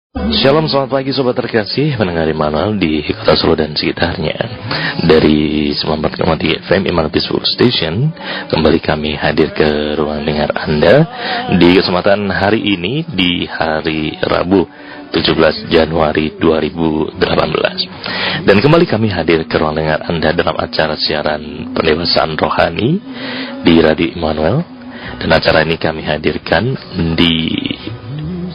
Shalom, selamat pagi sobat terkasih pendengar Immanuel di kota Solo dan sekitarnya. Dari 94,3 FM Immanuel Peaceful Station, kembali kami hadir ke ruang dengar Anda di kesempatan hari ini, di hari Rabu 17 Januari 2018. Dan kembali kami hadir ke ruang dengar Anda dalam acara siaran pendewasaan rohani di Radio Immanuel. Dan acara ini kami hadirkan di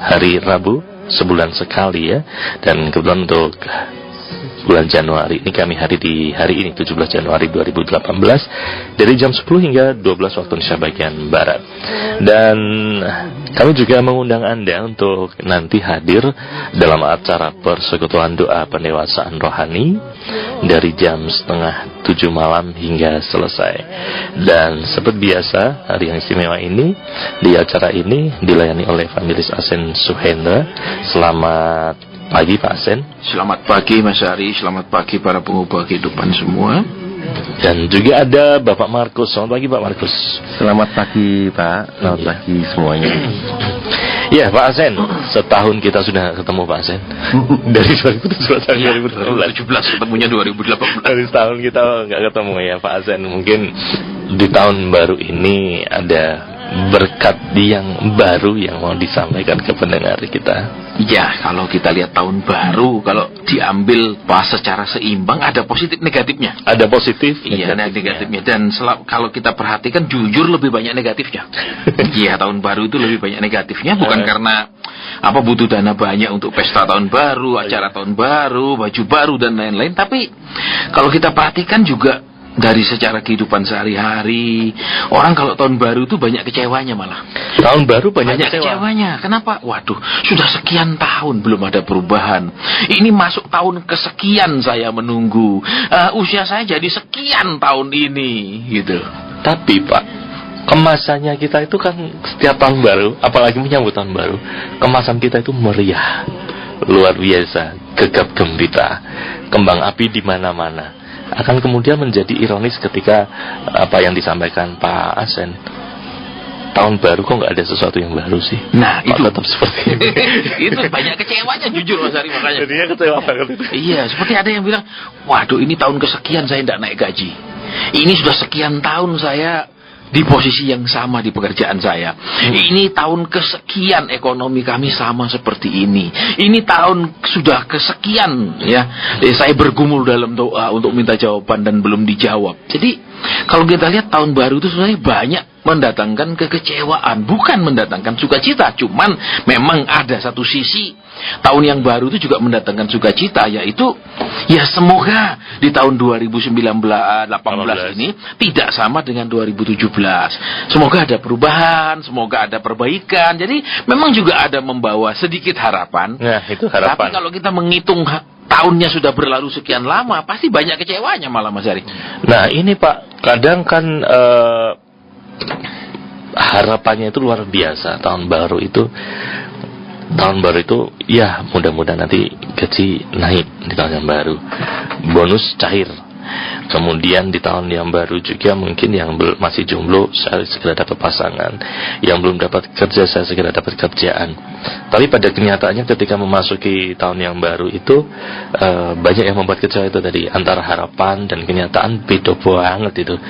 hari Rabu sebulan sekali ya. Dan kebetulan untuk bulan Januari ini kami hadir di hari ini 17 Januari 2018 dari jam 10 hingga 12 waktu Indonesia bagian Barat. Dan kami juga mengundang Anda untuk nanti hadir dalam acara persekutuan doa pendewasaan rohani dari jam 6:30 malam hingga selesai. Dan seperti biasa, hari yang istimewa ini, di acara ini dilayani oleh Evangelis Asen Suhendra. Selamat pagi Pak Asen. Selamat pagi Mas Ari, selamat pagi para pengubah kehidupan semua. Dan juga ada Bapak Markus. Selamat pagi Pak Markus. Selamat pagi Pak, selamat pagi semuanya. Ya Pak Asen, setahun kita sudah ketemu Pak Asen. Dari 2017 sampai 2018. Ketemunya 2018. Dari setahun kita nggak ketemu ya Pak Asen. Mungkin di tahun baru ini ada berkat yang baru yang mau disampaikan ke pendengar kita. Ya, kalau kita lihat tahun baru, kalau diambil pas secara seimbang, ada positif negatifnya. Ada positif, iya, negatifnya. Dan kalau kita perhatikan, jujur lebih banyak negatifnya. Iya, tahun baru itu lebih banyak negatifnya, bukan karena butuh dana banyak untuk pesta tahun baru, acara tahun baru, baju baru dan lain-lain. Tapi kalau kita perhatikan juga dari secara kehidupan sehari-hari, orang kalau tahun baru itu banyak kecewanya malah. Tahun baru banyak kecewanya. Kenapa? Waduh, sudah sekian tahun belum ada perubahan. Ini masuk tahun kesekian saya menunggu. Usia saya jadi sekian tahun ini, gitu. Tapi Pak, kemasannya kita itu kan setiap tahun baru, apalagi menyambut tahun baru, kemasan kita itu meriah, luar biasa, gegap gembira, kembang api di mana-mana. Akan kemudian menjadi ironis ketika apa yang disampaikan Pak Asen, tahun baru kok nggak ada sesuatu yang baru sih. Nah, Pak, itu tetap seperti ini. Itu banyak kecewanya jujur Mas Ari, makanya. Jadinya kecewa banget itu. Iya, seperti ada yang bilang, waduh ini tahun kesekian saya tidak naik gaji. Ini sudah sekian tahun saya di posisi yang sama di pekerjaan saya. Ini tahun kesekian ekonomi kami sama seperti ini. Ini tahun sudah kesekian ya. Saya bergumul dalam doa untuk minta jawaban dan belum dijawab. Jadi kalau kita lihat tahun baru itu sebenarnya banyak mendatangkan kekecewaan, bukan mendatangkan sukacita. Cuman memang ada satu sisi tahun yang baru itu juga mendatangkan sukacita, yaitu ya semoga di tahun 2018 ini tidak sama dengan 2017. Semoga ada perubahan, semoga ada perbaikan. Jadi memang juga ada membawa sedikit harapan. Nah, itu harapan. Tapi kalau kita menghitung tahunnya sudah berlalu sekian lama, pasti banyak kecewanya malah Mas Ari. Nah ini Pak, kadang kan harapannya itu luar biasa. Tahun baru itu ya mudah-mudahan nanti gaji naik di tahun yang baru, bonus cair. Kemudian di tahun yang baru juga mungkin yang masih jomblo saya segera dapat pasangan, yang belum dapat kerja saya segera dapat kerjaan. Tapi pada kenyataannya ketika memasuki tahun yang baru itu banyak yang membuat kecewa. Itu tadi, antara harapan dan kenyataan beda banget itu.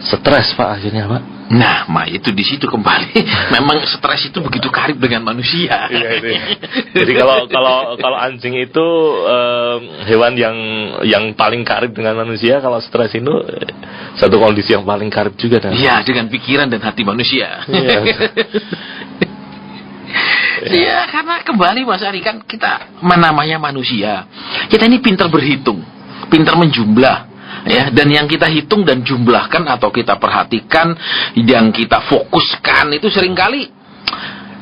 Stres Pak akhirnya Pak. Nah, itu di situ kembali. Memang stres itu begitu karib dengan manusia. Iya, itu. Jadi kalau anjing itu hewan yang paling karib dengan manusia, kalau stres itu satu kondisi yang paling karib juga. Iya, dengan pikiran dan hati manusia. Iya. Iya, karena kembali Mas Ari, kan kita namanya manusia. Kita ini pintar berhitung, pintar menjumlah. Ya, dan yang kita hitung dan jumlahkan atau kita perhatikan, yang kita fokuskan itu seringkali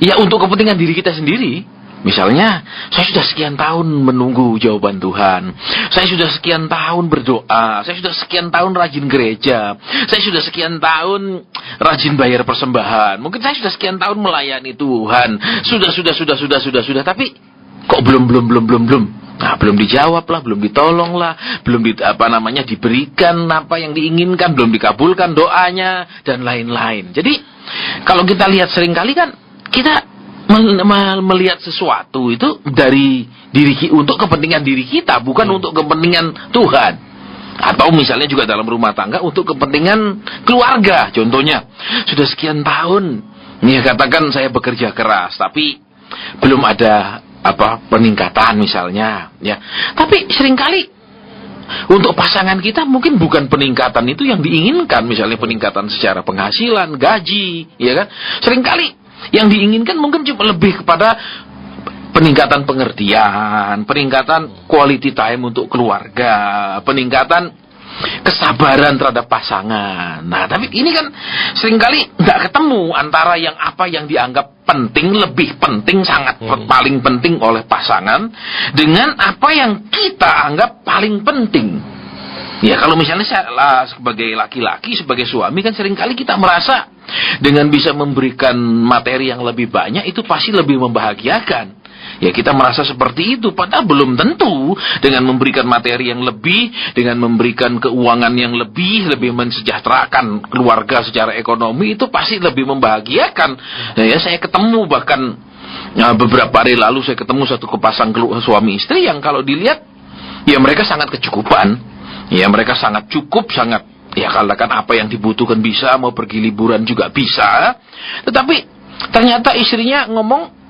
ya untuk kepentingan diri kita sendiri. Misalnya, saya sudah sekian tahun menunggu jawaban Tuhan. Saya sudah sekian tahun berdoa. Saya sudah sekian tahun rajin gereja. Saya sudah sekian tahun rajin bayar persembahan. Mungkin saya sudah sekian tahun melayani Tuhan. Sudah. Tapi kok belum. Nah, belum dijawab lah, belum ditolong lah, belum diberikan apa yang diinginkan, belum dikabulkan doanya dan lain-lain. Jadi kalau kita lihat seringkali kan kita melihat sesuatu itu dari untuk kepentingan diri kita, bukan untuk kepentingan Tuhan. Atau misalnya juga dalam rumah tangga untuk kepentingan keluarga. Contohnya, sudah sekian tahun, ya katakan saya bekerja keras, tapi belum ada peningkatan misalnya, ya. Tapi seringkali untuk pasangan kita mungkin bukan peningkatan itu yang diinginkan, misalnya peningkatan secara penghasilan, gaji, ya kan. Seringkali yang diinginkan mungkin cuma lebih kepada peningkatan pengertian, peningkatan quality time untuk keluarga, peningkatan kesabaran terhadap pasangan. Nah, tapi ini kan seringkali nggak ketemu antara yang dianggap penting, lebih penting, sangat paling penting oleh pasangan, dengan apa yang kita anggap paling penting. Ya, kalau misalnya saya sebagai laki-laki, sebagai suami, kan seringkali kita merasa dengan bisa memberikan materi yang lebih banyak itu pasti lebih membahagiakan. Ya, kita merasa seperti itu, padahal belum tentu. Dengan memberikan materi yang lebih, dengan memberikan keuangan yang lebih mensejahterakan keluarga secara ekonomi, itu pasti lebih membahagiakan. Nah, ya, saya ketemu bahkan beberapa hari lalu saya ketemu satu kepasang suami istri yang kalau dilihat, ya mereka sangat kecukupan. Ya, mereka sangat cukup, sangat, ya katakan apa yang dibutuhkan bisa, mau pergi liburan juga bisa. Tetapi ternyata istrinya ngomong,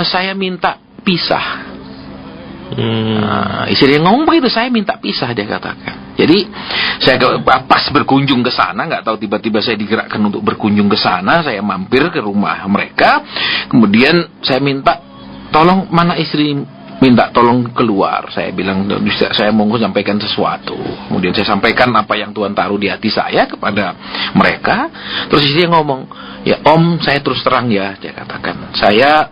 saya minta pisah. Istrinya ngomong begitu, saya minta pisah, dia katakan. Jadi saya pas berkunjung ke sana, nggak tahu tiba-tiba saya digerakkan untuk berkunjung ke sana, saya mampir ke rumah mereka. Kemudian saya minta, tolong mana istri, minta tolong keluar. Saya bilang, saya mau sampaikan sesuatu. Kemudian saya sampaikan apa yang Tuhan taruh di hati saya kepada mereka. Terus dia ngomong, ya Om, saya terus terang ya, dia katakan, saya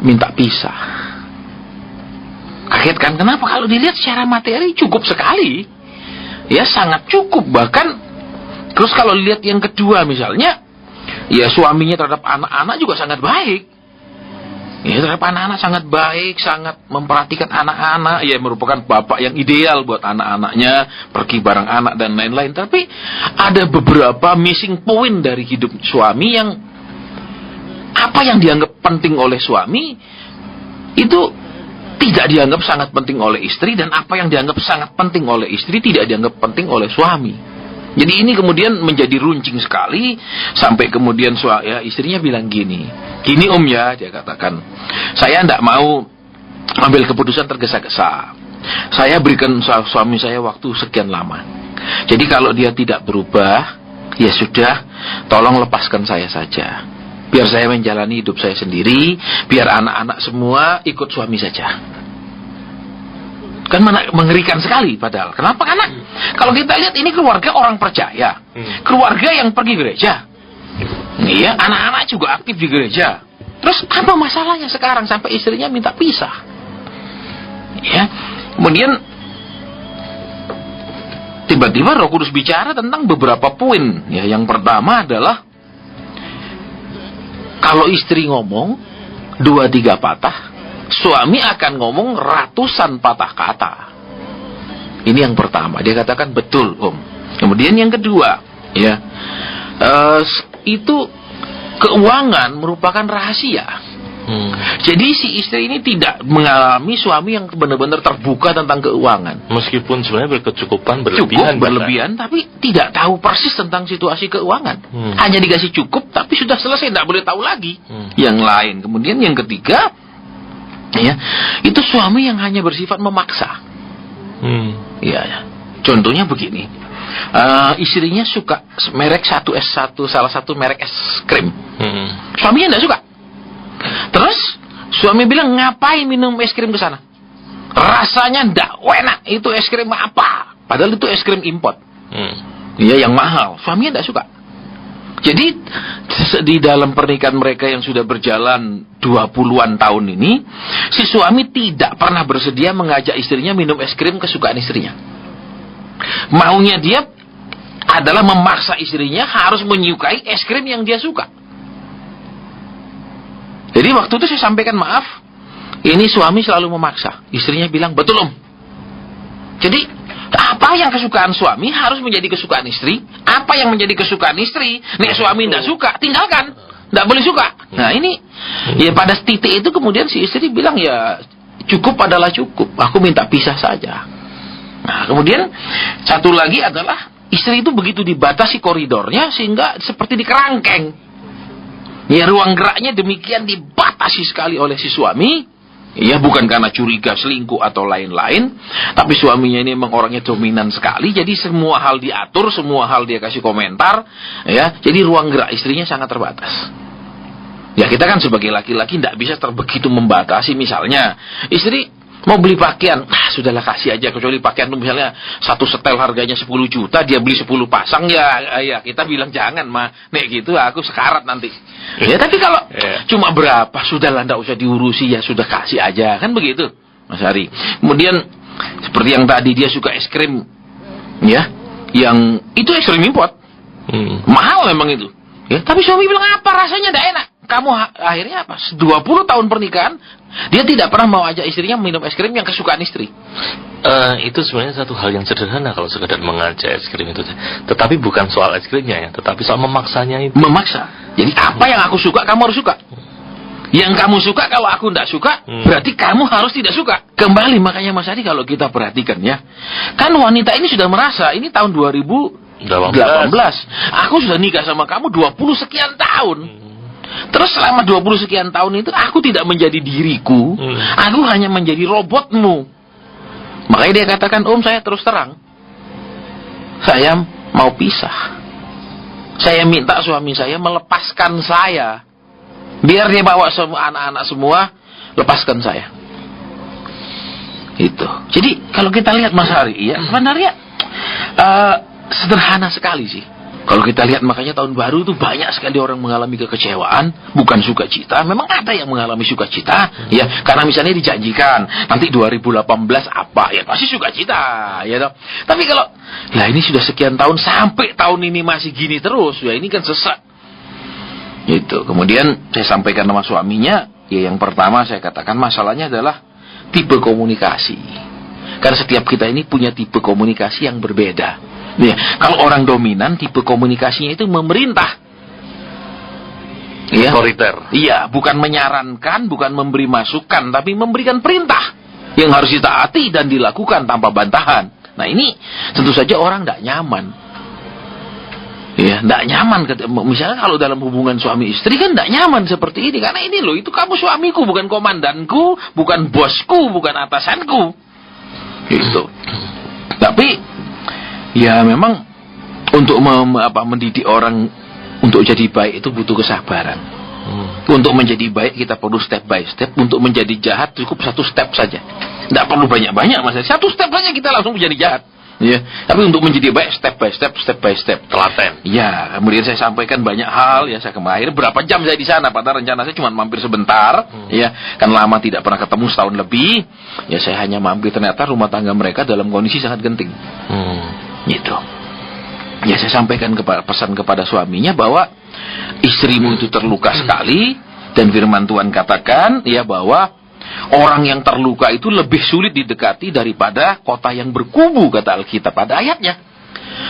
minta pisah. Kaget kan? Kenapa? Kalau dilihat secara materi cukup sekali, ya sangat cukup. Bahkan terus kalau dilihat yang kedua misalnya, ya suaminya terhadap anak-anak juga sangat baik. Ya, terhadap anak-anak sangat baik, sangat memperhatikan anak-anak, ya merupakan bapak yang ideal buat anak-anaknya, pergi bareng anak dan lain-lain. Tapi ada beberapa missing point dari hidup suami yang apa yang dianggap penting oleh suami itu tidak dianggap sangat penting oleh istri, dan apa yang dianggap sangat penting oleh istri tidak dianggap penting oleh suami. Jadi ini kemudian menjadi runcing sekali, sampai kemudian istrinya bilang gini Om ya, dia katakan, saya tidak mau ambil keputusan tergesa-gesa. Saya berikan suami saya waktu sekian lama. Jadi kalau dia tidak berubah, ya sudah, tolong lepaskan saya saja. Biar saya menjalani hidup saya sendiri, biar anak-anak semua ikut suami saja. Kan mengerikan sekali padahal. Kenapa? Karena kalau kita lihat ini keluarga orang percaya, keluarga yang pergi gereja, iya, anak-anak juga aktif di gereja. Terus apa masalahnya sekarang sampai istrinya minta pisah? Ya, kemudian tiba-tiba Roh Kudus bicara tentang beberapa poin. Ya, yang pertama adalah kalau istri ngomong 2-3 patah, suami akan ngomong ratusan patah kata. Ini yang pertama. Dia katakan, betul Om. Kemudian yang kedua, ya, itu keuangan merupakan rahasia. Jadi si istri ini tidak mengalami suami yang benar-benar terbuka tentang keuangan. Meskipun sebenarnya berkecukupan, berlebihan, tapi tidak tahu persis tentang situasi keuangan. Hanya dikasih cukup, tapi sudah selesai, tidak boleh tahu lagi yang lain. Kemudian yang ketiga, ya, itu suami yang hanya bersifat memaksa. Ya, contohnya begini, istrinya suka merek salah satu merek es krim. Suaminya tidak suka. Terus suami bilang, ngapain minum es krim ke sana? Rasanya tidak enak, itu es krim apa? Padahal itu es krim import. Ya, yang mahal. Suaminya tidak suka. Jadi di dalam pernikahan mereka yang sudah berjalan 20-an tahun ini, si suami tidak pernah bersedia mengajak istrinya minum es krim kesukaan istrinya. Maunya dia adalah memaksa istrinya harus menyukai es krim yang dia suka. Jadi waktu itu saya sampaikan, maaf, ini suami selalu memaksa. Istrinya bilang, betul Om. Jadi apa yang kesukaan suami harus menjadi kesukaan istri. Apa yang menjadi kesukaan istri, nek suami tidak suka, tinggalkan. nggak boleh suka. Nah ini, ya pada titik itu kemudian si istri bilang ya cukup adalah cukup, aku minta pisah saja. Nah kemudian satu lagi adalah istri itu begitu dibatasi koridornya sehingga seperti dikerangkeng. Ya ruang geraknya demikian dibatasi sekali oleh si suami. Ya bukan karena curiga, selingkuh atau lain-lain, tapi suaminya ini memang orangnya dominan sekali, jadi semua hal diatur, semua hal dia kasih komentar, ya. Jadi ruang gerak istrinya sangat terbatas. Ya kita kan sebagai laki-laki tidak bisa begitu membatasi. Misalnya istri mau beli pakaian, sudahlah kasih aja, kecuali pakaian itu misalnya satu setel harganya 10 juta, dia beli 10 pasang, ya kita bilang jangan mah, nek gitu aku sekarat nanti. Ya tapi kalau cuma berapa, sudahlah ndak usah diurusi, ya sudah kasih aja, kan begitu Mas Hari. Kemudian seperti yang tadi dia suka es krim, ya, yang itu es krim import, mahal memang itu. Ya, tapi suami bilang apa rasanya ndak enak. Kamu akhirnya apa? 20 tahun pernikahan, dia tidak pernah mau ajak istrinya minum es krim yang kesukaan istri. Itu sebenarnya satu hal yang sederhana kalau sekedar mengajak es krim itu. Tetapi bukan soal es krimnya ya, tetapi soal memaksanya itu. Memaksa. Jadi apa yang aku suka, kamu harus suka. Yang kamu suka, kalau aku tidak suka, berarti kamu harus tidak suka. Kembali, makanya Mas Adi kalau kita perhatikan ya, kan wanita ini sudah merasa, ini tahun 2018. Aku sudah nikah sama kamu 20 sekian tahun. Terus selama 20 sekian tahun itu aku tidak menjadi diriku, aku hanya menjadi robotmu. Makanya dia katakan, Om saya terus terang, saya mau pisah. Saya minta suami saya melepaskan saya, biar dia bawa semua anak-anak semua, lepaskan saya. Itu. Jadi kalau kita lihat Mas Hari, ya sebenarnya sederhana sekali sih. Kalau kita lihat makanya tahun baru itu banyak sekali orang mengalami kekecewaan, bukan sukacita. Memang ada yang mengalami sukacita, ya, karena misalnya dijanjikan nanti 2018 apa, ya pasti sukacita, ya toh. Tapi kalau, lah ini sudah sekian tahun sampai tahun ini masih gini terus, ya ini kan sesak. Itu. Kemudian saya sampaikan sama suaminya, ya yang pertama saya katakan masalahnya adalah tipe komunikasi. Karena setiap kita ini punya tipe komunikasi yang berbeda. Ya, kalau orang dominan tipe komunikasinya itu memerintah. Ya. Otoriter. Iya, bukan menyarankan, bukan memberi masukan, tapi memberikan perintah yang harus ditaati dan dilakukan tanpa bantahan. Nah, ini tentu saja orang tidak nyaman. Ya, tidak nyaman. Misalnya kalau dalam hubungan suami istri kan tidak nyaman seperti ini, karena ini loh, itu kamu suamiku, bukan komandanku, bukan bosku, bukan atasanku. Gitu. Tapi ya memang untuk mendidik orang untuk jadi baik itu butuh kesabaran. Untuk menjadi baik kita perlu step by step. Untuk menjadi jahat cukup satu step saja. Tidak perlu banyak-banyak Mas. Satu step saja kita langsung menjadi jahat. Ya. Tapi untuk menjadi baik step by step, step by step. Telaten. Ya, kemudian saya sampaikan banyak hal. Ya, saya kemarin berapa jam saya di sana. Padahal rencana saya cuma mampir sebentar. Ya, kan lama tidak pernah ketemu, setahun lebih. Ya, saya hanya mampir, ternyata rumah tangga mereka dalam kondisi sangat genting. Gitu. Ya saya sampaikan pesan kepada suaminya bahwa istrimu itu terluka sekali, dan firman Tuhan katakan ya bahwa orang yang terluka itu lebih sulit didekati daripada kota yang berkubu, kata Alkitab pada ayatnya.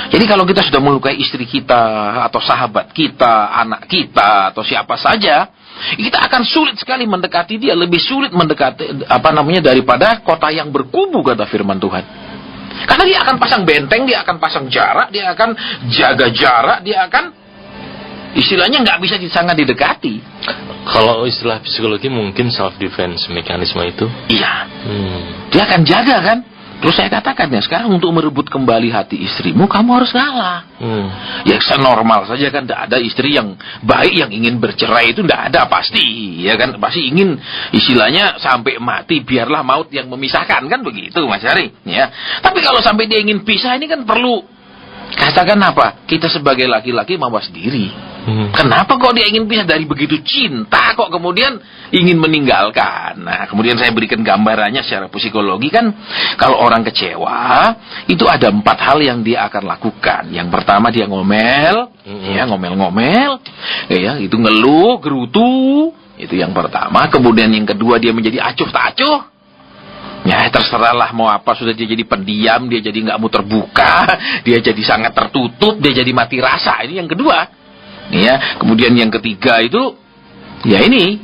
Jadi kalau kita sudah melukai istri kita atau sahabat kita, anak kita atau siapa saja, kita akan sulit sekali mendekati dia, lebih sulit mendekati daripada kota yang berkubu, kata firman Tuhan. Karena dia akan pasang benteng, dia akan pasang jarak, dia akan jaga jarak, dia akan istilahnya nggak bisa sangat didekati. Kalau istilah psikologi mungkin self defense mekanisme itu. Iya. Dia akan jaga kan. Terus saya katakan ya, sekarang untuk merebut kembali hati istrimu, kamu harus ngalah. Ya senormal saja kan, tidak ada istri yang baik yang ingin bercerai itu, tidak ada pasti, ya kan, pasti ingin istilahnya sampai mati biarlah maut yang memisahkan, kan begitu Mas Hari. Ya. Tapi kalau sampai dia ingin pisah ini kan perlu, katakan apa? Kita sebagai laki-laki mawas diri. Kenapa kok dia ingin pisah? Dari begitu cinta kok kemudian ingin meninggalkan. Nah, kemudian saya berikan gambarannya secara psikologi kan, kalau orang kecewa itu ada 4 hal yang dia akan lakukan. Yang pertama dia ngomel, ya ngomel-ngomel, ya itu ngeluh, gerutu, itu yang pertama. Kemudian yang kedua dia menjadi acuh tak acuh. Ya terserahlah mau apa, sudah dia jadi pendiam, dia jadi nggak mau terbuka, dia jadi sangat tertutup, dia jadi mati rasa. Ini yang kedua. Ya, kemudian yang ketiga itu, ya ini,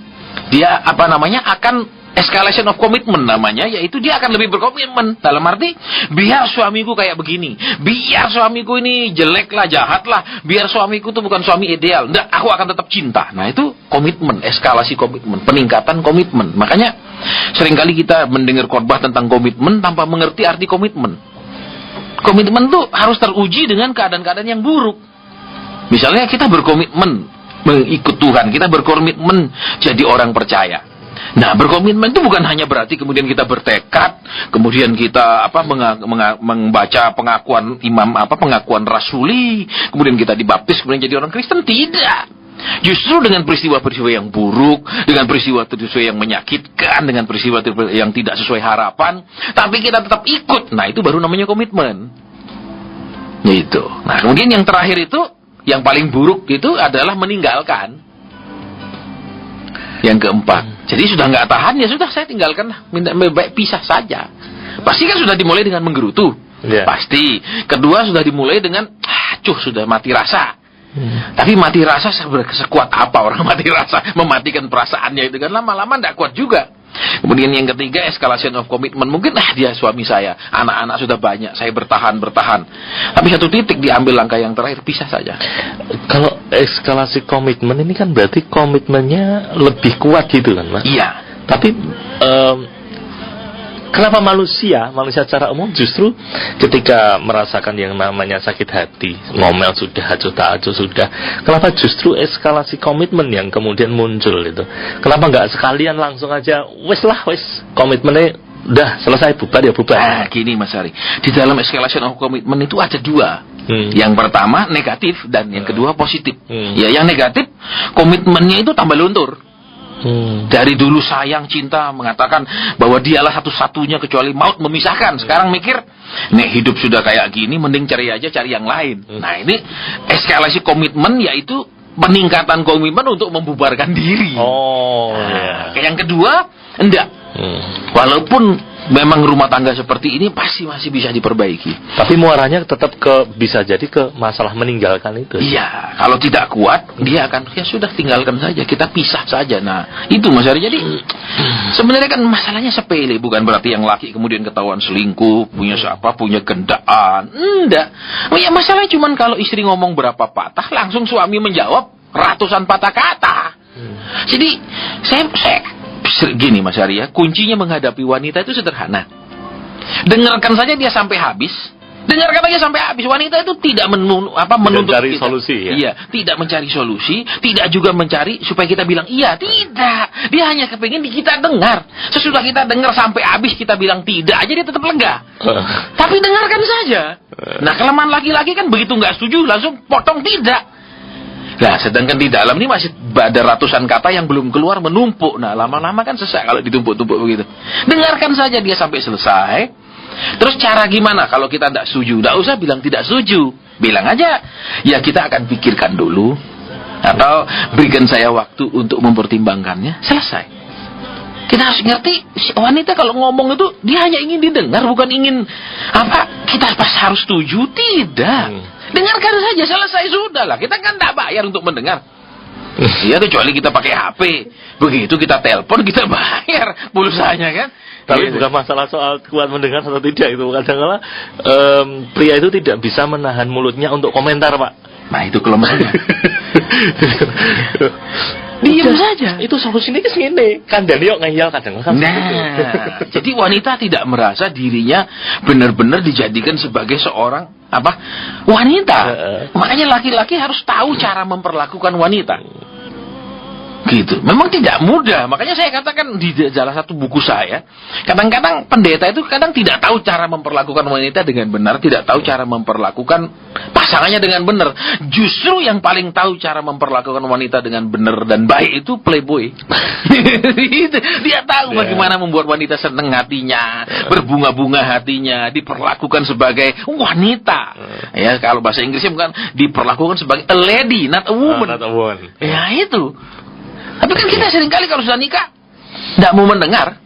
dia akan escalation of commitment namanya, yaitu dia akan lebih berkomitmen. Dalam arti, biar suamiku kayak begini, biar suamiku ini jelek lah, jahat lah, biar suamiku tuh bukan suami ideal, enggak, aku akan tetap cinta. Nah itu komitmen, eskalasi komitmen, peningkatan komitmen. Makanya seringkali kita mendengar khotbah tentang komitmen tanpa mengerti arti komitmen. Komitmen tuh harus teruji dengan keadaan-keadaan yang buruk. Misalnya kita berkomitmen mengikut Tuhan, kita berkomitmen jadi orang percaya. Nah, berkomitmen itu bukan hanya berarti kemudian kita bertekad, kemudian kita membaca pengakuan imam pengakuan rasuli, kemudian kita dibaptis, kemudian jadi orang Kristen. Tidak. Justru dengan peristiwa-peristiwa yang buruk, dengan peristiwa-peristiwa yang menyakitkan, dengan peristiwa yang tidak sesuai harapan, tapi kita tetap ikut. Nah, itu baru namanya komitmen. Itu. Nah, kemudian yang terakhir itu, yang paling buruk itu adalah meninggalkan. Yang keempat, jadi sudah nggak tahan, ya sudah saya tinggalkan lah, baik pisah saja. Pasti kan sudah dimulai dengan menggerutu, pasti. Kedua sudah dimulai dengan, sudah mati rasa. Tapi mati rasa sekuat apa orang mati rasa, mematikan perasaannya itu kan lama-lama nggak kuat juga. Kemudian yang ketiga, escalation of commitment. Mungkin dia suami saya, anak-anak sudah banyak, saya bertahan. Tapi satu titik diambil langkah yang terakhir, pisah saja. Kalau eskalasi komitmen ini kan berarti komitmennya lebih kuat gitu kan, Mas? Iya. Tapi kenapa manusia secara umum justru ketika merasakan yang namanya sakit hati, ngomel sudah, acuh tak acuh sudah, kenapa justru eskalasi komitmen yang kemudian muncul itu? Kenapa nggak sekalian langsung aja, wes komitmennya udah selesai, bubar ya bubar. Nah, gini Mas Ari, di dalam escalation of commitment itu ada dua. Yang pertama negatif dan yang kedua positif. Ya, yang negatif, komitmennya itu tambah luntur. Dari dulu sayang, cinta, mengatakan bahwa dialah satu-satunya kecuali maut memisahkan. Sekarang mikir, nek hidup sudah kayak gini, mending cari yang lain. Nah, ini eskalasi komitmen, yaitu peningkatan komitmen untuk membubarkan diri. Yang kedua, enggak. Walaupun memang rumah tangga seperti ini pasti masih bisa diperbaiki, tapi muaranya tetap bisa jadi ke masalah meninggalkan itu. Iya, kalau tidak kuat dia akan, ya sudah tinggalkan saja, kita pisah saja. Nah, itu Mas Ari. Jadi sebenarnya kan masalahnya sepele, bukan berarti yang laki kemudian ketahuan selingkuh, punya gendaan. Enggak. Ya masalahnya cuman kalau istri ngomong berapa patah, langsung suami menjawab ratusan patah kata. Jadi saya gini Mas Ari, ya, kuncinya menghadapi wanita itu sederhana. Dengarkan saja dia sampai habis. Dengarkan aja sampai habis. Wanita itu tidak menuntut mencari kita. Solusi, ya? Iya, tidak mencari solusi, tidak juga mencari supaya kita bilang iya, tidak. Dia hanya kepingin kita dengar. Sesudah kita dengar sampai habis, kita bilang tidak aja, dia tetap lega. Tapi dengarkan saja. Nah, kelemahan laki-laki kan begitu nggak setuju langsung potong tidak. Nah, sedangkan di dalam ini masih ada ratusan kata yang belum keluar, menumpuk. Nah, lama-lama kan sesak kalau ditumpuk-tumpuk begitu. Dengarkan saja dia sampai selesai. Terus cara gimana kalau kita tidak setuju? Tidak usah bilang tidak setuju. Bilang aja, ya kita akan pikirkan dulu. Atau berikan saya waktu untuk mempertimbangkannya. Selesai. Kita harus ngerti, wanita kalau ngomong itu, dia hanya ingin didengar, bukan ingin kita pas harus setuju. Tidak. Dengarkan saja, selesai sudah lah. Kita kan tidak bayar untuk mendengar. Ya, kecuali kita pakai HP. Begitu kita telepon, kita bayar pulsanya kan. Tapi bukan masalah soal kuat mendengar atau tidak itu. Kadang-kadang pria itu tidak bisa menahan mulutnya untuk komentar, Pak. Nah, itu kelemahannya. Diam saja. Itu solusinya ke sini. Kandani yuk ngeyel kadang-kadang. Nah, jadi wanita tidak merasa dirinya benar-benar dijadikan sebagai seorang wanita. Makanya laki-laki harus tahu cara memperlakukan wanita. Gitu. Memang tidak mudah. Makanya saya katakan di salah satu buku saya, kadang-kadang pendeta itu kadang tidak tahu cara memperlakukan wanita dengan benar, tidak tahu cara memperlakukan pasangannya dengan benar. Justru yang paling tahu cara memperlakukan wanita dengan benar dan baik itu playboy. Dia tahu bagaimana membuat wanita senang hatinya, berbunga-bunga hatinya, diperlakukan sebagai wanita. Ya, kalau bahasa Inggrisnya bukan diperlakukan sebagai a lady, not a woman. Not a woman. Ya, itu. Tapi kan kita seringkali kalau sudah nikah tidak mau mendengar.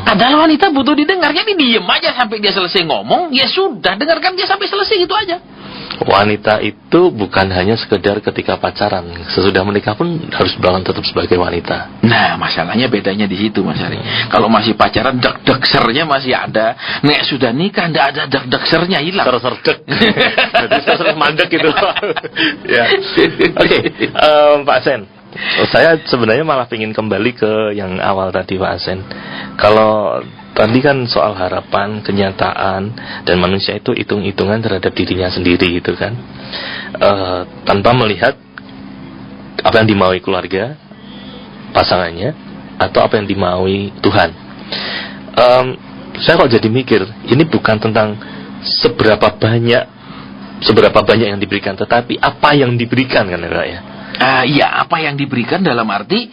Padahal wanita butuh didengar. Jadi diem aja sampai dia selesai ngomong. Ya sudah, dengarkan dia sampai selesai gitu aja. wanita itu bukan hanya sekedar ketika pacaran, sesudah menikah pun harus berlaku tetap sebagai wanita. Nah, masalahnya bedanya di situ, Mas Ari. Kalau masih pacaran, deg-degsernya masih ada. Nek sudah nikah, ndak ada deg-degsernya, hilang. Serdek. Jadi sering mandek gitu. Ya. Oke, Pak Sen. Saya sebenarnya malah ingin kembali ke yang awal tadi, Pak Sen. Kalau tadi kan soal harapan, kenyataan, dan manusia itu hitung-hitungan terhadap dirinya sendiri gitu kan, tanpa melihat apa yang dimaui keluarga, pasangannya, atau apa yang dimaui Tuhan. Saya kok jadi mikir, ini bukan tentang seberapa banyak yang diberikan, tetapi apa yang diberikan kan ya. Iya, apa yang diberikan dalam arti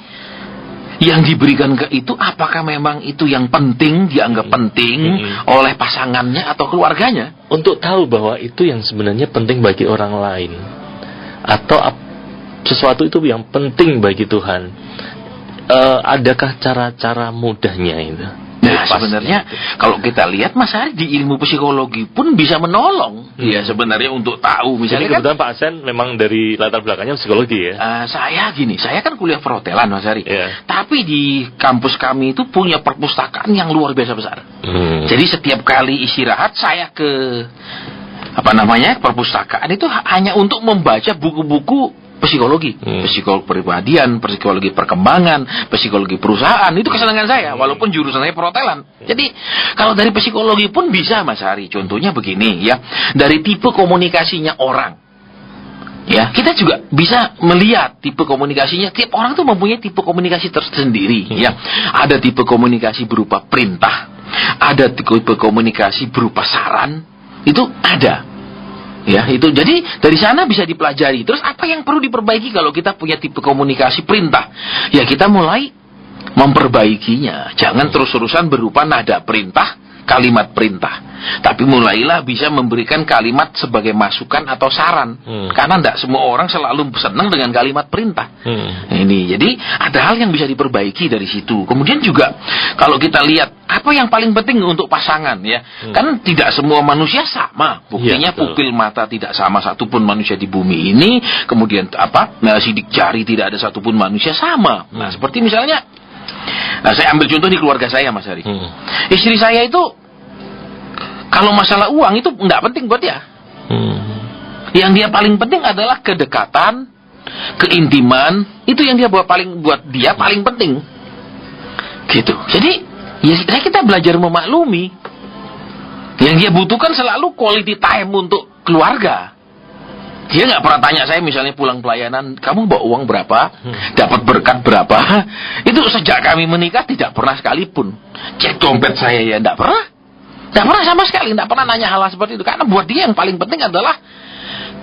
yang diberikan ke itu, apakah memang itu yang penting, dianggap penting oleh pasangannya atau keluarganya? Untuk tahu bahwa itu yang sebenarnya penting bagi orang lain, atau sesuatu itu yang penting bagi Tuhan. Adakah cara-cara mudahnya itu? Nah, sebenarnya kalau kita lihat, Mas Ari, di ilmu psikologi pun bisa menolong. Ya, sebenarnya untuk tahu. Misalnya jadi kebetulan Pak Sen memang dari latar belakangnya psikologi ya. Saya kan kuliah perhotelan, Mas Ari. Tapi di kampus kami itu punya perpustakaan yang luar biasa besar. Jadi setiap kali istirahat saya ke perpustakaan itu hanya untuk membaca buku-buku psikologi, psikologi kepribadian, psikologi perkembangan, psikologi perusahaan. Itu kesenangan saya, walaupun jurusan saya perhotelan. Jadi kalau dari psikologi pun bisa, Mas Ari. Contohnya begini ya, dari tipe komunikasinya orang. Ya, kita juga bisa melihat tipe komunikasinya. Tiap orang tuh mempunyai tipe komunikasi tersendiri. Ya, ada tipe komunikasi berupa perintah, ada tipe komunikasi berupa saran. Itu ada. Ya, itu jadi dari sana bisa dipelajari. Terus apa yang perlu diperbaiki kalau kita punya tipe komunikasi perintah? Ya, kita mulai memperbaikinya. Jangan terus-terusan berupa nada perintah, kalimat perintah. Tapi mulailah bisa memberikan kalimat sebagai masukan atau saran. Karena tidak semua orang selalu senang dengan kalimat perintah. Ini jadi ada hal yang bisa diperbaiki dari situ. Kemudian juga kalau kita lihat apa yang paling penting untuk pasangan ya, kan tidak semua manusia sama. Buktinya pupil mata tidak sama satupun manusia di bumi ini. Kemudian sidik jari tidak ada satupun manusia sama. Nah, seperti misalnya, saya ambil contoh di keluarga saya, Mas Ari. Istri saya itu kalau masalah uang itu nggak penting buat dia. Yang dia paling penting adalah kedekatan, keintiman. Itu yang dia buat dia paling penting. Gitu. Jadi ya kita belajar memaklumi. Yang dia butuhkan selalu quality time untuk keluarga. Dia nggak pernah tanya saya misalnya pulang pelayanan, kamu bawa uang berapa, dapat berkat berapa. Itu sejak kami menikah tidak pernah sekalipun. Cek dompet saya ya nggak pernah. Nggak pernah sama sekali, nggak pernah nanya hal seperti itu. Karena buat dia yang paling penting adalah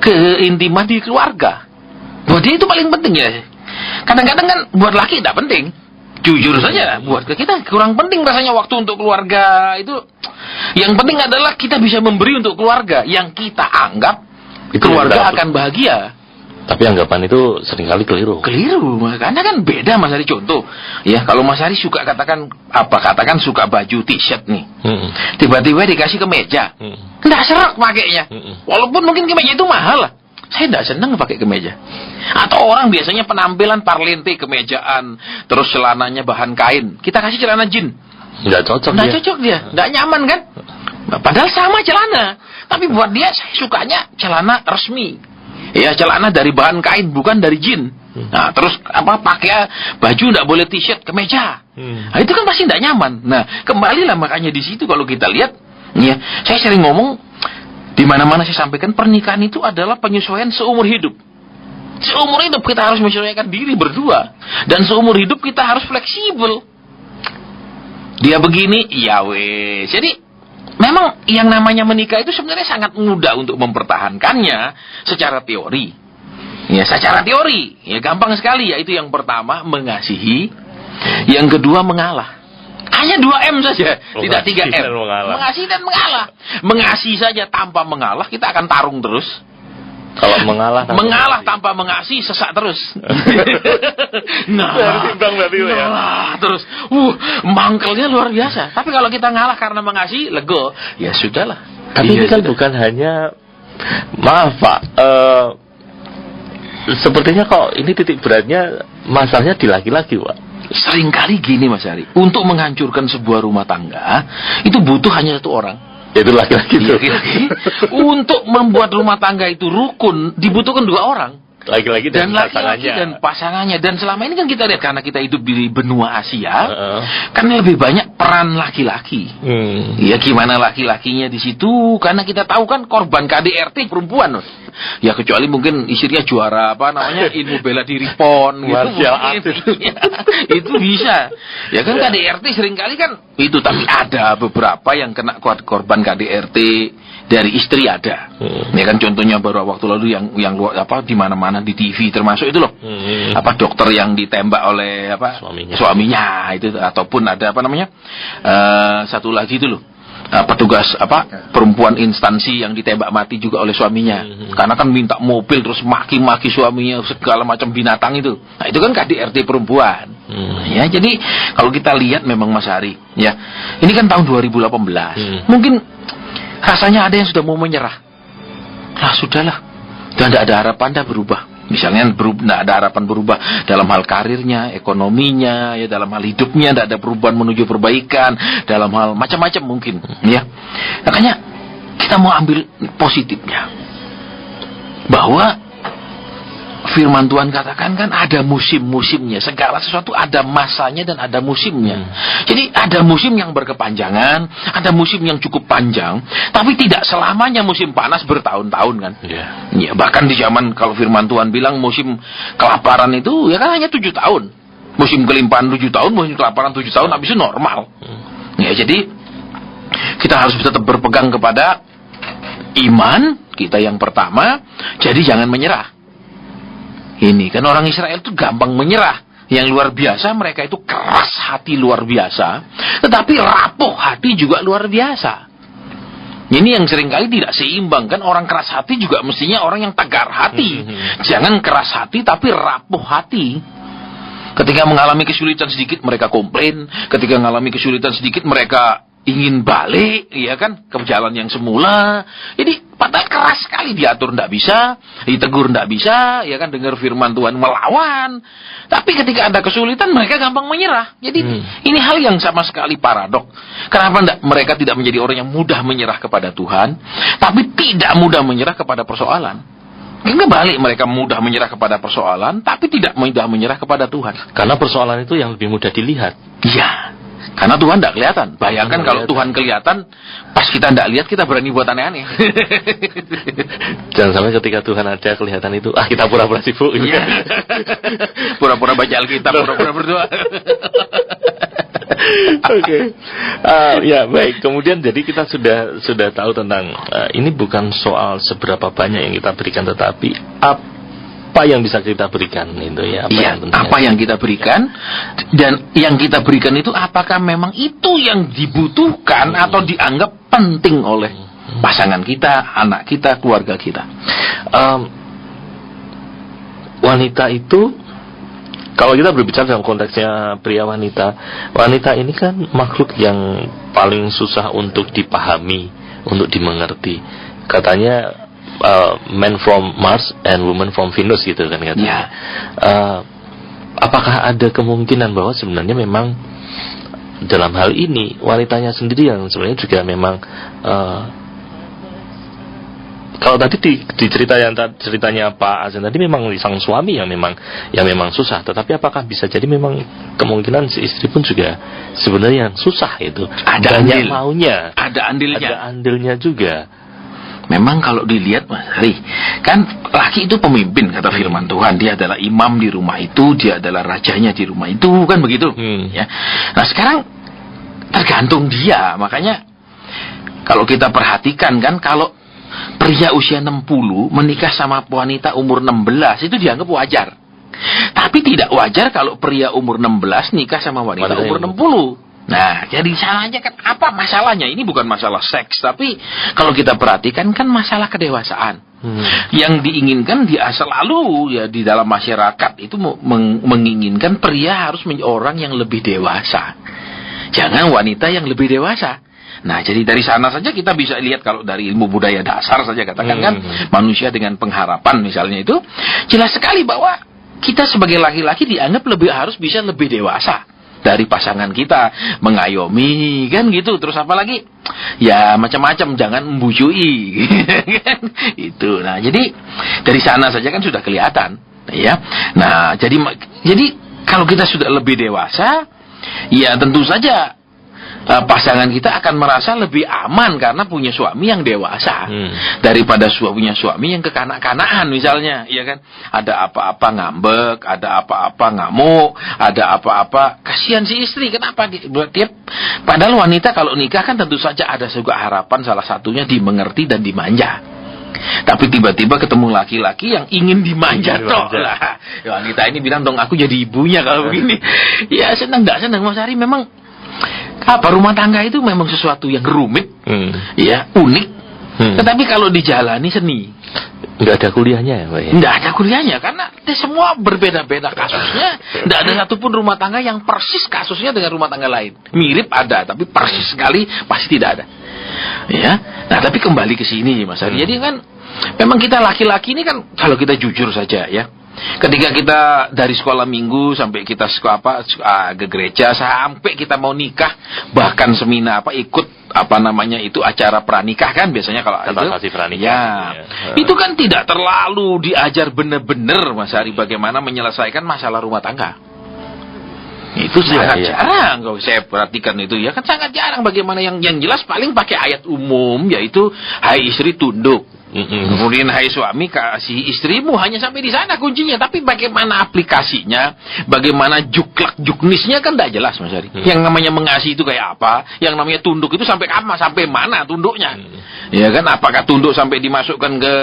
keintiman di keluarga. Buat dia itu paling penting ya. Kadang-kadang kan buat laki nggak penting. Jujur saja, buat kita kurang penting rasanya waktu untuk keluarga itu. Yang penting adalah kita bisa memberi untuk keluarga yang kita anggap itu keluarga akan bahagia. Tapi anggapan itu seringkali keliru. Karena kan beda, Mas Ari. Contoh, ya kalau Mas Ari suka katakan suka baju t-shirt nih, tiba-tiba dikasih kemeja, nggak serak pakainya. Walaupun mungkin kemeja itu mahal lah, saya nggak seneng pakai kemeja. Atau orang biasanya penampilan parlente kemejaan, terus celananya bahan kain, kita kasih celana jin, nggak cocok dia, nggak nyaman kan? Padahal sama celana, tapi buat dia saya sukanya celana resmi. Ya, celana dari bahan kain, bukan dari jin. Nah, terus pakai baju nggak boleh t-shirt, kemeja. Nah, itu kan pasti nggak nyaman. Nah, kembalilah makanya di situ kalau kita lihat, ya, saya sering ngomong di mana-mana saya sampaikan pernikahan itu adalah penyesuaian seumur hidup. Seumur hidup kita harus menyesuaikan diri berdua, dan seumur hidup kita harus fleksibel. Dia begini, ya wes. Jadi memang yang namanya menikah itu sebenarnya sangat mudah untuk mempertahankannya secara teori. Ya, secara teori, ya gampang sekali. Yaitu yang pertama mengasihi, yang kedua mengalah. Hanya 2M saja, tidak 3M. Mengasihi dan mengalah. Mengasihi saja tanpa mengalah, kita akan tarung terus. Kalau mengalah tanpa mengasihi, sesak terus. Terus mangkelnya luar biasa. Tapi kalau kita ngalah karena mengasihi, lego, ya sudahlah. Tapi ini kan bukan hanya Maaf Pak, sepertinya kok ini titik beratnya masalahnya di laki-laki Pak. Seringkali gini Mas Ari, untuk menghancurkan sebuah rumah tangga itu butuh hanya satu orang, Yaitu laki-laki itu. laki-laki. Untuk membuat rumah tangga itu rukun dibutuhkan dua orang, Laki-laki dan laki-laki pasangannya. dan pasangannya. Dan selama ini kan kita lihat, karena kita hidup di benua Asia, Heeh. kan lebih banyak peran laki-laki. Ya gimana laki-lakinya di situ, karena kita tahu kan korban KDRT perempuan loh. Ya kecuali mungkin istrinya juara apa namanya ilmu bela diri PON gitu. Martial mungkin. arts. Iya, itu bisa. Ya kan KDRT seringkali kan itu, tapi ada beberapa yang kena korban KDRT dari istri ada. Ya kan contohnya baru waktu lalu yang luar apa di mana-mana di TV termasuk itu loh. Apa dokter yang ditembak oleh apa suaminya itu, ataupun ada apa namanya? Satu lagi itu loh. Petugas apa perempuan instansi yang ditembak mati juga oleh suaminya, karena kan minta mobil terus maki-maki suaminya segala macam binatang itu. Nah itu kan KDRT perempuan. Ya jadi kalau kita lihat memang Mas Hari, ya ini kan tahun 2018, mungkin rasanya ada yang sudah mau menyerah. Lah sudahlah, dan tidak ada harapan dah berubah. Misalnya tidak ada harapan berubah dalam hal karirnya, ekonominya, ya dalam hal hidupnya tidak ada perubahan menuju perbaikan, dalam hal macam-macam mungkin, ya. Makanya kita mau ambil positifnya, bahwa firman Tuhan katakan kan ada musim-musimnya, segala sesuatu ada masanya dan ada musimnya. Jadi ada musim yang berkepanjangan, ada musim yang cukup panjang, tapi tidak selamanya musim panas bertahun-tahun kan. Ya, bahkan di zaman kalau firman Tuhan bilang musim kelaparan itu ya kan hanya 7 tahun. Musim kelimpahan 7 tahun, musim kelaparan 7 tahun, habis itu normal. Ya, jadi kita harus tetap berpegang kepada iman kita yang pertama. Jadi jangan menyerah. Ini kan orang Israel itu gampang menyerah. Yang luar biasa, mereka itu keras hati luar biasa, tetapi rapuh hati juga luar biasa. Ini yang seringkali tidak seimbang kan. Orang keras hati juga mestinya orang yang tegar hati. Jangan keras hati tapi rapuh hati. Ketika mengalami kesulitan sedikit mereka komplain, ketika mengalami kesulitan sedikit mereka ingin balik, ya kan, ke jalan yang semula. Jadi padahal keras sekali, diatur ndak bisa, ditegur ndak bisa, ya kan, dengar firman Tuhan melawan. Tapi ketika ada kesulitan mereka gampang menyerah. Jadi ini hal yang sama sekali paradok. Kenapa mereka tidak menjadi orang yang mudah menyerah kepada Tuhan, tapi tidak mudah menyerah kepada persoalan? Kebalik, mereka mudah menyerah kepada persoalan, tapi tidak mudah menyerah kepada Tuhan. Karena persoalan itu yang lebih mudah dilihat. Iya. Karena Tuhan tidak kelihatan. Bayangkan kalau Tuhan kelihatan, pas kita tidak lihat kita berani buat aneh-aneh. Jangan sampai ketika Tuhan ada kelihatan itu, kita pura-pura sibuk. Iya. Pura-pura baca Alkitab, pura-pura berdoa. Oke. Ya baik. Kemudian jadi kita sudah tahu tentang ini bukan soal seberapa banyak yang kita berikan, tetapi apa yang bisa kita berikan itu ya. Apa yang kita berikan, dan yang kita berikan itu apakah memang itu yang dibutuhkan atau dianggap penting oleh pasangan kita, anak kita, keluarga kita. Wanita itu, kalau kita berbicara dalam konteksnya pria wanita ini kan makhluk yang paling susah untuk dipahami, untuk dimengerti. Katanya man from Mars and woman from Venus gitu kan katanya. Apakah ada kemungkinan bahwa sebenarnya memang dalam hal ini wanitanya sendiri yang sebenarnya juga memang kalau tadi di ceritanya Pak Azan tadi memang sang suami yang memang susah, tetapi apakah bisa jadi memang kemungkinan si istri pun juga sebenarnya yang susah itu, ada banyak maunya, ada andilnya juga. Memang kalau dilihat Mas Hari, kan laki itu pemimpin kata firman Tuhan, dia adalah imam di rumah itu, dia adalah rajanya di rumah itu, kan begitu. Ya. Nah sekarang tergantung dia, makanya kalau kita perhatikan kan, kalau pria usia 60 menikah sama wanita umur 16 itu dianggap wajar. Tapi tidak wajar kalau pria umur 16 nikah sama wanita umur 60. Nah, jadi salahnya kan apa masalahnya? Ini bukan masalah seks, tapi kalau kita perhatikan kan masalah kedewasaan. Yang diinginkan dia selalu ya di dalam masyarakat itu menginginkan pria harus menjadi orang yang lebih dewasa. Jangan wanita yang lebih dewasa. Nah, jadi dari sana saja kita bisa lihat, kalau dari ilmu budaya dasar saja katakan kan, manusia dengan pengharapan misalnya itu, jelas sekali bahwa kita sebagai laki-laki dianggap harus bisa lebih dewasa dari pasangan kita, mengayomi kan gitu. Terus apalagi ya macam-macam, jangan membujui kan itu. Nah, jadi dari sana saja kan sudah kelihatan ya. Nah, jadi kalau kita sudah lebih dewasa, ya tentu saja pasangan kita akan merasa lebih aman karena punya suami yang dewasa daripada punya suami yang kekanak-kanakan misalnya, ya kan? Ada apa-apa ngambek, ada apa-apa ngamuk, ada apa-apa kasihan si istri. Kenapa? Padahal wanita kalau nikah kan tentu saja ada juga harapan, salah satunya dimengerti dan dimanja. Tapi tiba-tiba ketemu laki-laki yang ingin dimanja toh lah. Wanita ini bilang, dong aku jadi ibunya kalau begini. Ya senang enggak senang Mas Ari, memang rumah tangga itu memang sesuatu yang rumit, ya unik. Tetapi kalau dijalani seni. Nggak ada kuliahnya ya Pak ya? Nggak ada kuliahnya, karena semua berbeda-beda kasusnya. Nggak ada satupun rumah tangga yang persis kasusnya dengan rumah tangga lain. Mirip ada, tapi persis sekali pasti tidak ada. Ya, nah tapi kembali ke sini Mas Ari. Jadi kan memang kita laki-laki ini kan, kalau kita jujur saja ya, ketika kita dari sekolah minggu sampai kita ke gereja, sampai kita mau nikah, bahkan seminar ikut acara pranikah kan biasanya kalau itu pranikah, ya. Itu kan tidak terlalu diajar benar-benar Mas Ari bagaimana menyelesaikan masalah rumah tangga. Itu sangat jarang kalau saya perhatikan itu ya kan, sangat jarang. Bagaimana yang jelas paling pakai ayat umum, yaitu hai istri tunduk. Kemudian hai suami kasih istrimu, hanya sampai di sana kuncinya. Tapi bagaimana aplikasinya, bagaimana juknisnya kan tidak jelas Mas Ari. Yang namanya mengasihi itu kayak apa, yang namanya tunduk itu sampai mana tunduknya. Ya kan, apakah tunduk sampai dimasukkan ke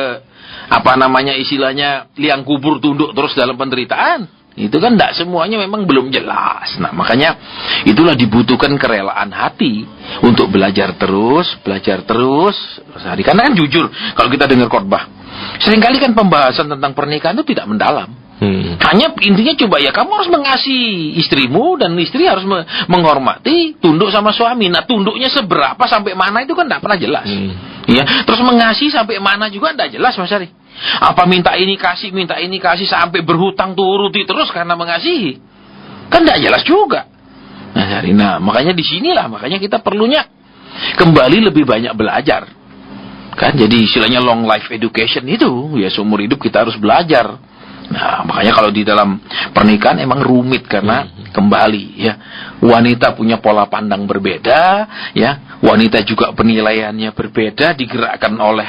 istilahnya liang kubur tunduk terus dalam penderitaan? Itu kan tidak semuanya, memang belum jelas. Nah, makanya itulah dibutuhkan kerelaan hati untuk belajar terus. Karena kan jujur, kalau kita dengar khotbah, seringkali kan pembahasan tentang pernikahan itu tidak mendalam. Hanya intinya coba ya, kamu harus mengasihi istrimu dan istri harus menghormati, tunduk sama suami. Nah, tunduknya seberapa sampai mana itu kan tidak pernah jelas. Ya, terus mengasihi sampai mana juga tidak jelas Mas Ari. Apa minta ini kasih sampai berhutang turuti terus karena mengasihi, kan tidak jelas juga. Nah, makanya disinilah kita perlunya kembali lebih banyak belajar, kan? Jadi istilahnya long life education itu ya, seumur hidup kita harus belajar. Nah, makanya kalau di dalam pernikahan emang rumit karena kembali ya, wanita punya pola pandang berbeda ya, wanita juga penilaiannya berbeda, digerakkan oleh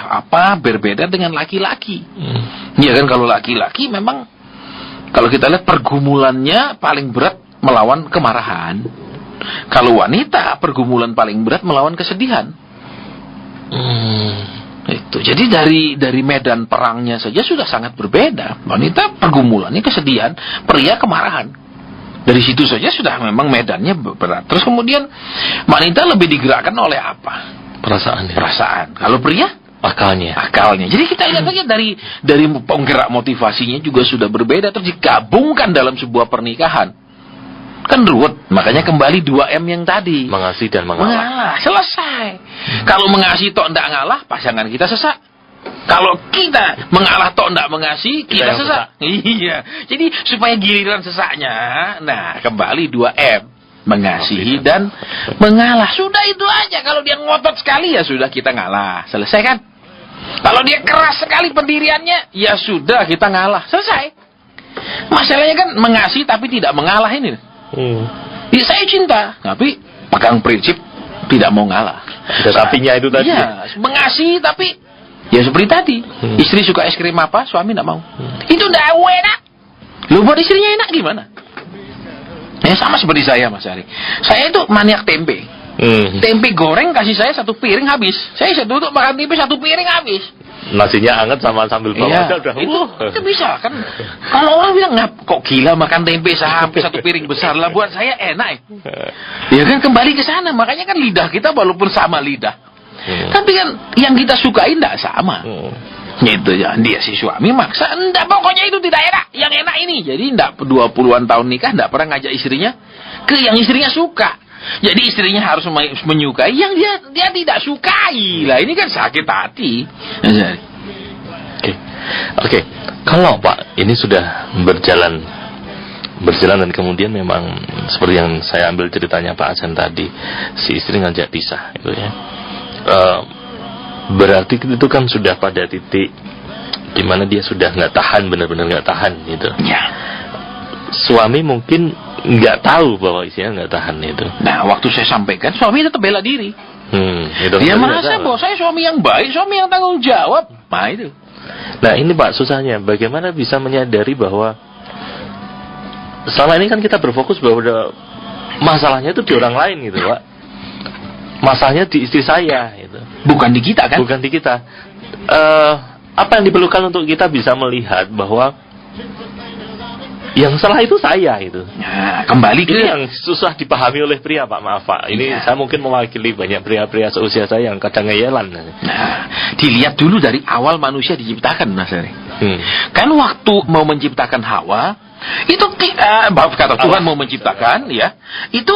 berbeda dengan laki-laki. Ya kan, kalau laki-laki memang kalau kita lihat pergumulannya paling berat melawan kemarahan. Kalau wanita pergumulan paling berat melawan kesedihan. Itu. Jadi dari medan perangnya saja sudah sangat berbeda. Wanita pergumulannya kesedihan, pria kemarahan. Dari situ saja sudah memang medannya berat. Terus kemudian wanita lebih digerakkan oleh apa? Perasaan. Kalau pria akalnya. Jadi kita lihat saja dari penggerak motivasinya juga sudah berbeda, terus digabungkan dalam sebuah pernikahan. Kan ruwet. Makanya kembali 2M yang tadi. Mengasihi dan mengalah. Selesai. Kalau mengasihi tok ndak ngalah, pasangan kita sesak. Kalau kita mengalah tok ndak mengasihi, kita sesak. Iya. Jadi supaya giliran sesaknya, nah kembali 2M. Mengasihi dan mengalah. Sudah itu aja. Kalau dia ngotot sekali, ya sudah kita ngalah. Selesai kan? Kalau dia keras sekali pendiriannya, ya sudah kita ngalah. Selesai. Masalahnya kan mengasihi tapi tidak mengalah ini. Ya, saya cinta, tapi pegang prinsip tidak mau ngalah. Sapinya itu tadi. Iya, mengasihi tapi ya seperti tadi. Istri suka es krim apa, suami tidak mau. Itu tidak enak. Lu buat istrinya enak gimana? Ya sama seperti saya Mas Ari. Saya itu maniak tempe. Tempe goreng kasih saya 1 piring habis. Saya duduk makan tempe 1 piring habis. Nasinya hangat sama sambil bawang aja udah. Itu bisa kan? Kalau orang bilang kok gila makan tempe sampai 1 piring besar lah, buat saya enak. Ya kan, kembali ke sana. Makanya kan lidah kita walaupun sama lidah, tapi kan yang kita sukain tidak sama. Gitu ya. Dia si suami maksa, enggak, pokoknya itu tidak enak, yang enak ini. Jadi enggak 20-an tahun nikah enggak pernah ngajak istrinya ke yang istrinya suka. Jadi istrinya harus menyukai yang dia tidak sukai. Lah ini kan sakit hati. Oke. Kalau Pak ini sudah berjalan dan kemudian memang seperti yang saya ambil ceritanya Pak Ajan tadi, si istri ngajak pisah itu ya. Berarti itu kan sudah pada titik dimana dia sudah nggak tahan, benar-benar nggak tahan gitu. Ya. Suami mungkin nggak tahu bahwa istrinya nggak tahan itu. Nah, waktu saya sampaikan, suami tetap bela diri. Dia merasa bahwa saya suami yang baik, suami yang tanggung jawab. Nah itu. Nah ini Pak susahnya, bagaimana bisa menyadari bahwa selama ini kan kita berfokus bahwa masalahnya itu di orang lain gitu Pak. Masalahnya di istri saya gitu. Bukan di kita kan? Bukan di kita. Apa yang diperlukan untuk kita bisa melihat bahwa yang salah itu saya itu. Nah, kembali ke ini yang susah dipahami oleh pria Pak, maaf Pak. Ini saya mungkin mewakili banyak pria-pria seusia saya yang kadang ngeyelan. Nah, dilihat dulu dari awal manusia diciptakan, Mas Ari. Kan waktu mau menciptakan Hawa, itu kata Tuhan mau menciptakan, ya, itu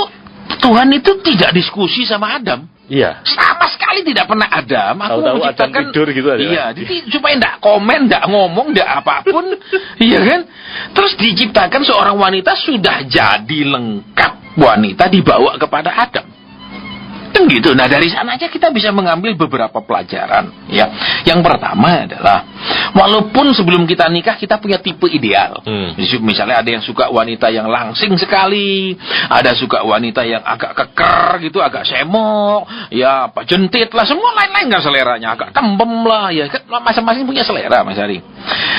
Tuhan itu tidak diskusi sama Adam. Iya. Sama sekali tidak pernah Adam. Aku tahu menciptakan tidur gitu aja. Iya, jadi supaya enggak komen, enggak ngomong, enggak apapun, iya kan? Terus diciptakan seorang wanita sudah jadi lengkap wanita dibawa kepada Adam. Kan gitu. Nah, dari sana aja kita bisa mengambil beberapa pelajaran, ya. Yang pertama adalah walaupun sebelum kita nikah kita punya tipe ideal. Misalnya ada yang suka wanita yang langsing sekali, ada suka wanita yang agak keker gitu, agak semok, ya apa jentit lah, semua lain-lain kan seleranya, agak tembem lah, ya kan masing-masing punya selera Mas Ari.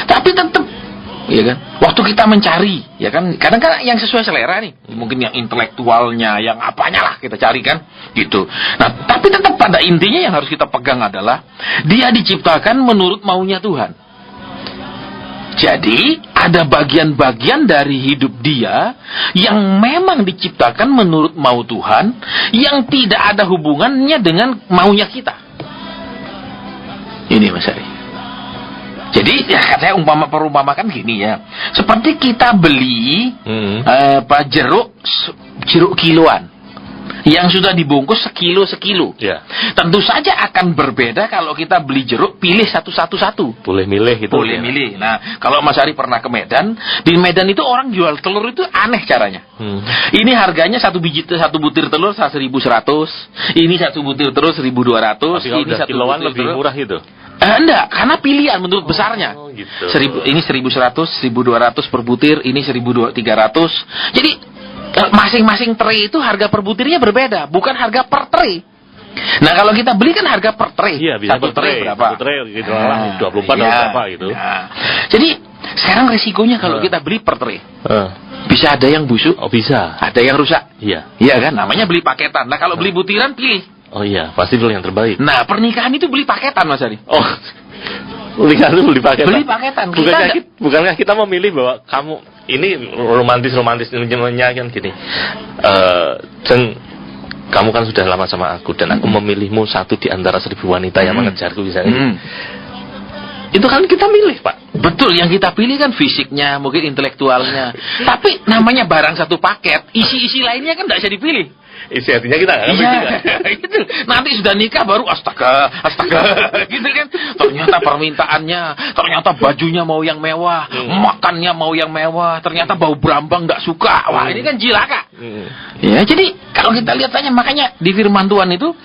Tapi tetap ya kan, waktu kita mencari, ya kan, kadang-kadang yang sesuai selera nih, mungkin yang intelektualnya, yang apanya lah kita cari kan, gitu. Nah, tapi tetap pada intinya yang harus kita pegang adalah dia diciptakan menurut maunya Tuhan. Jadi ada bagian-bagian dari hidup dia yang memang diciptakan menurut mau Tuhan, yang tidak ada hubungannya dengan maunya kita. Ini Mas Ari. Jadi ya saya perumpamakan gini ya, seperti kita beli jeruk kiloan yang sudah dibungkus sekilo. Ya. Tentu saja akan berbeda kalau kita beli jeruk pilih satu. Boleh milih itu. Boleh milih. Nah, kalau Mas Ari pernah ke Medan, di Medan itu orang jual telur itu aneh caranya. Ini harganya satu butir telur 1.100, ini satu butir telur 1.200, ini satu kiloan butir lebih telur murah itu. Enggak, karena pilihan menurut besarnya. Gitu. Ini 1.100, 1.200 per butir, ini 1.300. Jadi masing-masing tray itu harga per butirnya berbeda, bukan harga per tray. Nah, kalau kita beli kan harga per tray. Iya, bisa satu tray berapa? Satu tray gitu lah, 24 atau berapa gitu. Nah, jadi sekarang resikonya kalau kita beli per tray. Bisa ada yang busuk. Oh, bisa. Ada yang rusak. Iya. Iya kan, namanya beli paketan. Nah, kalau beli butiran pilih. Oh iya, pasti beli yang terbaik. Nah, pernikahan itu beli paketan, Mas Ari. Oh, pernikahan itu beli paketan. Beli paketan. Bukankah kita memilih bahwa kamu ini romantisnya kan gini. Kamu kan sudah lama sama aku dan aku memilihmu satu di antara 1.000 wanita yang mengejarku misalnya. Itu kan kita milih Pak. Betul, yang kita pilih kan fisiknya, mungkin intelektualnya. Tapi namanya barang satu paket, isi-isi lainnya kan tidak bisa dipilih. Isi hatinya kita nggak gitu. Nanti sudah nikah baru astaga gitu kan. Ternyata permintaannya, ternyata bajunya mau yang mewah, makannya mau yang mewah, ternyata bau berambang nggak suka. Wah, ini kan jilaka. Ya, jadi kalau kita lihat tanya, makanya di firman Tuhan itu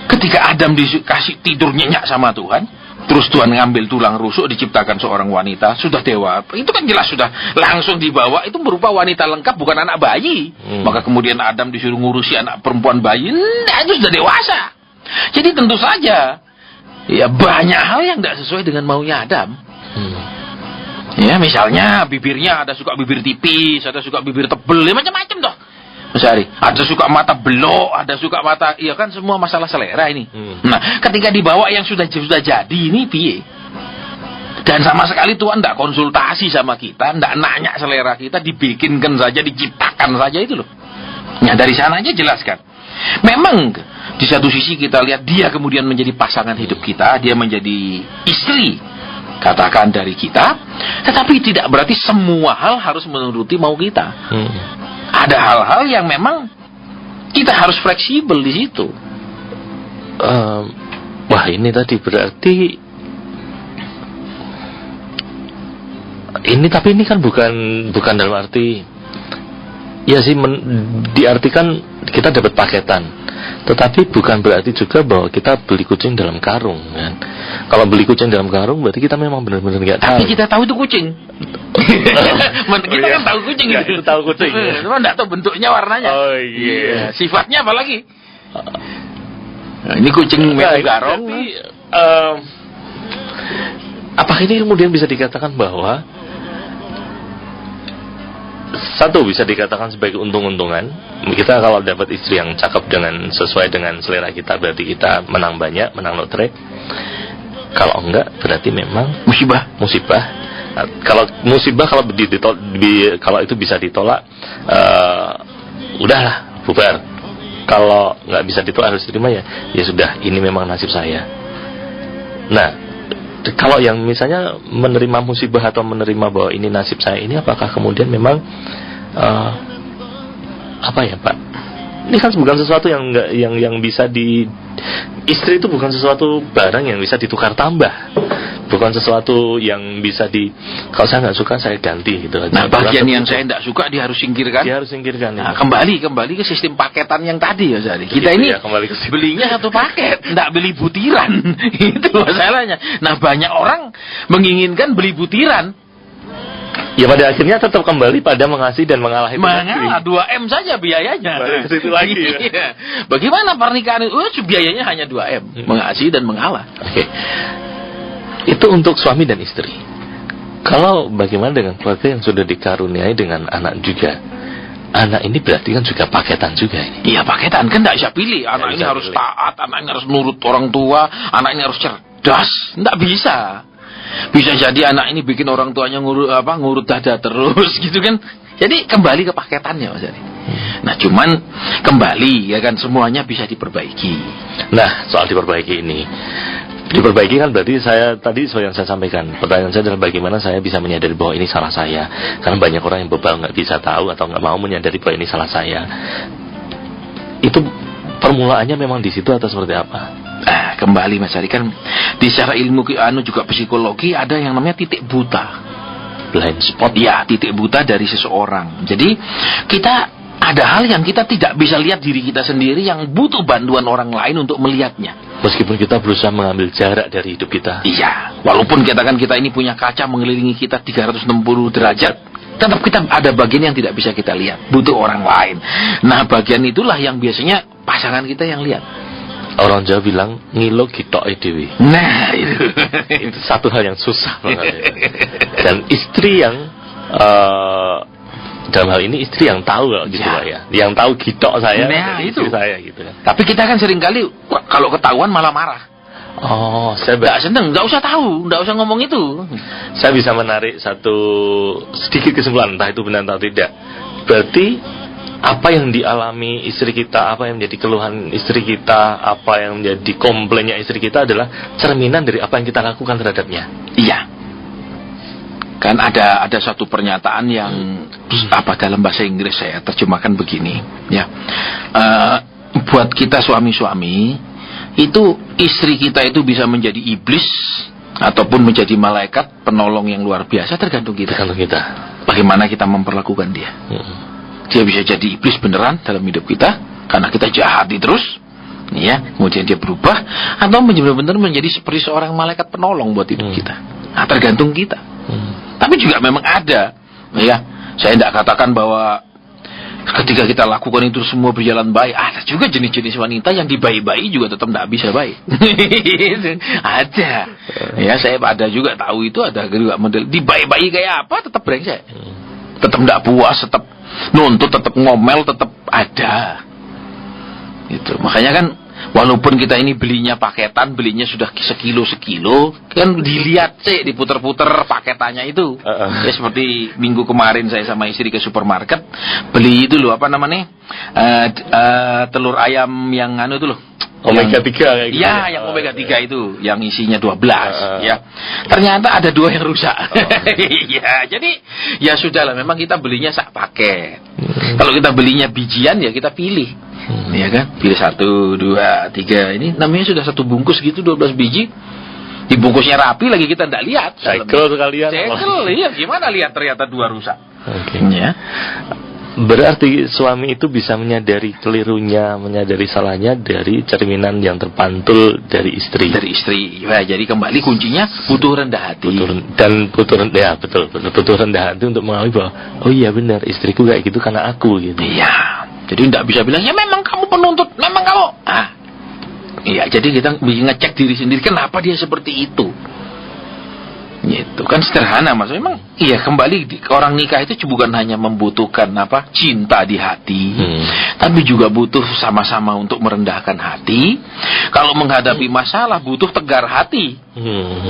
ketika Adam dikasih tidur nyenyak sama Tuhan, terus Tuhan ngambil tulang rusuk diciptakan seorang wanita sudah dewasa, itu kan jelas sudah langsung dibawa, itu berupa wanita lengkap, bukan anak bayi. Maka kemudian Adam disuruh ngurusi anak perempuan bayi, itu sudah dewasa. Jadi tentu saja ya banyak hal yang tidak sesuai dengan maunya Adam. Ya, misalnya bibirnya ada suka bibir tipis, ada suka bibir tebel, ya macam-macam toh. Mas Ari, ada suka mata belok, ada suka mata, iya kan semua masalah selera ini. Nah, ketika dibawa yang sudah jadi ini piye? Dan sama sekali Tuhan tidak konsultasi sama kita, tidak nanya selera kita, dibikinkan saja, diciptakan saja itu loh. Nah, dari sana aja jelaskan. Memang di satu sisi kita lihat dia kemudian menjadi pasangan hidup kita, dia menjadi istri katakan dari kita, tetapi tidak berarti semua hal harus menuruti mau kita. Ada hal-hal yang memang Kita harus fleksibel di situ. Wah, ini tadi berarti ini, tapi ini kan bukan dalam arti ya sih, diartikan kita dapat paketan, tetapi bukan berarti juga bahwa kita beli kucing dalam karung kan. Kalau beli kucing dalam karung berarti kita memang benar-benar nggak tahu. Tapi kita tahu itu kucing. Kita kan tahu kucing ya, itu tahu kucing. Cuma nggak tahu bentuknya, warnanya. Oh iya. Sifatnya apa lagi? Nah, ini kucing metu garong. Berarti, apakah ini kemudian bisa dikatakan bahwa satu, bisa dikatakan sebagai untung-untungan, kita kalau dapat istri yang cakep dengan sesuai dengan selera kita, berarti kita menang banyak, menang lotre. Kalau enggak, berarti memang musibah. Kalau musibah, kalau itu bisa ditolak, udahlah, bubar. Kalau nggak bisa ditolak, harus diterima, ya sudah, ini memang nasib saya. Nah, kalau yang misalnya menerima musibah atau menerima bahwa ini nasib saya ini, apakah kemudian memang apa ya Pak? Ini kan bukan sesuatu yang bisa istri itu bukan sesuatu barang yang bisa ditukar tambah, bukan sesuatu yang bisa kalau saya nggak suka saya ganti gitu aja. Nah, bagian yang saya nggak suka dia harus singkirkan. Dia harus singkirkan. Nah, kembali ke sistem paketan yang tadi ya, Zari. Kita ini belinya satu paket, nggak beli butiran. Itu masalahnya. Nah, banyak orang menginginkan beli butiran. Ya, pada akhirnya tetap kembali pada mengasihi dan mengalah itu. Mengalah 2M saja biayanya. Balik ke situ lagi ya. Iya. Bagaimana pernikahan itu? Biayanya hanya 2M, mengasihi dan mengalah. Oke. Itu untuk suami dan istri. Kalau bagaimana dengan keluarga yang sudah dikaruniai dengan anak juga? Anak ini berarti kan juga paketan juga ini. Iya, paketan, kan tidak bisa pilih. Anak ini harus taat, anak ini harus nurut orang tua, anak ini harus cerdas. Tidak bisa. Bisa jadi anak ini bikin orang tuanya ngurut dada terus gitu kan. Jadi kembali ke paketannya, Mas Ari. Nah, cuman kembali ya kan, semuanya bisa diperbaiki. Nah, soal diperbaiki ini, diperbaiki kan berarti tadi yang saya sampaikan, pertanyaan saya adalah bagaimana saya bisa menyadari bahwa ini salah saya. Karena banyak orang yang bebal nggak bisa tahu atau nggak mau menyadari bahwa ini salah saya. Itu permulaannya memang di situ atau seperti apa? Kembali Mas Ari, kan di secara ilmu juga psikologi ada yang namanya titik buta, blind spot. Ya, titik buta dari seseorang. Jadi kita ada hal yang kita tidak bisa lihat diri kita sendiri, yang butuh bantuan orang lain untuk melihatnya. Meskipun kita berusaha mengambil jarak dari hidup kita. Iya, walaupun kita ini punya kaca mengelilingi kita 360 derajat, tetap kita ada bagian yang tidak bisa kita lihat, butuh orang lain. Nah, bagian itulah yang biasanya pasangan kita yang lihat. Orang Jawa bilang ngilo gitok dewi. Nah, itu satu hal yang susah banget. Dan istri yang dalam hal ini istri yang tahu gitu ya. Yang tahu gitok saya, itu saya gitu kan. Tapi kita kan seringkali kalau ketahuan malah marah. Oh, saya nggak seneng, nggak usah tahu, nggak usah ngomong itu. Saya bisa menarik satu sedikit kesimpulan, entah itu benar atau tidak. Berarti apa yang dialami istri kita, apa yang menjadi keluhan istri kita, apa yang menjadi komplainnya istri kita adalah cerminan dari apa yang kita lakukan terhadapnya. Iya. Kan ada satu pernyataan yang dalam bahasa Inggris saya terjemahkan begini, ya. Buat kita suami-suami, itu istri kita itu bisa menjadi iblis ataupun menjadi malaikat penolong yang luar biasa, tergantung kita. Bagaimana kita memperlakukan dia. Dia bisa jadi iblis beneran dalam hidup kita karena kita jahati terus, ya. Kemudian dia berubah, atau benar-benar menjadi seperti seorang malaikat penolong buat hidup kita. Nah, tergantung kita. Tapi juga memang ada, ya. Saya tidak katakan bahwa ketika kita lakukan itu semua berjalan baik. Ada juga jenis-jenis wanita yang dibaik-baik juga tetap tidak bisa baik. Ada. Ya, saya ada juga tahu itu, ada juga model dibaik-baik kayak apa tetap brengsek. Tetap tidak puas, tetap nuntut, tetap ngomel, tetap ada. Itu. Makanya kan walaupun kita ini belinya paketan, belinya sudah sekilo kan dilihat sih, diputer-puter paketannya itu. Ya, seperti minggu kemarin saya sama istri ke supermarket beli itu loh, apa namanya, telur ayam yang itu loh, Omega 3 kayak gitu. Ya, yang Omega 3 itu, yang isinya 12, ya. Ternyata ada 2 yang rusak. Ya, jadi ya sudahlah, memang kita belinya sak paket. Kalau kita belinya bijian ya kita pilih. Ya kan? Pilih 1, 2, 3. Ini namanya sudah 1 bungkus gitu, 12 biji. Dibungkusnya rapi lagi, kita tidak lihat. Segel sekalian. Segel, iya. Gimana lihat ternyata 2 rusak. Oke. Ya. Berarti suami itu bisa menyadari kelirunya, menyadari salahnya dari cerminan yang terpantul dari istri. Dari istri. Ya, jadi kembali kuncinya butuh rendah hati. Butuh rendah hati untuk mengakui bahwa oh iya benar, istriku kayak gitu karena aku gitu. Iya. Jadi tidak bisa bilang ya memang kamu penuntut, memang kamu. Iya, jadi kita ngecek diri sendiri kenapa dia seperti itu. Itu kan sederhana, Mas. Memang iya, kembali orang nikah itu bukan hanya membutuhkan cinta di hati, tapi juga butuh sama-sama untuk merendahkan hati. Kalau menghadapi masalah butuh tegar hati.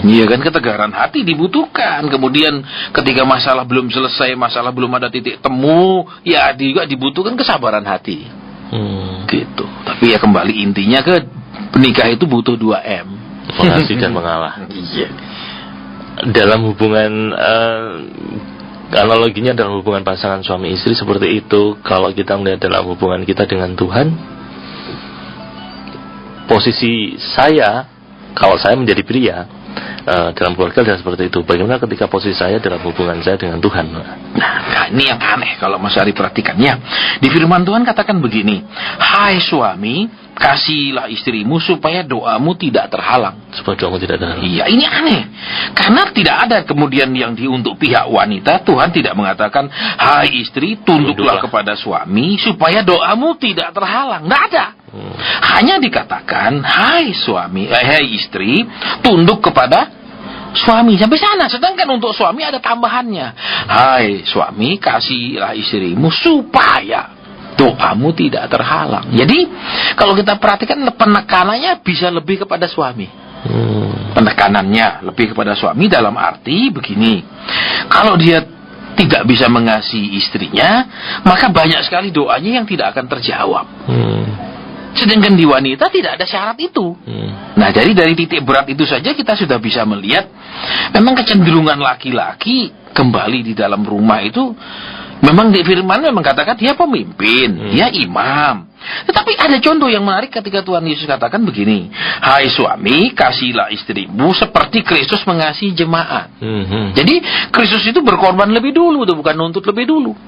Iya kan, ketegaran hati dibutuhkan. Kemudian ketika masalah belum selesai, masalah belum ada titik temu, ya juga dibutuhkan kesabaran hati. Gitu. Tapi ya kembali intinya ke nikah itu butuh 2M. Mengasihi dan mengalah. Iya. Dalam hubungan analoginya dalam hubungan pasangan suami istri seperti itu. Kalau kita melihat dalam hubungan kita dengan Tuhan, posisi saya, kalau saya menjadi pria dalam keluarga adalah seperti itu. Bagaimana ketika posisi saya dalam hubungan saya dengan Tuhan? Nah, ini yang aneh kalau Mas Ari perhatikannya. Di firman Tuhan katakan begini, hai suami, kasihilah istrimu supaya doamu tidak terhalang. Supaya doamu tidak terhalang. Iya, ini aneh. Karena tidak ada kemudian yang untuk pihak wanita, Tuhan tidak mengatakan, hai istri, tunduklah kepada suami supaya doamu tidak terhalang. Tidak ada. Hanya dikatakan, hai suami, hai istri, tunduk kepada suami, sampai sana. Sedangkan untuk suami ada tambahannya, hai suami, kasihilah istrimu supaya doamu tidak terhalang. Jadi kalau kita perhatikan penekanannya bisa lebih kepada suami. Penekanannya lebih kepada suami dalam arti begini, kalau dia tidak bisa mengasihi istrinya, maka banyak sekali doanya yang tidak akan terjawab. Sedangkan di wanita tidak ada syarat itu. Nah, dari titik berat itu saja kita sudah bisa melihat memang kecenderungan laki-laki kembali di dalam rumah itu memang di firman memang katakan dia pemimpin, dia imam. Tetapi ada contoh yang menarik ketika Tuhan Yesus katakan begini, hai suami, kasihilah istrimu seperti Kristus mengasihi jemaat. Jadi Kristus itu berkorban lebih dulu, bukan nuntut lebih dulu.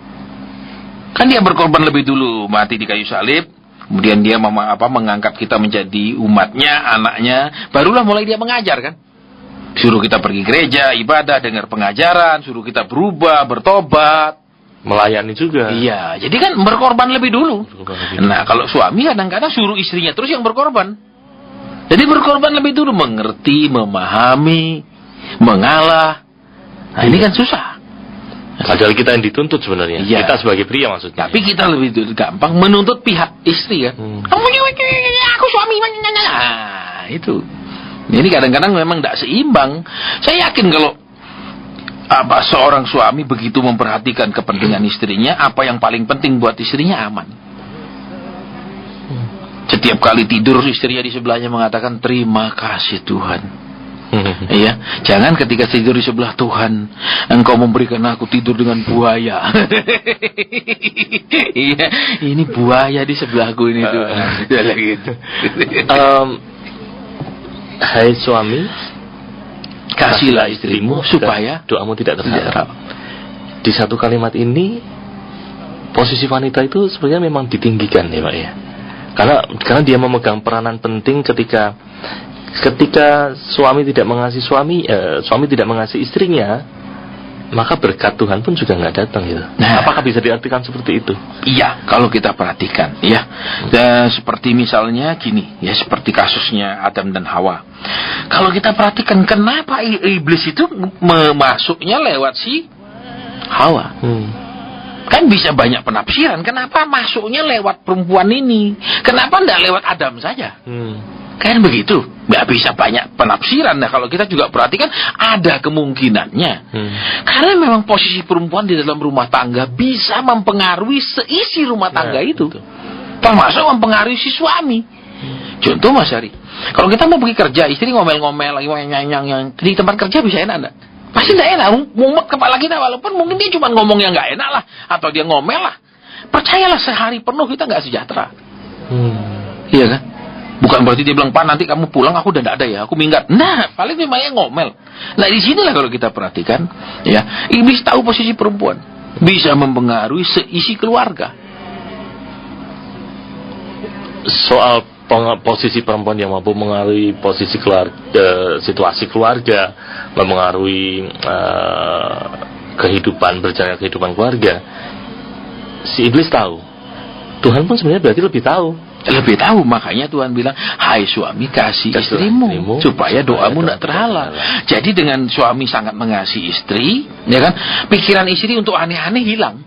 Kan dia berkorban lebih dulu, mati di kayu salib. Kemudian dia mengangkat kita menjadi umatnya, anaknya. Barulah mulai dia mengajar kan. Suruh kita pergi gereja, ibadah, dengar pengajaran. Suruh kita berubah, bertobat. Melayani juga. Iya, jadi kan berkorban lebih dulu. Nah, kalau suami kadang-kadang suruh istrinya terus yang berkorban. Jadi berkorban lebih dulu. Mengerti, memahami, mengalah. Nah, ini kan susah. Padahal kita yang dituntut sebenarnya. Iya. Kita sebagai pria maksudnya. Tapi kita lebih gampang menuntut pihak istri kan. Aku suami. Nah, itu. Jadi kadang-kadang memang tidak seimbang. Saya yakin kalau seorang suami begitu memperhatikan kepentingan istrinya, apa yang paling penting buat istrinya aman. Setiap kali tidur istrinya di sebelahnya mengatakan terima kasih Tuhan. Iya, jangan ketika tidur di sebelah Tuhan, engkau memberikan aku tidur dengan buaya. Iya, ini buaya di sebelahku ini Tuhan. Gitu. Hai suami, kasihilah istrimu supaya doamu tidak terhalang. Di satu kalimat ini, posisi wanita itu sebenarnya memang ditinggikan ya Pak ya. Karena dia memegang peranan penting ketika suami tidak mengasihi suami tidak mengasihi istrinya, maka berkat Tuhan pun juga nggak datang gitu. Nah, apakah bisa diartikan seperti itu? Iya, kalau kita perhatikan, ya. Dan seperti misalnya gini, ya seperti kasusnya Adam dan Hawa. Kalau kita perhatikan, kenapa iblis itu masuknya lewat si Hawa? Kan bisa banyak penafsiran. Kenapa masuknya lewat perempuan ini? Kenapa nggak lewat Adam saja? Kan begitu, nggak bisa banyak penafsiran. Nah, kalau kita juga perhatikan ada kemungkinannya, karena memang posisi perempuan di dalam rumah tangga bisa mempengaruhi seisi rumah tangga itu, termasuk mempengaruhi si suami. Contoh Mas Ari, kalau kita mau pergi kerja, istri ngomel-ngomel lagi di tempat kerja bisa enak enggak? Pasti nggak enak, mumet kepala kita, walaupun mungkin dia cuma ngomong yang nggak enak lah, atau dia ngomel lah. Percayalah sehari penuh kita nggak sejahtera. Iya kan? Bukan berarti dia bilang, Pak nanti kamu pulang aku udah tidak ada ya, aku minggat. Nah, paling memangnya ngomel. Nah di sinilah kalau kita perhatikan, ya, iblis tahu posisi perempuan, bisa mempengaruhi seisi keluarga. Soal posisi perempuan yang mampu mengaruhi posisi keluarga, situasi keluarga, mempengaruhi berjalannya kehidupan keluarga, si iblis tahu. Tuhan pun sebenarnya berarti lebih tahu. Makanya Tuhan bilang, hai suami kasih istrimu supaya doamu tidak terhalang. Jadi dengan suami sangat mengasihi istri, ya kan, pikiran istri untuk aneh-aneh hilang.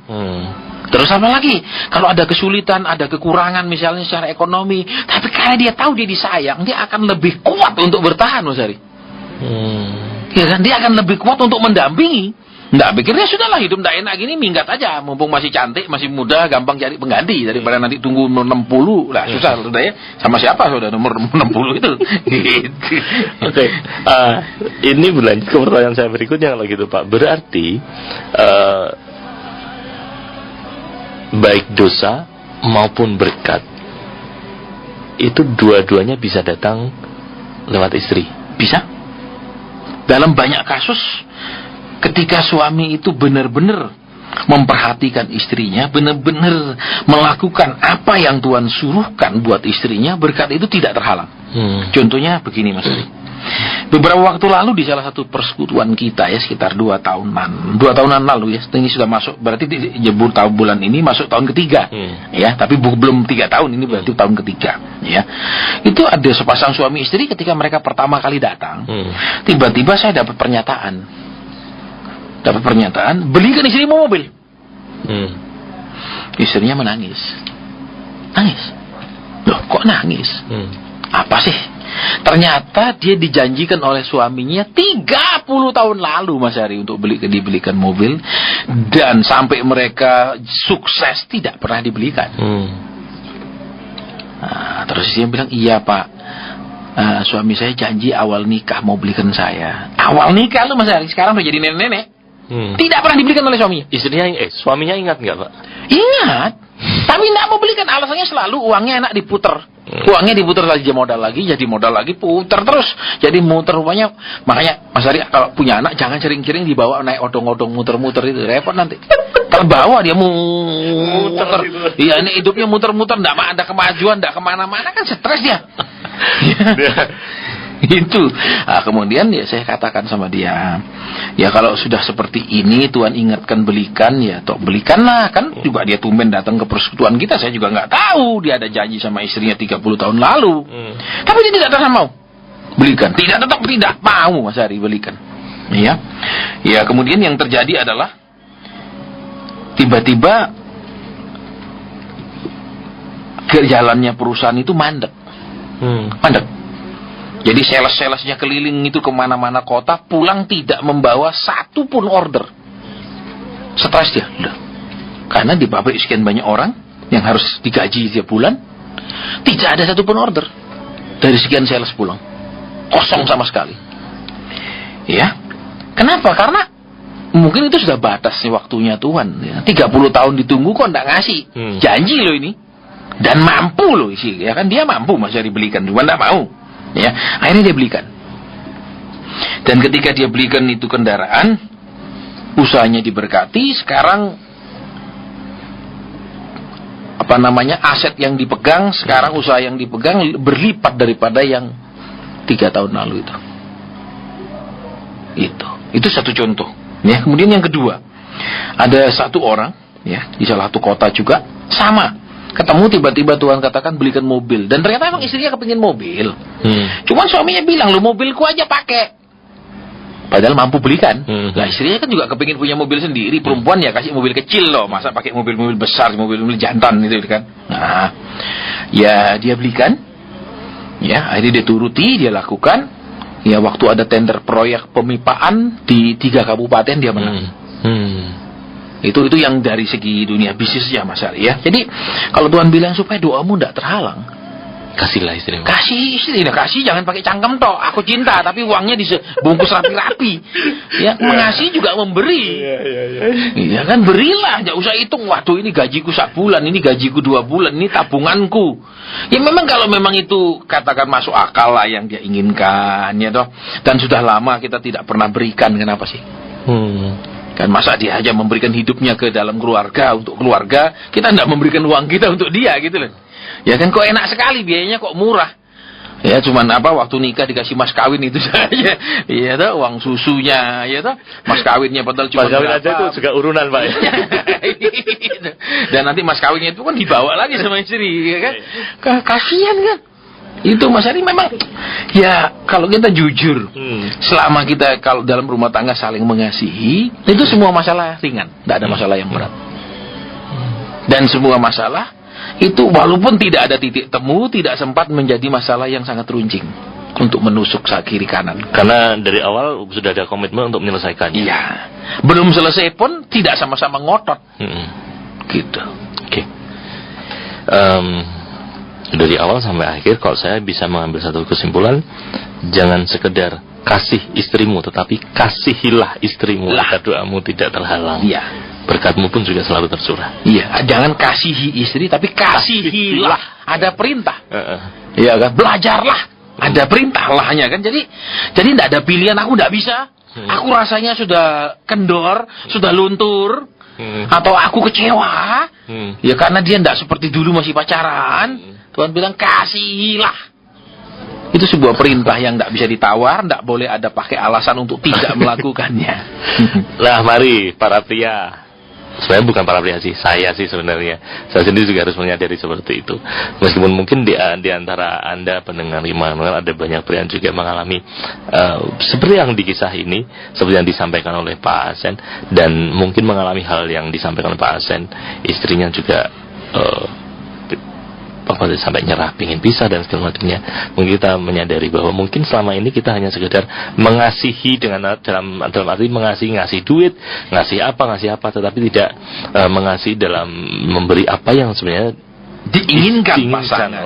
Terus apa lagi? Kalau ada kesulitan, ada kekurangan misalnya secara ekonomi, tapi karena dia tahu dia disayang, dia akan lebih kuat untuk bertahan, Mas Ari. Ya kan, dia akan lebih kuat untuk mendampingi. Nggak pikirnya sudahlah, hidup nggak enak gini, minggat aja, mumpung masih cantik, masih muda, gampang cari pengganti daripada nanti tunggu umur 60 lah, susah sudah ya. Sama siapa sudah umur 60 itu? Gitu. Oke. Ini berlanjut ke pertanyaan saya berikutnya kalau gitu Pak. Berarti baik dosa maupun berkat itu dua-duanya bisa datang lewat istri. Bisa. Dalam banyak kasus, ketika suami itu benar-benar memperhatikan istrinya, benar-benar melakukan apa yang Tuhan suruhkan buat istrinya, berkat itu tidak terhalang. Contohnya begini Mas Ari. Beberapa waktu lalu di salah satu persekutuan kita ya, sekitar 2 tahunan lalu ya, ini sudah masuk, berarti jebur tahun bulan ini masuk tahun ketiga ya, tapi belum 3 tahun, ini berarti tahun ketiga ya. Itu ada sepasang suami istri, ketika mereka pertama kali datang, tiba-tiba saya dapat pernyataan, belikan istrimu mobil. Istrinya menangis. Loh kok nangis? Apa sih? Ternyata dia dijanjikan oleh suaminya 30 tahun lalu Mas Ari untuk dibelikan mobil, dan sampai mereka sukses tidak pernah dibelikan. Nah, terus dia bilang, iya Pak, suami saya janji awal nikah mau belikan saya. Awal nikah lu Mas Ari, sekarang udah jadi nenek-nenek. Tidak pernah dibelikan oleh suaminya. Suaminya ingat nggak Pak? Ingat, tapi tidak mau belikan. Alasannya selalu uangnya enak diputer. Uangnya diputer lagi, jadi modal lagi, puter terus, jadi muter rupanya. Makanya Mas Ari kalau punya anak jangan sering-sering dibawa naik odong-odong muter-muter, itu repot nanti. Terbawa dia muter. Iya, ini hidupnya muter-muter, tidak ada kemajuan, tidak kemana-mana, kan stres dia. Itu. Nah, kemudian ya saya katakan sama dia, ya kalau sudah seperti ini Tuhan ingatkan belikan, ya toh belikanlah. Kan juga dia tumben datang ke persekutuan kita, saya juga nggak tahu dia ada janji sama istrinya 30 tahun lalu. Tapi dia tidak pernah mau belikan, tetap tidak mau Mas Ari belikan. Ya kemudian yang terjadi adalah tiba-tiba jalannya perusahaan itu mandek. Jadi sales-salesnya keliling itu kemana-mana kota, pulang tidak membawa satu pun order. Stres dia. Karena di pabrik sekian banyak orang yang harus digaji tiap bulan, tidak ada satu pun order dari sekian sales pulang. Kosong sama sekali. Ya. Kenapa? Karena mungkin itu sudah batasnya waktunya Tuhan. Ya. 30 tahun ditunggu kok tidak ngasih. Janji loh ini. Dan mampu loh isi. Ya kan dia mampu masih dibelikan, cuma tidak mau. Ya, akhirnya dia belikan. Dan ketika dia belikan itu kendaraan, usahanya diberkati. Sekarang aset yang dipegang, sekarang usaha yang dipegang berlipat daripada yang 3 tahun lalu itu. Itu satu contoh. Ya, kemudian yang kedua, ada satu orang ya di salah satu kota juga sama. Ketemu tiba-tiba Tuhan katakan belikan mobil, dan ternyata emang istrinya kepingin mobil. Cuman suaminya bilang, lu mobilku aja pakai. Padahal mampu belikan. Lah istrinya kan juga kepingin punya mobil sendiri. Perempuan ya kasih mobil kecil loh, masa pakai mobil-mobil besar, mobil-mobil jantan itu kan. Nah, ya dia belikan. Ya, akhirnya dia turuti, dia lakukan. Ya waktu ada tender proyek pemipaan di 3 kabupaten dia menang. Itu yang dari segi dunia bisnisnya Mas Ari ya. Jadi kalau Tuhan bilang supaya doamu tidak terhalang, Kasihlah istrimu. Kasih istri, kasih jangan pakai cangkem tok. Aku cinta, tapi uangnya dibungkus rapi-rapi. Ya, mengasihi juga memberi. Iya kan, berilah, enggak usah hitung. Waduh, ini gajiku 1 bulan, ini gajiku 2 bulan, ini tabunganku. Ya memang kalau memang itu katakan masuk akal lah yang dia inginkan, ya toh. Dan sudah lama kita tidak pernah berikan, kenapa sih? Kan masa dia aja memberikan hidupnya ke dalam keluarga, untuk keluarga, kita tidak memberikan uang kita untuk dia gitu loh. Ya kan, kok enak sekali, biayanya kok murah. Ya cuman waktu nikah dikasih mas kawin itu saja. Iya toh, uang susunya, ya toh. Mas kawinnya padahal cuma mas kawin aja itu juga urunan, Pak. Dan nanti mas kawinnya itu kan dibawa lagi sama istri, ya kan. Kasihan kan. Itu Mas Ari memang, ya kalau kita jujur, selama kita kalau dalam rumah tangga saling mengasihi, itu semua masalah ringan, tidak ada masalah yang berat. Dan semua masalah itu walaupun tidak ada titik temu, tidak sempat menjadi masalah yang sangat runcing untuk menusuk kiri kanan. Karena dari awal sudah ada komitmen untuk menyelesaikannya. Iya. Belum selesai pun tidak sama-sama ngotot. Gitu. Oke. Dari awal sampai akhir, kalau saya bisa mengambil satu kesimpulan, jangan sekedar kasih istrimu, tetapi kasihilah istrimu agar doamu tidak terhalang. Iya. Berkatmu pun juga selalu tercurah. Iya, jangan kasihi istri, tapi kasihilah. Ada perintah. Iya kan, belajarlah. Ada perintah lahnya kan. Jadi tidak ada pilihan. Aku tidak bisa. Aku rasanya sudah kendor, sudah luntur, atau aku kecewa. Ya karena dia tidak seperti dulu masih pacaran. Tuhan bilang kasihilah. Itu sebuah perintah yang tidak bisa ditawar, tidak boleh ada pakai alasan untuk tidak melakukannya. Lah mari para pria. Sebenarnya bukan para pria sih, saya sih sebenarnya. Saya sendiri juga harus menyadari seperti itu. Meskipun mungkin di antara Anda pendengar Immanuel ada banyak pria yang juga mengalami seperti yang di kisah ini, seperti yang disampaikan oleh Pak Asen, dan mungkin mengalami hal yang disampaikan oleh Pak Asen. Istrinya juga sampai nyerah, pingin pisah dan segala macamnya. Mungkin kita menyadari bahwa mungkin selama ini kita hanya sekedar mengasihi dengan dalam arti ngasih duit, ngasih apa, tetapi tidak mengasihi dalam memberi apa yang sebenarnya diinginkan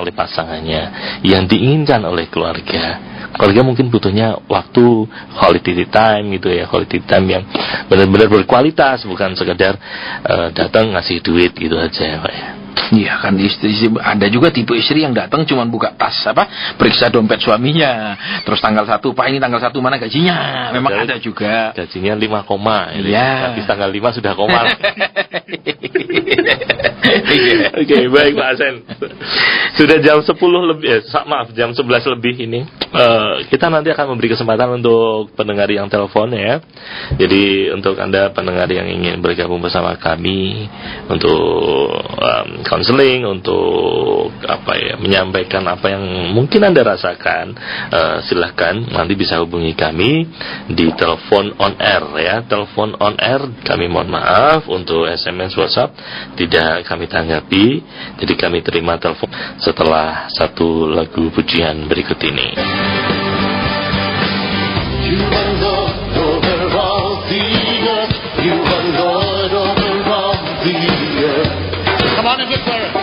oleh pasangannya, yang diinginkan oleh keluarga. Keluarga mungkin butuhnya waktu quality time gitu ya, quality time yang benar-benar berkualitas, bukan sekedar datang ngasih duit gitu aja ya Pak ya. Iya kan, istri ada juga tipe istri yang datang cuma buka tas periksa dompet suaminya, terus tanggal 1 Pak ini tanggal 1 mana gajinya. Memang ada juga gajinya 5 koma ya. Tapi tanggal 5 sudah koma. Oke, baik Pak Asen. Sudah jam 10 lebih jam 11 lebih ini. Kita nanti akan memberi kesempatan untuk pendengar yang telepon ya. Jadi untuk Anda pendengar yang ingin bergabung bersama kami untuk counseling, untuk menyampaikan apa yang mungkin Anda rasakan, silahkan nanti bisa hubungi kami di telepon on air ya. Telepon on air, kami mohon maaf untuk SMS WhatsApp tidak kami tanggapi. Jadi kami terima telepon setelah satu lagu pujian berikut ini. You are Lord over all the earth. You are Lord over all the earth. Come on and declare it.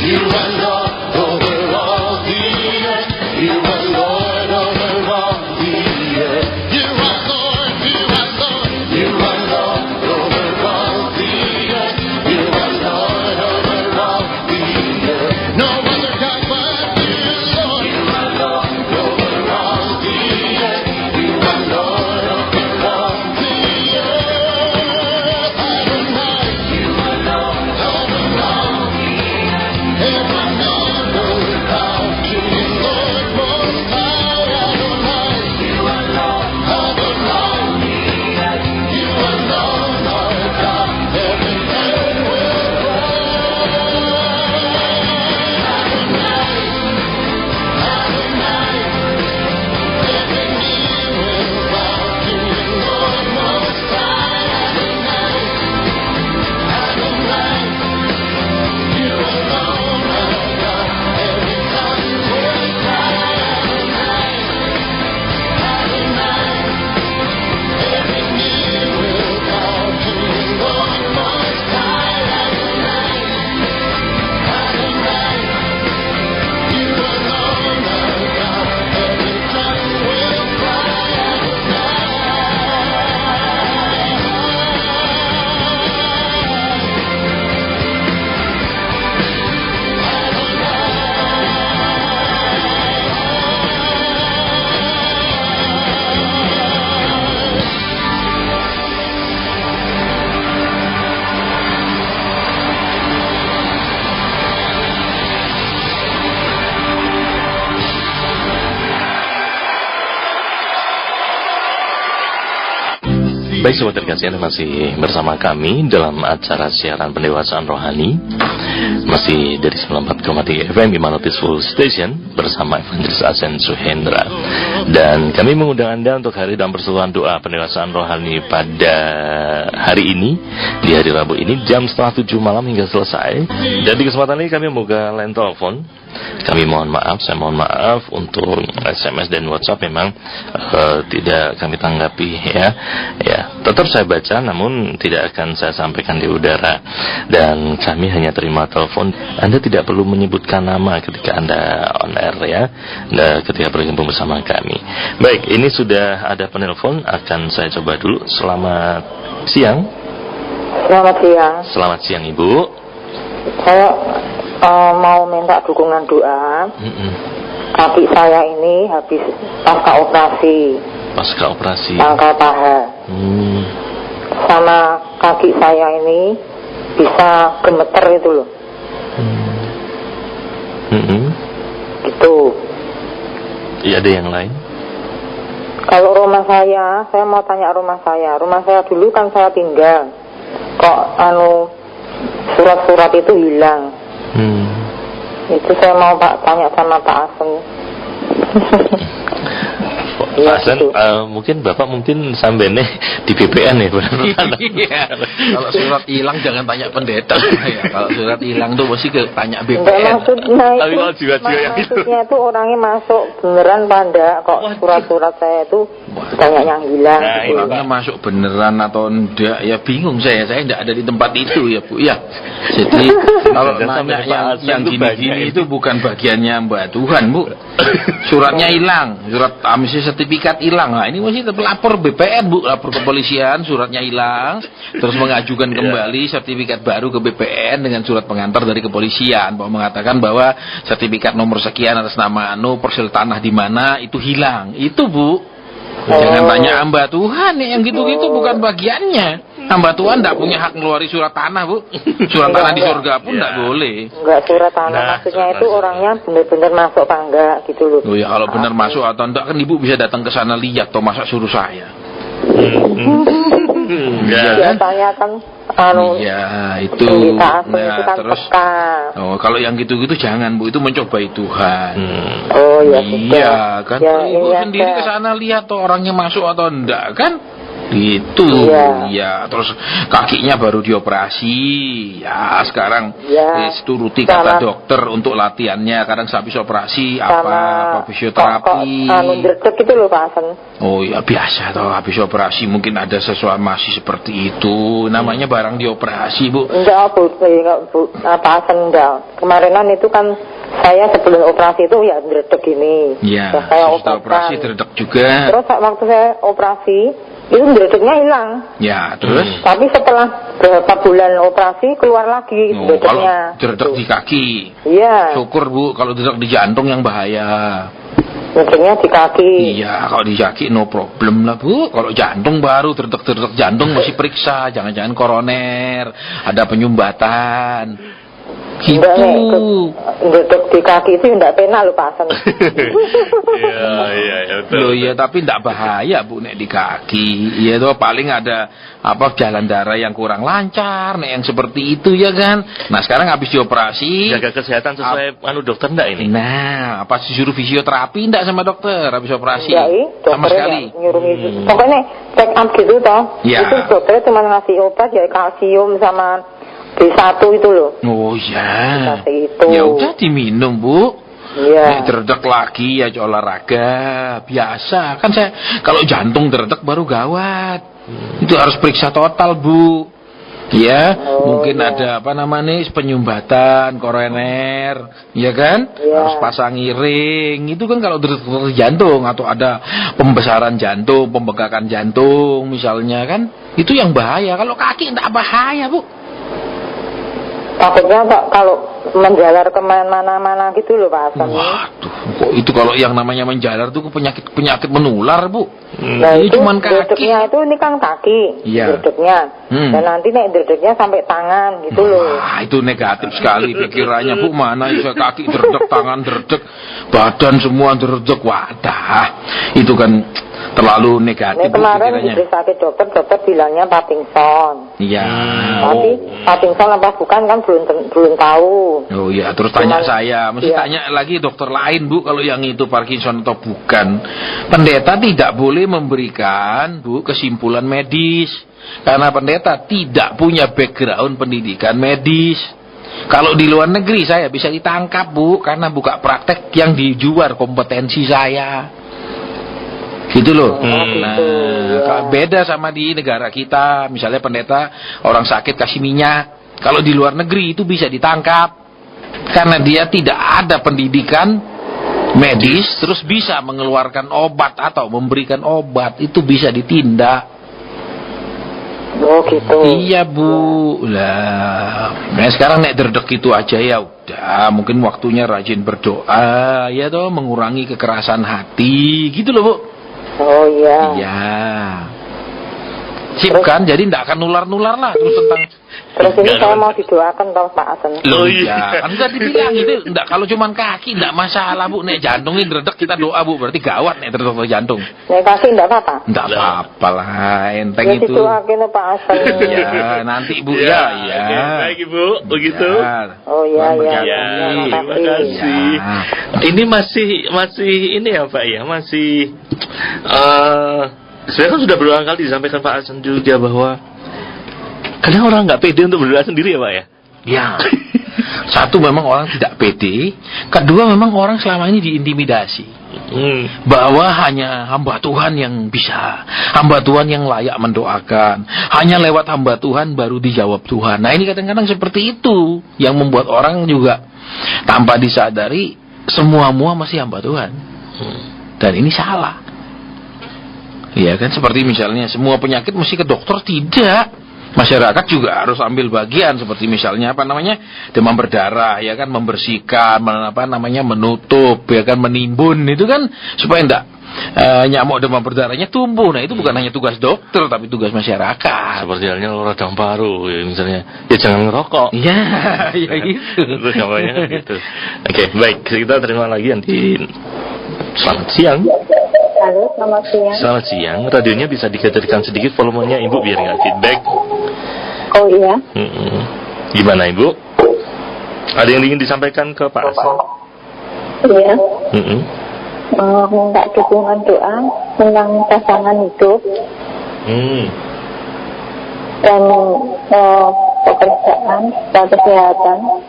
You are Lord over all the earth. You are Lord over all the earth. You are Lord, you are Lord. You are Lord over all the earth. You are Lord over all the earth. No other God but you, Lord. You are Lord over all the earth. You are Lord over all the earth. Adonai, you are Lord over all the earth. Baik sobat terkasih, Anda masih bersama kami dalam acara siaran pendewasaan rohani, masih dari 94,3 FM Imano Peaceful Station bersama Evangelis Asen Suhendra. Dan kami mengundang Anda untuk hari dan persatuan doa pendewasaan rohani pada hari ini, di hari Rabu ini jam 6:30 malam hingga selesai. Dan di kesempatan ini kami membuka line telepon. Saya mohon maaf untuk SMS dan WhatsApp memang tidak kami tanggapi ya. Tetap saya baca namun tidak akan saya sampaikan di udara. Dan kami hanya terima telepon. Anda tidak perlu menyebutkan nama ketika Anda on air ya. Ketika bergabung bersama kami. Baik, ini sudah ada penelpon, akan saya coba dulu. Selamat siang. Selamat siang. Selamat siang Ibu. Saya mau minta dukungan doa. Kaki saya ini habis pasca operasi pangkal paha. Sama kaki saya ini bisa gemeter itu loh. Gitu. Iya, ada yang lain? Kalau rumah saya mau tanya rumah saya. Rumah saya dulu kan saya tinggal. Kok surat-surat itu hilang. Itu saya mau tanya sama Pak Asen. Pak Asen, gitu. Mungkin Bapak sampai nih di BPN ya. Iya. Kalau surat hilang jangan tanya pendeta. Ya, kalau surat hilang tuh mesti tanya BPN. Tapi kalau maksudnya itu orangnya masuk beneran pada kok surat-surat saya itu banyak yang hilang. Nah, orangnya masuk beneran atau enggak ya bingung saya enggak ada di tempat itu ya Bu ya. Jadi kalau nanya yang gini-gini itu bukan bagiannya Mbak Tuhan Bu. Suratnya hilang, surat amnesti sertifikat hilang. Nah, ini mesti lapor BPN Bu, lapor kepolisian, suratnya hilang, terus mengajukan kembali sertifikat baru ke BPN dengan surat pengantar dari kepolisian bahwa mengatakan bahwa sertifikat nomor sekian atas nama parcel tanah di mana itu hilang. Itu Bu. Jangan tanya hamba Tuhan yang gitu-gitu bukan bagiannya. Hamba Tuhan tidak punya hak ngeluari surat tanah Bu. Surat tanah di surga pun tidak boleh. Enggak surat tanah, maksudnya itu orangnya benar-benar masuk apa enggak gitu loh. Oh ya, kalau benar masuk atau enggak kan Ibu bisa datang ke sana lihat atau masa suruh saya. Dia tanyakan iya itu. Nah, itu kan terus kalau yang gitu-gitu jangan Bu, itu mencobai Tuhan. Oh ya. Iya kan Ibu sendiri ke sana lihat tuh orangnya masuk atau enggak kan? Gitu ya, terus kakinya baru dioperasi ya, sekarang turuti kata dokter untuk latihannya, kadang habis operasi apa fisioterapi dredeg gitu loh Pak Asen. Oh ya biasa toh, habis operasi mungkin ada sesuatu masih seperti itu, namanya barang dioperasi Bu. Enggak Bu, Pak Asen enggak. Kemarinan itu kan saya sebelum operasi itu ya dredeg gini. Iya, saya operasi dredeg juga. Terus waktu saya operasi itu dredegnya hilang. Ya, terus? Tapi setelah beberapa bulan operasi keluar lagi dredegnya. Kalau dredeg di kaki. Iya. Syukur Bu, kalau dredeg di jantung yang bahaya. Dredegnya di kaki. Iya, kalau di kaki no problem lah Bu. Kalau jantung baru dredeg jantung mesti periksa, jangan-jangan koroner, ada penyumbatan. Gitu. Duduk di kaki itu enggak pena lho Pak Asen. Iya betul. Loh iya, tapi enggak bahaya Bu nek di kaki. Iya tuh paling ada jalan darah yang kurang lancar nek yang seperti itu ya kan. Nah, sekarang habis dioperasi, jaga kesehatan sesuai dokter enggak ini? Nah, apa disuruh fisioterapi enggak sama dokter habis operasi? Sama sekali. Pokoknya check up gitu toh. Ya. Itu dokternya cuma ngasih obat ya kalsium sama B1 itu loh. Oh iya. Itu. Ya udah diminum Bu. Iya. Dredeg lagi ya olahraga biasa. Kan saya kalau jantung dredeg baru gawat. Itu harus periksa total Bu. Ya, mungkin ada penyumbatan koroner, ya kan? Harus pasang ring. Itu kan kalau dredeg jantung atau ada pembesaran jantung, pembengkakan jantung misalnya kan, itu yang bahaya. Kalau kaki enggak bahaya Bu. Takutnya kalau menjalar kemana-mana gitu loh Pak Asen. Waduh, kok itu kalau yang namanya menjalar tuh penyakit menular Bu. Nah ini itu cuman kaki. Dredegnya itu ini kan kaki. Iya. Dredegnya. Dan nanti nek dredegnya sampai tangan gitu loh. Wah, itu negatif sekali pikirannya Bu. Mana bisa kaki dredeg, tangan dredeg, badan semua dredeg. Wadah. Itu kan terlalu negatif. Ini kemarin diperiksa ke dokter bilangnya Parkinson. Iya. Tapi Parkinson apa bukan kan belum tahu. Oh iya, terus tanya saya, mesti tanya lagi dokter lain Bu kalau yang itu Parkinson atau bukan. Pendeta tidak boleh memberikan Bu kesimpulan medis karena pendeta tidak punya background pendidikan medis. Kalau di luar negeri saya bisa ditangkap Bu karena buka praktek yang di luar kompetensi saya. Gitu loh. Nah, beda sama di negara kita, misalnya pendeta orang sakit kasih minyak. Kalau di luar negeri itu bisa ditangkap karena dia tidak ada pendidikan medis, terus bisa mengeluarkan obat atau memberikan obat, itu bisa ditindak. Oh gitu. Iya Bu. Lah, nah sekarang nek derdek itu aja ya udah, mungkin waktunya rajin berdoa ya toh, mengurangi kekerasan hati, gitu loh Bu. Oh iya. Iya. Sip kan, jadi tidak akan nular-nular lah terus tentang. Terus ini saya mau didoakan tau Pak Asen. Oh iya. Kan udah dibilang itu enggak, kalau cuman kaki enggak masalah Bu. Nek jantung ini redek kita doa Bu, berarti gawat nek redek jantung. Nek kaki enggak apa-apa. Enggak apa-apa lah, enteng ya, itu. Didoakan Pak Asen. Iya, nanti Bu ya. Baik Ibu, begitu. Ya. Oh iya iya. Terima kasih. Ini masih ini ya Pak ya, masih sebenarnya kan sudah berulang kali disampaikan Pak Hasan juga bahwa kadang orang nggak pede untuk berdoa sendiri ya Pak ya. Ya. Satu memang orang tidak pede, kedua memang orang selama ini diintimidasi. Bahwa hanya hamba Tuhan yang bisa, hamba Tuhan yang layak mendoakan, hanya lewat hamba Tuhan baru dijawab Tuhan. Nah ini kadang-kadang seperti itu yang membuat orang juga tanpa disadari semua masih hamba Tuhan. Dan ini salah. Ya kan, seperti misalnya semua penyakit mesti ke dokter, tidak. Masyarakat juga harus ambil bagian, seperti misalnya demam berdarah, ya kan, membersihkan, menutup, ya kan, menimbun, itu kan supaya enggak nyamuk demam berdarahnya tumbuh. Nah itu bukan hanya tugas dokter tapi tugas masyarakat. Seperti halnya radang paru ya, misalnya, ya jangan ngerokok. Iya, ya gitu. Terus namanya gitu. Oke, baik, kita terima lagi nanti. Selamat siang. Halo, selamat siang. Selamat siang. Radionya bisa dikecilkan sedikit volumenya Ibu biar nggak feedback. Oh iya. Gimana Ibu? Ada yang ingin disampaikan ke Pak Hasan? Iya. Minta dukungan doa tentang pasangan hidup dan pekerjaan dan kesehatan.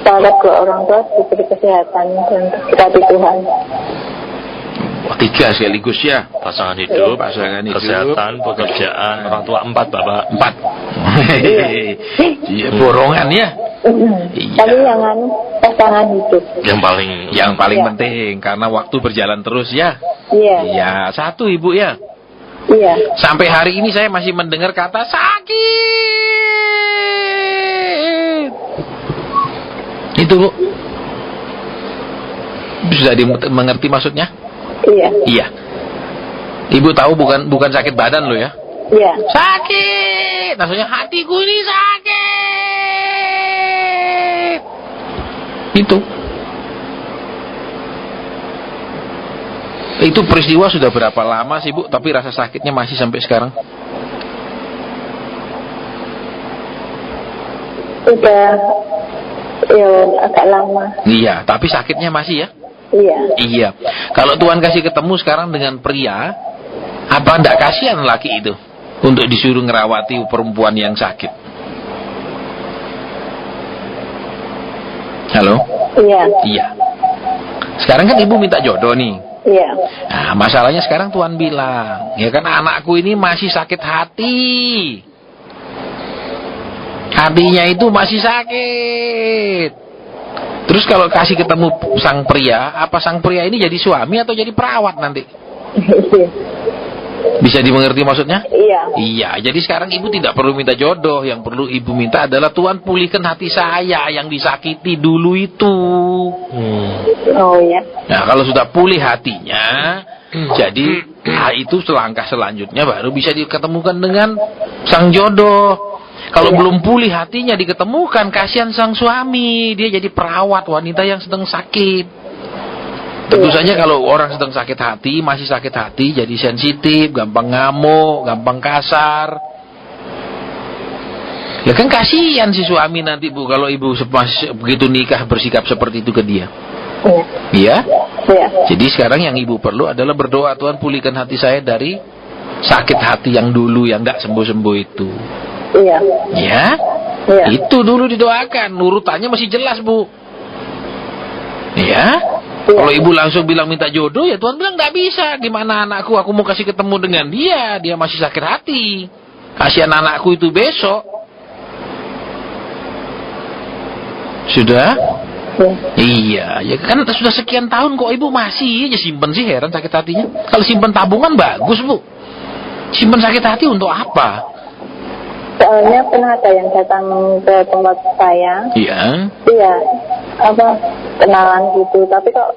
Para dua orang tua diberi kesehatan dan berkati Tuhan. Wah, 3 sekaligus ya. Pasangan hidup, kesehatan, pekerjaan, orang tua 4 Bapak. 4. Iya, borongan ya. Tapi jangan pasangan hidup. Yang paling penting karena waktu berjalan terus ya. Iya. Iya, 1 Ibu ya. Iya. Sampai hari ini saya masih mendengar kata sakit. Itu Bu. Bisa dimengerti maksudnya? Iya. Iya. Ibu tahu bukan sakit badan lo ya? Iya. Sakit. Maksudnya hatiku ini sakit. Itu peristiwa sudah berapa lama sih Bu? Tapi rasa sakitnya masih sampai sekarang? Udah ya agak lama. Iya, tapi sakitnya masih ya? Iya. Iya. Kalau Tuhan kasih ketemu sekarang dengan pria, apa enggak kasihan laki itu untuk disuruh ngerawati perempuan yang sakit? Halo? Iya. Iya. Sekarang kan Ibu minta jodoh nih. Iya. Nah, masalahnya sekarang Tuhan bilang, ya kan, anakku ini masih sakit hati. Hatinya itu masih sakit. Terus kalau kasih ketemu sang pria, apa sang pria ini jadi suami atau jadi perawat nanti? Bisa dimengerti maksudnya? Iya. Iya, jadi sekarang Ibu tidak perlu minta jodoh. Yang perlu Ibu minta adalah Tuhan pulihkan hati saya yang disakiti dulu itu. Oh iya. Nah, kalau sudah pulih hatinya, jadi itu langkah selanjutnya baru bisa diketemukan dengan sang jodoh. Kalau belum pulih hatinya diketemukan, kasihan sang suami, dia jadi perawat wanita yang sedang sakit. Tentu saja kalau orang sedang sakit hati, masih sakit hati, jadi sensitif, gampang ngamuk, gampang kasar. Ya kan kasihan si suami nanti Bu, kalau ibu begitu nikah bersikap seperti itu ke dia. Iya. Iya. Jadi sekarang yang ibu perlu adalah berdoa, Tuhan pulihkan hati saya dari sakit hati yang dulu yang nggak sembuh-sembuh itu. Iya. Ya. Iya. Itu dulu didoakan, urutannya masih jelas Bu. Ya. Kalau ibu langsung bilang minta jodoh, ya Tuhan bilang nggak bisa. Gimana anakku? Aku mau kasih ketemu dengan dia masih sakit hati. Kasihan anakku itu besok. Sudah? Iya, ya kan sudah sekian tahun kok ibu masih aja simpen sih, heran sakit hatinya. Kalau simpen tabungan bagus Bu. Simpen sakit hati untuk apa? Soalnya pernah ada yang datang ke tempat saya. Iya. Iya. Kenalan gitu, tapi kok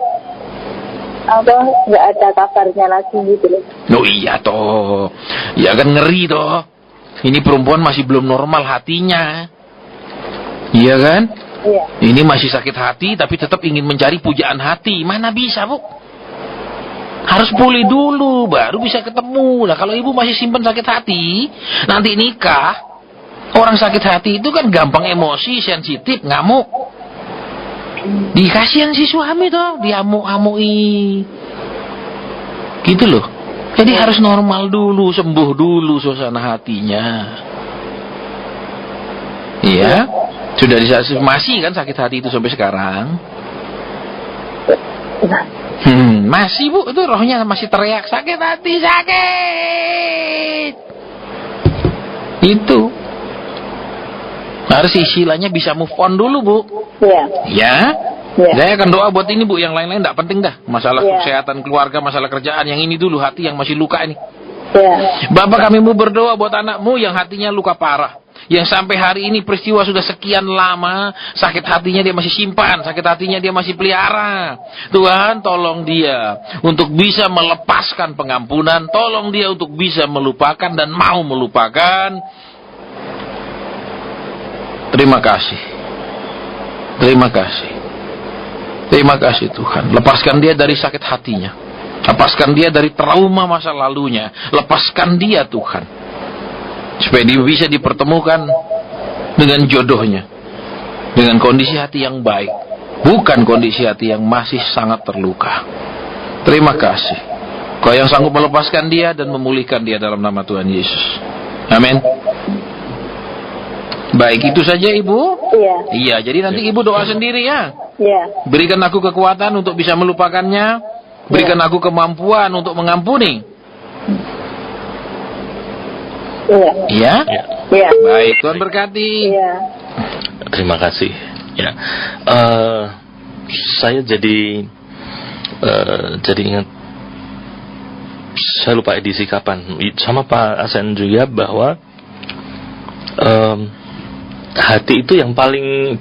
nggak ada kabarnya lagi gitu loh. Oh iya toh, ya kan ngeri toh. Ini perempuan masih belum normal hatinya, iya kan? Iya. Ini masih sakit hati tapi tetap ingin mencari pujaan hati, mana bisa Bu? Harus pulih dulu, baru bisa ketemu. Nah kalau ibu masih simpan sakit hati, nanti nikah, orang sakit hati itu kan gampang emosi, sensitif, ngamuk. Dikasihan si suami tuh, diamuk-amui. Gitu loh. Jadi harus normal dulu, sembuh dulu suasana hatinya. Iya. Sudah masih kan sakit hati itu sampai sekarang? Masih Bu, itu rohnya masih teriak sakit hati, sakit. Itu. Harus istilahnya bisa move on dulu Bu. Iya. Ya. Ya. Saya akan doa buat ini Bu, yang lain-lain tidak penting dah. Masalah Ya. kesehatan keluarga, masalah kerjaan, yang ini dulu hati yang masih luka ini. Ya. Bapak kami mau berdoa buat anakmu yang hatinya luka parah. Yang sampai hari ini peristiwa sudah sekian lama, sakit hatinya dia masih simpan, sakit hatinya dia masih pelihara. Tuhan tolong dia untuk bisa melepaskan pengampunan, tolong dia untuk bisa melupakan dan mau melupakan. Terima kasih. Terima kasih. Terima kasih Tuhan. Lepaskan dia dari sakit hatinya. Lepaskan dia dari trauma masa lalunya. Lepaskan dia Tuhan. Supaya dia bisa dipertemukan dengan jodohnya. Dengan kondisi hati yang baik. Bukan kondisi hati yang masih sangat terluka. Terima kasih. Kau yang sanggup melepaskan dia dan memulihkan dia dalam nama Tuhan Yesus. Amin. Baik, itu saja Ibu. Iya. Iya, jadi nanti Ibu doa sendiri ya. Iya. Berikan aku kekuatan untuk bisa melupakannya. Berikan aku kemampuan untuk mengampuni. Iya. Iya? Iya. Baik, Tuhan berkati. Iya. Terima kasih. Ya, saya jadi ingat. Saya lupa edisi kapan. Sama Pak Asen juga bahwa hati itu yang paling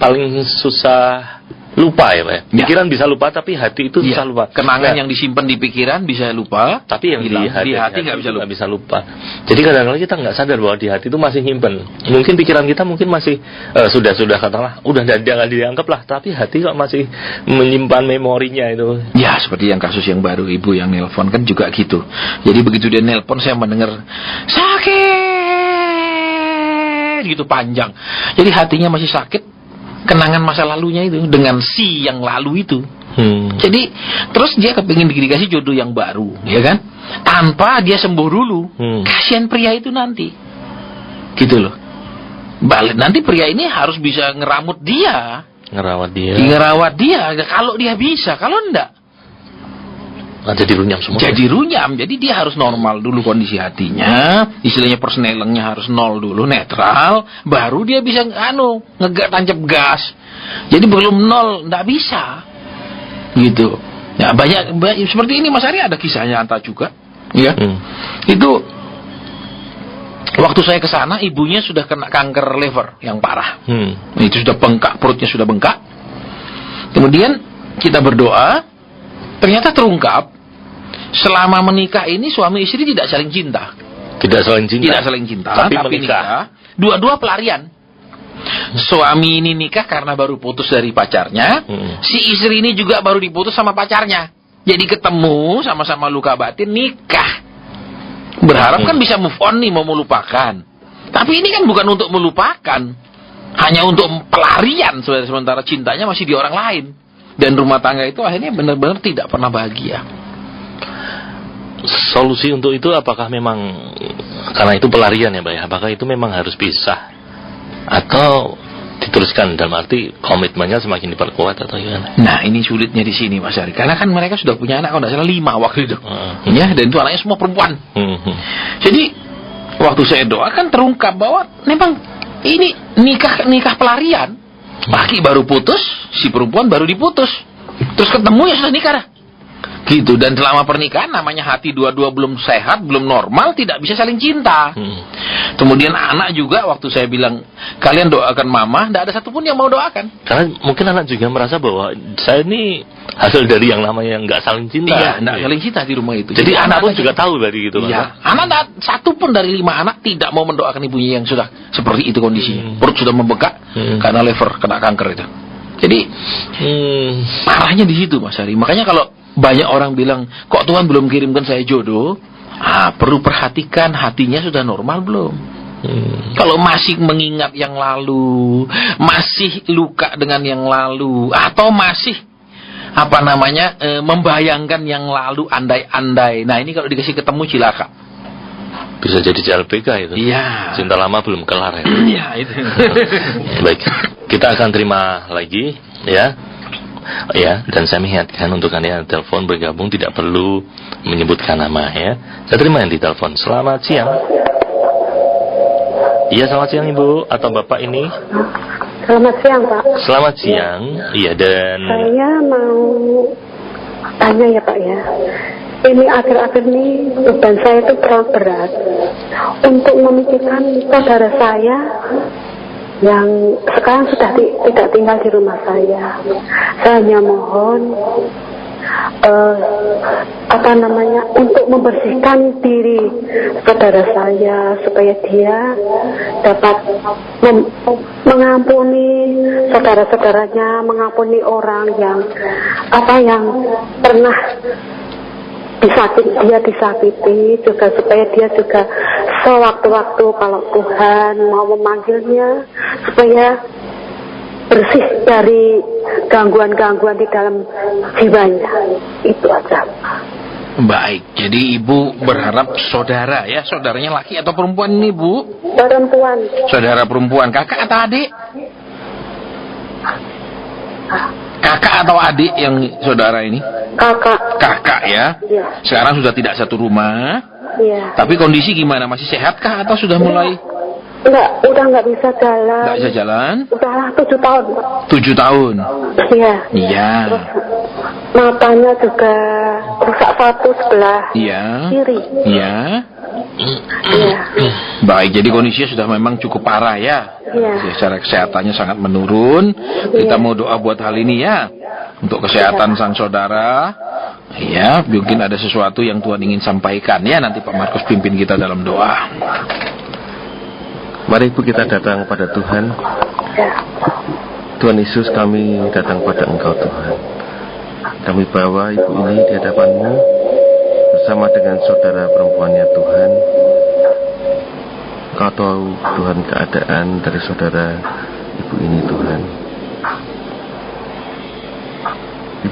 susah lupa ya Pak ya. Pikiran bisa lupa tapi hati itu susah lupa. Kenangan yang disimpan di pikiran bisa lupa, tapi yang di hati nggak bisa lupa. Jadi kadang-kadang kita nggak sadar bahwa di hati itu masih nyimpen. Mungkin pikiran kita masih sudah katakanlah udah jangan dianggap lah, tapi hati kok masih menyimpan memorinya itu. Ya seperti yang kasus yang baru ibu yang nelpon kan juga gitu. Jadi begitu dia nelpon saya mendengar sakit gitu panjang. Jadi hatinya masih sakit. Kenangan masa lalunya itu dengan si yang lalu itu. Jadi terus dia kepingin dikasih jodoh yang baru, ya kan? Tanpa dia sembuh dulu. Kasihan pria itu nanti, gitu loh. Balik nanti pria ini harus bisa ngerawat dia. Ngerawat dia. Kalau dia bisa, kalau enggak, jadi runyam semua. Jadi dia harus normal dulu kondisi hatinya, istilahnya persnelengnya harus nol dulu, netral, baru dia bisa tancap gas. Jadi belum nol, nggak bisa, gitu. Ya banyak seperti ini Mas Ari ada kisahnya Anta juga, ya. Itu waktu saya ke sana ibunya sudah kena kanker liver yang parah. Itu sudah bengkak, perutnya sudah bengkak. Kemudian kita berdoa, ternyata terungkap. Selama menikah ini suami istri tidak saling cinta. Tidak saling cinta. Tapi menikah. Dua-dua pelarian. Suami ini nikah karena baru putus dari pacarnya. Si istri ini juga baru diputus sama pacarnya. Jadi ketemu, sama-sama luka batin, nikah. Berharap kan bisa move on nih, mau melupakan. Tapi ini kan bukan untuk melupakan, hanya untuk pelarian, sementara cintanya masih di orang lain. Dan rumah tangga itu akhirnya benar-benar tidak pernah bahagia. Solusi untuk itu apakah memang karena itu pelarian ya Pak ya? Apakah itu memang harus pisah atau diteruskan, dalam arti komitmennya semakin diperkuat atau gimana? Nah, ini sulitnya di sini Mas Ari. Karena kan mereka sudah punya anak, kalau tidak salah 5 waktu itu. Ya, dan itu anaknya semua perempuan. Jadi waktu saya doakan terungkap bahwa memang ini nikah pelarian. Laki baru putus, si perempuan baru diputus. Terus ketemu ya sudah nikah dah. Gitu. Dan selama pernikahan namanya hati dua-dua belum sehat, belum normal, tidak bisa saling cinta. Kemudian anak juga waktu saya bilang kalian doakan mama, tidak ada satupun yang mau doakan. Karena mungkin anak juga merasa bahwa saya ini hasil dari yang namanya nggak saling cinta. Iya, nggak saling cinta di rumah itu. Jadi anak pun juga tahu dari gitu. Iya. Anak satupun dari 5 anak tidak mau mendoakan ibunya yang sudah seperti itu kondisinya. Perut sudah membengkak karena liver kena kanker itu. Jadi parahnya di situ Mas Ari. Makanya kalau banyak orang bilang, kok Tuhan belum kirimkan saya jodoh? Perlu perhatikan hatinya sudah normal belum? Kalau masih mengingat yang lalu, masih luka dengan yang lalu, atau masih membayangkan yang lalu andai-andai. Nah, ini kalau dikasih ketemu cilaka. Bisa jadi CLBK itu. Iya. Cinta lama belum kelar ya. Iya, itu. Baik, kita akan terima lagi ya. Ya, dan saya mengingatkan untuk kalian yang telepon bergabung tidak perlu menyebutkan nama ya. Saya terima yang di telepon. Selamat siang. Iya, selamat siang Ibu atau Bapak ini. Selamat siang Pak. Selamat siang. Iya, dan saya mau tanya ya Pak ya. Ini akhir-akhir ini beban saya itu terlalu berat untuk memikirkan saudara saya yang sekarang sudah tidak tinggal di rumah saya. Saya hanya mohon untuk membersihkan diri saudara saya supaya dia dapat mengampuni saudara-saudaranya, mengampuni orang yang pernah disakiti juga, supaya dia juga sewaktu-waktu kalau Tuhan mau memanggilnya supaya bersih dari gangguan-gangguan di dalam jiwanya. Itu aja. Baik, jadi Ibu berharap saudara ya, saudaranya laki atau perempuan ini Bu? Perempuan. Saudara perempuan, kakak atau adik? Kakak atau adik yang saudara ini? Kakak ya? Iya. Sekarang sudah tidak satu rumah? Iya. Tapi kondisi gimana? Masih sehatkah atau sudah mulai? Udah nggak bisa jalan. Nggak bisa jalan? Udah 7 tahun. 7 tahun? Iya. Iya. Terus matanya juga rusak satu sebelah kiri. Iya. Iya. Baik, jadi kondisinya sudah memang cukup parah ya. Iya. Secara kesehatannya sangat menurun. Kita mau doa buat hal ini ya, untuk kesehatan sang saudara. Ya, mungkin ada sesuatu yang Tuhan ingin sampaikan ya. Nanti Pak Markus pimpin kita dalam doa. Mari Ibu kita datang pada Tuhan. Tuhan Yesus, kami datang pada Engkau Tuhan. Kami bawa Ibu ini di hadapan-Mu bersama dengan saudara perempuannya Tuhan. Engkau tahu Tuhan keadaan dari saudara Ibu ini Tuhan.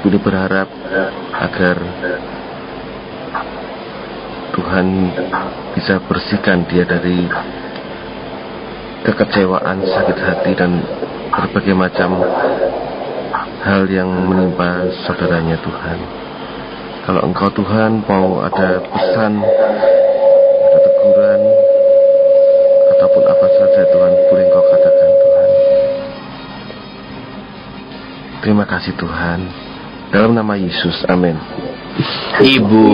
Ibu ini berharap agar Tuhan bisa bersihkan dia dari kekecewaan, sakit hati, dan berbagai macam hal yang menimpa saudaranya Tuhan. Kalau Engkau Tuhan mau ada pesan, ada teguran, ataupun apa saja Tuhan, boleh Engkau katakan Tuhan. Terima kasih Tuhan. Dalam nama Yesus, amin. Ibu,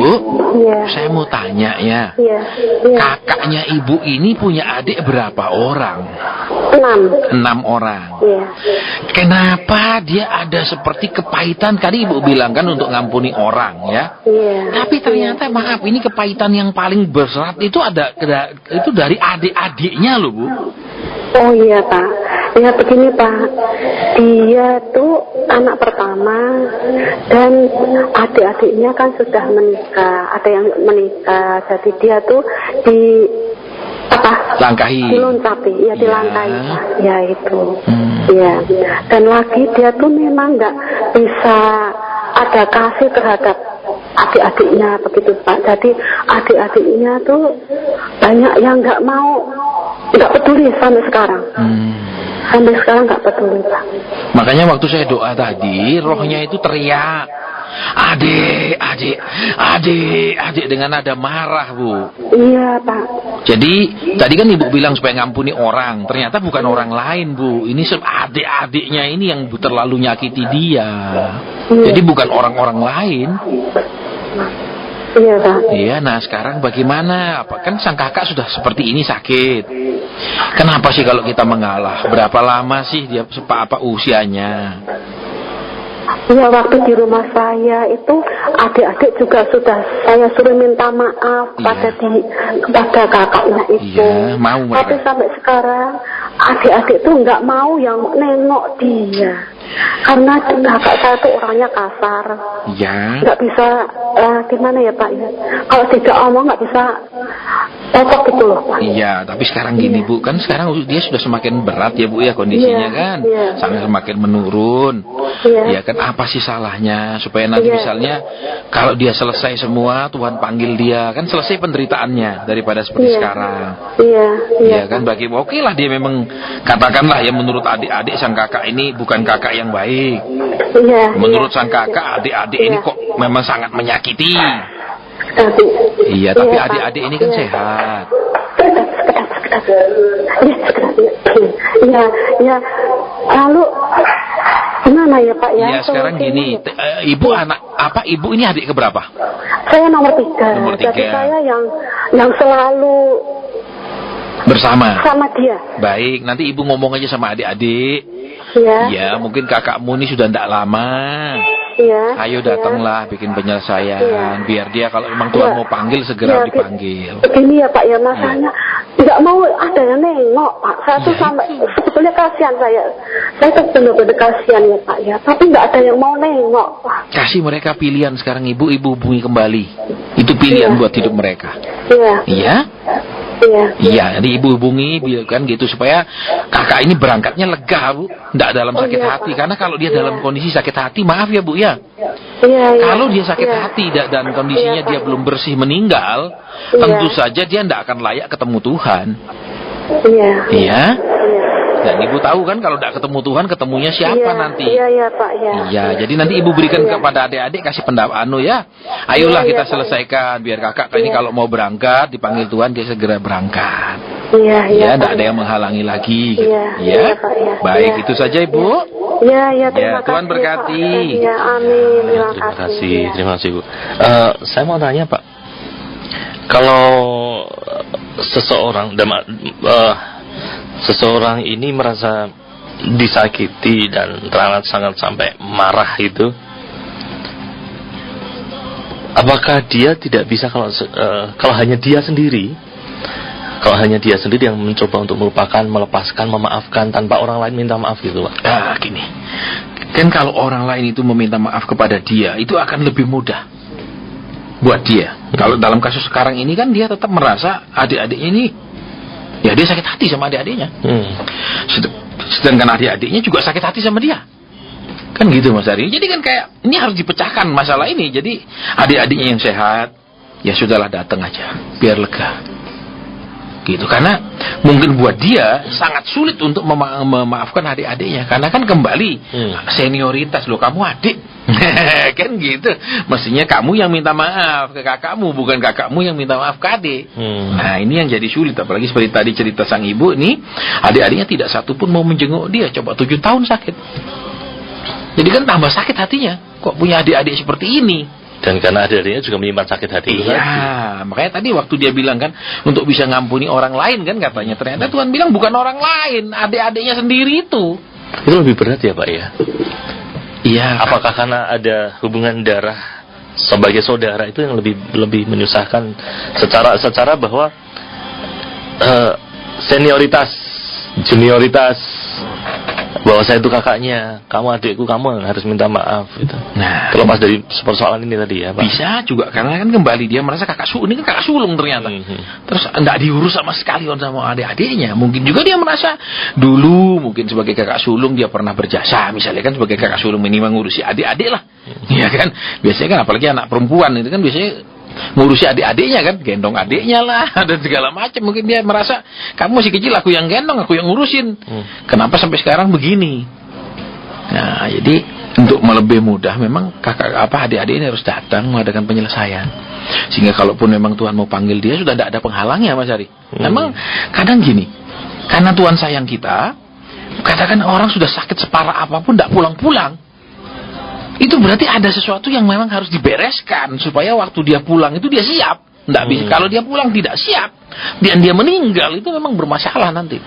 Iya. saya mau tanya ya. Iya. Kakaknya Ibu ini punya adik berapa orang? 6. 6 orang. Iya. Kenapa dia ada seperti kepahitan? Tadi Ibu bilang kan untuk ngampuni orang ya. Iya. Tapi ternyata maaf, ini kepahitan yang paling berat itu itu dari adik-adiknya loh Bu. Oh iya Pak. Ya begini Pak, dia tuh anak pertama dan adik-adiknya kan sudah menikah, ada yang menikah, jadi dia tuh diluncapi, ya dilangkai, ya itu, ya. Dan lagi dia tuh memang nggak bisa ada kasih terhadap adik-adiknya begitu Pak. Jadi adik-adiknya tuh banyak yang nggak peduli sampai sekarang. Sampai sekarang nggak peduli Pak. Makanya waktu saya doa tadi, rohnya itu teriak, adik dengan nada marah, Bu. Iya Pak. Jadi tadi kan Ibu bilang supaya ngampuni orang, ternyata bukan orang lain, Bu. Ini adik-adiknya ini yang terlalu nyakiti dia. Jadi bukan orang-orang lain. Iya Pak. Iya, nah sekarang bagaimana? Kan sang kakak sudah seperti ini sakit. Kenapa sih kalau kita mengalah? Berapa lama sih dia usianya? Ya waktu di rumah saya itu adik-adik juga sudah saya suruh minta maaf kepada kakaknya itu. Iya, mau mereka. Tapi sampai sekarang adik-adik tuh nggak mau yang nengok dia. Karena kakak saya tuh orangnya kasar. Iya. Nggak bisa gimana ya Pak ya. Kalau tidak omong nggak bisa cocok gitu loh Pak. Iya, tapi sekarang gini Bu, kan sekarang dia sudah semakin berat ya Bu ya kondisinya kan, semakin menurun. Ya kan, apa sih salahnya supaya nanti misalnya kalau dia selesai semua Tuhan panggil dia, kan selesai penderitaannya daripada seperti sekarang. Iya kan, bagi oke lah dia memang katakanlah ya menurut adik-adik sang kakak ini bukan kakak yang baik. Menurut sang kakak adik-adik ini kok memang sangat menyakiti. Tapi adik-adik ini kan sehat. Iya. Lalu gimana ya Pak ya? Ya sekarang gini, Ibu Ibu ini adik keberapa? Saya nomor 3. Jadi saya yang selalu bersama dia. Baik, nanti Ibu ngomong aja sama adik-adik. Ya, mungkin kakakmu ini sudah tidak lama. Ayo datanglah bikin penyelesaian. Biar dia kalau memang Tuhan mau panggil segera dipanggil. Begini ya Pak ya, masanya nggak mau ada yang nengok Pak. Saya tuh sampai sebetulnya kasihan saya tuh benar-benar kasihan ya Pak ya. Tapi nggak ada yang mau nengok Pak. Kasih mereka pilihan sekarang Ibu hubungi kembali. Itu pilihan buat hidup mereka. Iya. Jadi Ibu hubungi kan gitu supaya kakak ini berangkatnya lega Bu, tidak dalam sakit hati. Karena kalau dia dalam kondisi sakit hati, maaf ya Bu ya. Kalau dia sakit hati dan kondisinya dia belum bersih meninggal, tentu saja dia tidak akan layak ketemu Tuhan. Iya. Dan Ibu tahu kan kalau tidak ketemu Tuhan, ketemunya siapa nanti? Iya Pak ya. Iya, jadi nanti Ibu berikan kepada adik-adik, kasih pendapat ya. Ayolah kita selesaikan biar kakak ini kalau mau berangkat dipanggil Tuhan dia segera berangkat. Iya. Tidak ada yang menghalangi lagi. Iya. Baik, itu saja Ibu. Iya, terima kasih. Tuhan berkati. Ya, amin. Terima kasih Bu. Saya mau tanya Pak, kalau seseorang ini merasa disakiti dan sangat sampai marah itu, apakah dia tidak bisa kalau hanya dia sendiri yang mencoba untuk melupakan, melepaskan, memaafkan tanpa orang lain minta maaf gitu Pak? Gini, kan kalau orang lain itu meminta maaf kepada dia itu akan lebih mudah buat dia. Kalau dalam kasus sekarang ini kan dia tetap merasa adik-adik ini ya dia sakit hati sama adik-adiknya. Sedangkan adik-adiknya juga sakit hati sama dia. Kan gitu Mas Ari. Jadi kan kayak ini harus dipecahkan masalah ini. Jadi adik-adiknya yang sehat, ya sudahlah datang aja biar lega. Gitu, karena mungkin buat dia sangat sulit untuk memaafkan adik-adiknya karena kan kembali senioritas loh, kamu adik. Kan gitu. Mestinya kamu yang minta maaf ke kakakmu, bukan kakakmu yang minta maaf ke adik. Nah, ini yang jadi sulit. Apalagi seperti tadi cerita sang ibu nih, adik-adiknya tidak satu pun mau menjenguk dia. Coba 7 tahun sakit. Jadi kan tambah sakit hatinya. Kok punya adik-adik seperti ini? Dan karena adik-adiknya juga menyimpan sakit hati. Iya, makanya tadi waktu dia bilang kan untuk bisa ngampuni orang lain kan katanya, ternyata Tuhan bilang bukan orang lain, adik-adiknya sendiri itu. Itu lebih berat ya Pak ya? Iya. Apakah karena ada hubungan darah sebagai saudara itu yang lebih menyusahkan secara bahwa senioritas, junioritas bahwa saya itu kakaknya, kamu adikku, kamu harus minta maaf gitu. Nah, terlepas dari persoalan ini tadi ya, Pak. Bisa juga karena kan kembali dia merasa ini kan kakak sulung ternyata. Terus enggak diurus sama sekali sama adik-adiknya. Mungkin juga dia merasa dulu mungkin sebagai kakak sulung dia pernah berjasa, misalnya kan sebagai kakak sulung minimal ngurusi adik-adik lah. Iya kan? Biasanya kan apalagi anak perempuan itu kan biasanya ngurusi adik-adiknya kan, gendong adiknya lah dan segala macam. Mungkin dia merasa kamu masih kecil, aku yang gendong, aku yang ngurusin. Kenapa sampai sekarang begini? Nah, jadi untuk lebih mudah memang adik-adik ini harus datang mengadakan penyelesaian. Sehingga kalaupun memang Tuhan mau panggil dia sudah tidak ada penghalangnya, Mas Ari. Memang kadang gini, karena Tuhan sayang kita, katakan orang sudah sakit separah apapun tidak pulang-pulang. Itu berarti ada sesuatu yang memang harus dibereskan supaya waktu dia pulang itu dia siap. Nggak bisa. Kalau dia pulang tidak siap dan dia meninggal itu memang bermasalah nanti.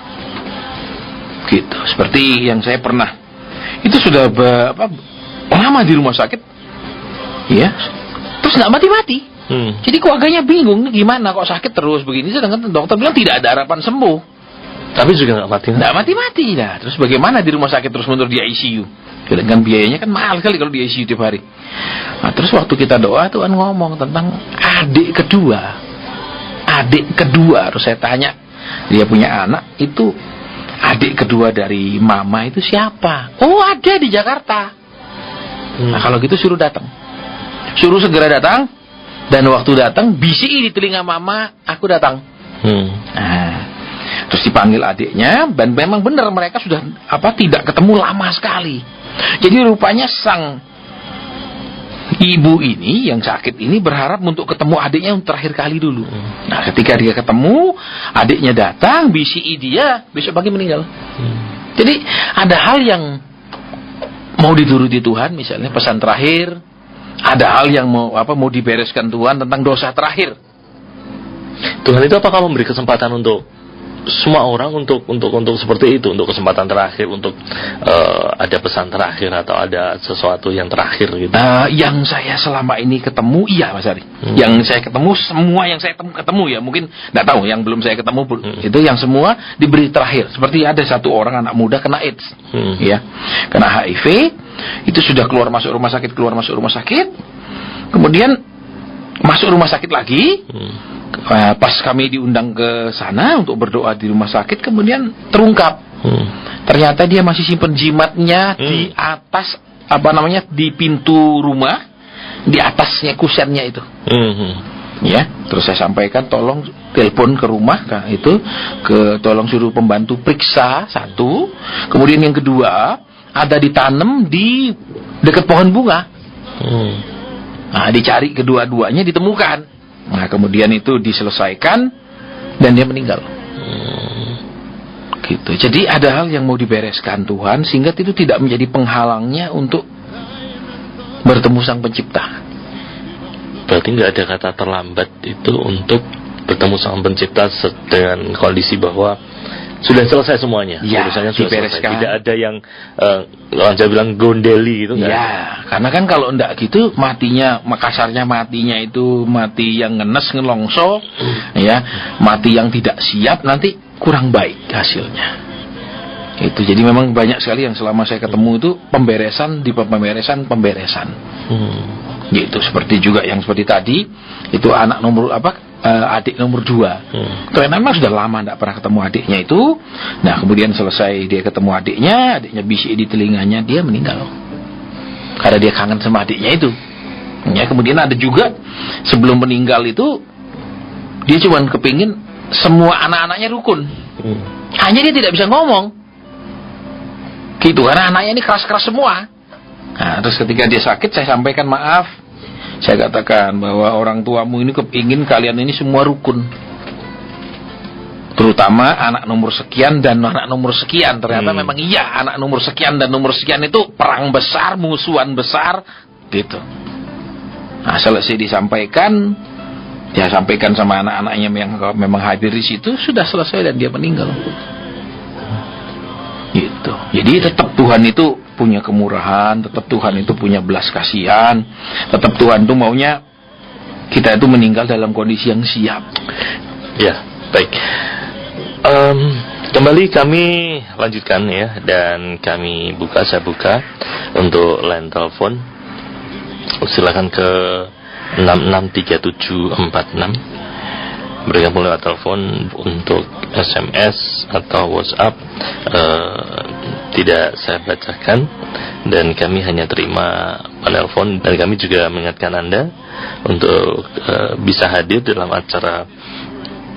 Gitu. Seperti yang saya pernah itu sudah lama di rumah sakit, ya. Terus nggak mati-mati. Jadi keluarganya bingung gimana kok sakit terus begini. Sedangkan dokter bilang tidak ada harapan sembuh. Tapi juga nggak mati. Nggak mati-mati. Nah, terus bagaimana di rumah sakit terus menerus di ICU? Dengan biayanya kan mahal sekali kalau di ICU tiap hari. Nah, terus waktu kita doa Tuhan ngomong tentang adik kedua. Terus saya tanya, dia punya anak itu adik kedua dari mama itu siapa? Oh, ada di Jakarta. Nah, kalau gitu suruh datang. Suruh segera datang. Dan waktu datang bisi di telinga mama, aku datang. Nah, terus dipanggil adiknya dan memang benar mereka sudah tidak ketemu lama sekali. Jadi rupanya sang ibu ini yang sakit ini berharap untuk ketemu adiknya yang terakhir kali dulu. Nah, ketika dia ketemu, adiknya datang, BCI dia, besok pagi meninggal. Jadi ada hal yang mau dituruti Tuhan, misalnya pesan terakhir, ada hal yang mau dibereskan Tuhan tentang dosa terakhir. Tuhan itu apakah memberi kesempatan untuk semua orang untuk seperti itu, untuk kesempatan terakhir, untuk ada pesan terakhir atau ada sesuatu yang terakhir gitu? Yang saya selama ini ketemu, iya Mas Ari. Yang saya ketemu, semua yang saya ketemu ya, mungkin nggak tahu yang belum saya ketemu itu yang semua diberi terakhir. Seperti ada satu orang anak muda kena AIDS, ya, kena HIV, itu sudah keluar masuk rumah sakit, kemudian masuk rumah sakit lagi. Pas kami diundang ke sana untuk berdoa di rumah sakit, kemudian terungkap ternyata dia masih simpen jimatnya di atas di pintu rumah, di atasnya kusennya itu. Ya, terus saya sampaikan tolong telepon ke rumah tolong suruh pembantu periksa satu, kemudian yang kedua ada ditanam di dekat pohon bunga. Nah, dicari kedua-duanya ditemukan. Nah, kemudian itu diselesaikan dan dia meninggal. Gitu. Jadi ada hal yang mau dibereskan Tuhan sehingga itu tidak menjadi penghalangnya untuk bertemu Sang Pencipta. Berarti nggak ada kata terlambat itu untuk bertemu Sang Pencipta dengan kondisi bahwa sudah selesai semuanya, urusannya sudah selesai. Tidak ada yang orang Jawa bilang gondeli gitu kan? Ya, karena kan kalau enggak gitu matinya, kasarnya matinya itu mati yang ngenes ngelongso, ya, mati yang tidak siap nanti kurang baik hasilnya. Itu jadi memang banyak sekali yang selama saya ketemu itu pemberesan. Gitu, seperti juga yang seperti tadi itu anak nomor adik nomor 2. Karena memang sudah lama tidak pernah ketemu adiknya itu. Nah, kemudian selesai dia ketemu adiknya bisik di telinganya, dia meninggal karena dia kangen sama adiknya itu. Ya, kemudian ada juga sebelum meninggal itu dia cuma kepingin semua anak-anaknya rukun. Hanya dia tidak bisa ngomong gitu karena anaknya ini keras-keras semua. Nah, terus ketika dia sakit saya sampaikan maaf, saya katakan bahwa orang tuamu ini kepingin kalian ini semua rukun, terutama anak nomor sekian dan anak nomor sekian. Ternyata memang iya, anak nomor sekian dan nomor sekian itu perang besar, musuhan besar gitu. Nah, selesai disampaikan, dia sampaikan sama anak-anaknya yang memang hadir di situ, sudah selesai dan dia meninggal gitu. Jadi tetap Tuhan itu punya kemurahan, tetap Tuhan itu punya belas kasihan, tetap Tuhan itu maunya kita itu meninggal dalam kondisi yang siap. Ya, baik. Kembali kami lanjutkan ya, dan saya buka untuk line telepon. Silakan ke 663746. Bergabung lewat telepon. Untuk SMS atau WhatsApp tidak saya bacakan, dan kami hanya terima penelpon. Dan kami juga mengingatkan Anda untuk bisa hadir dalam acara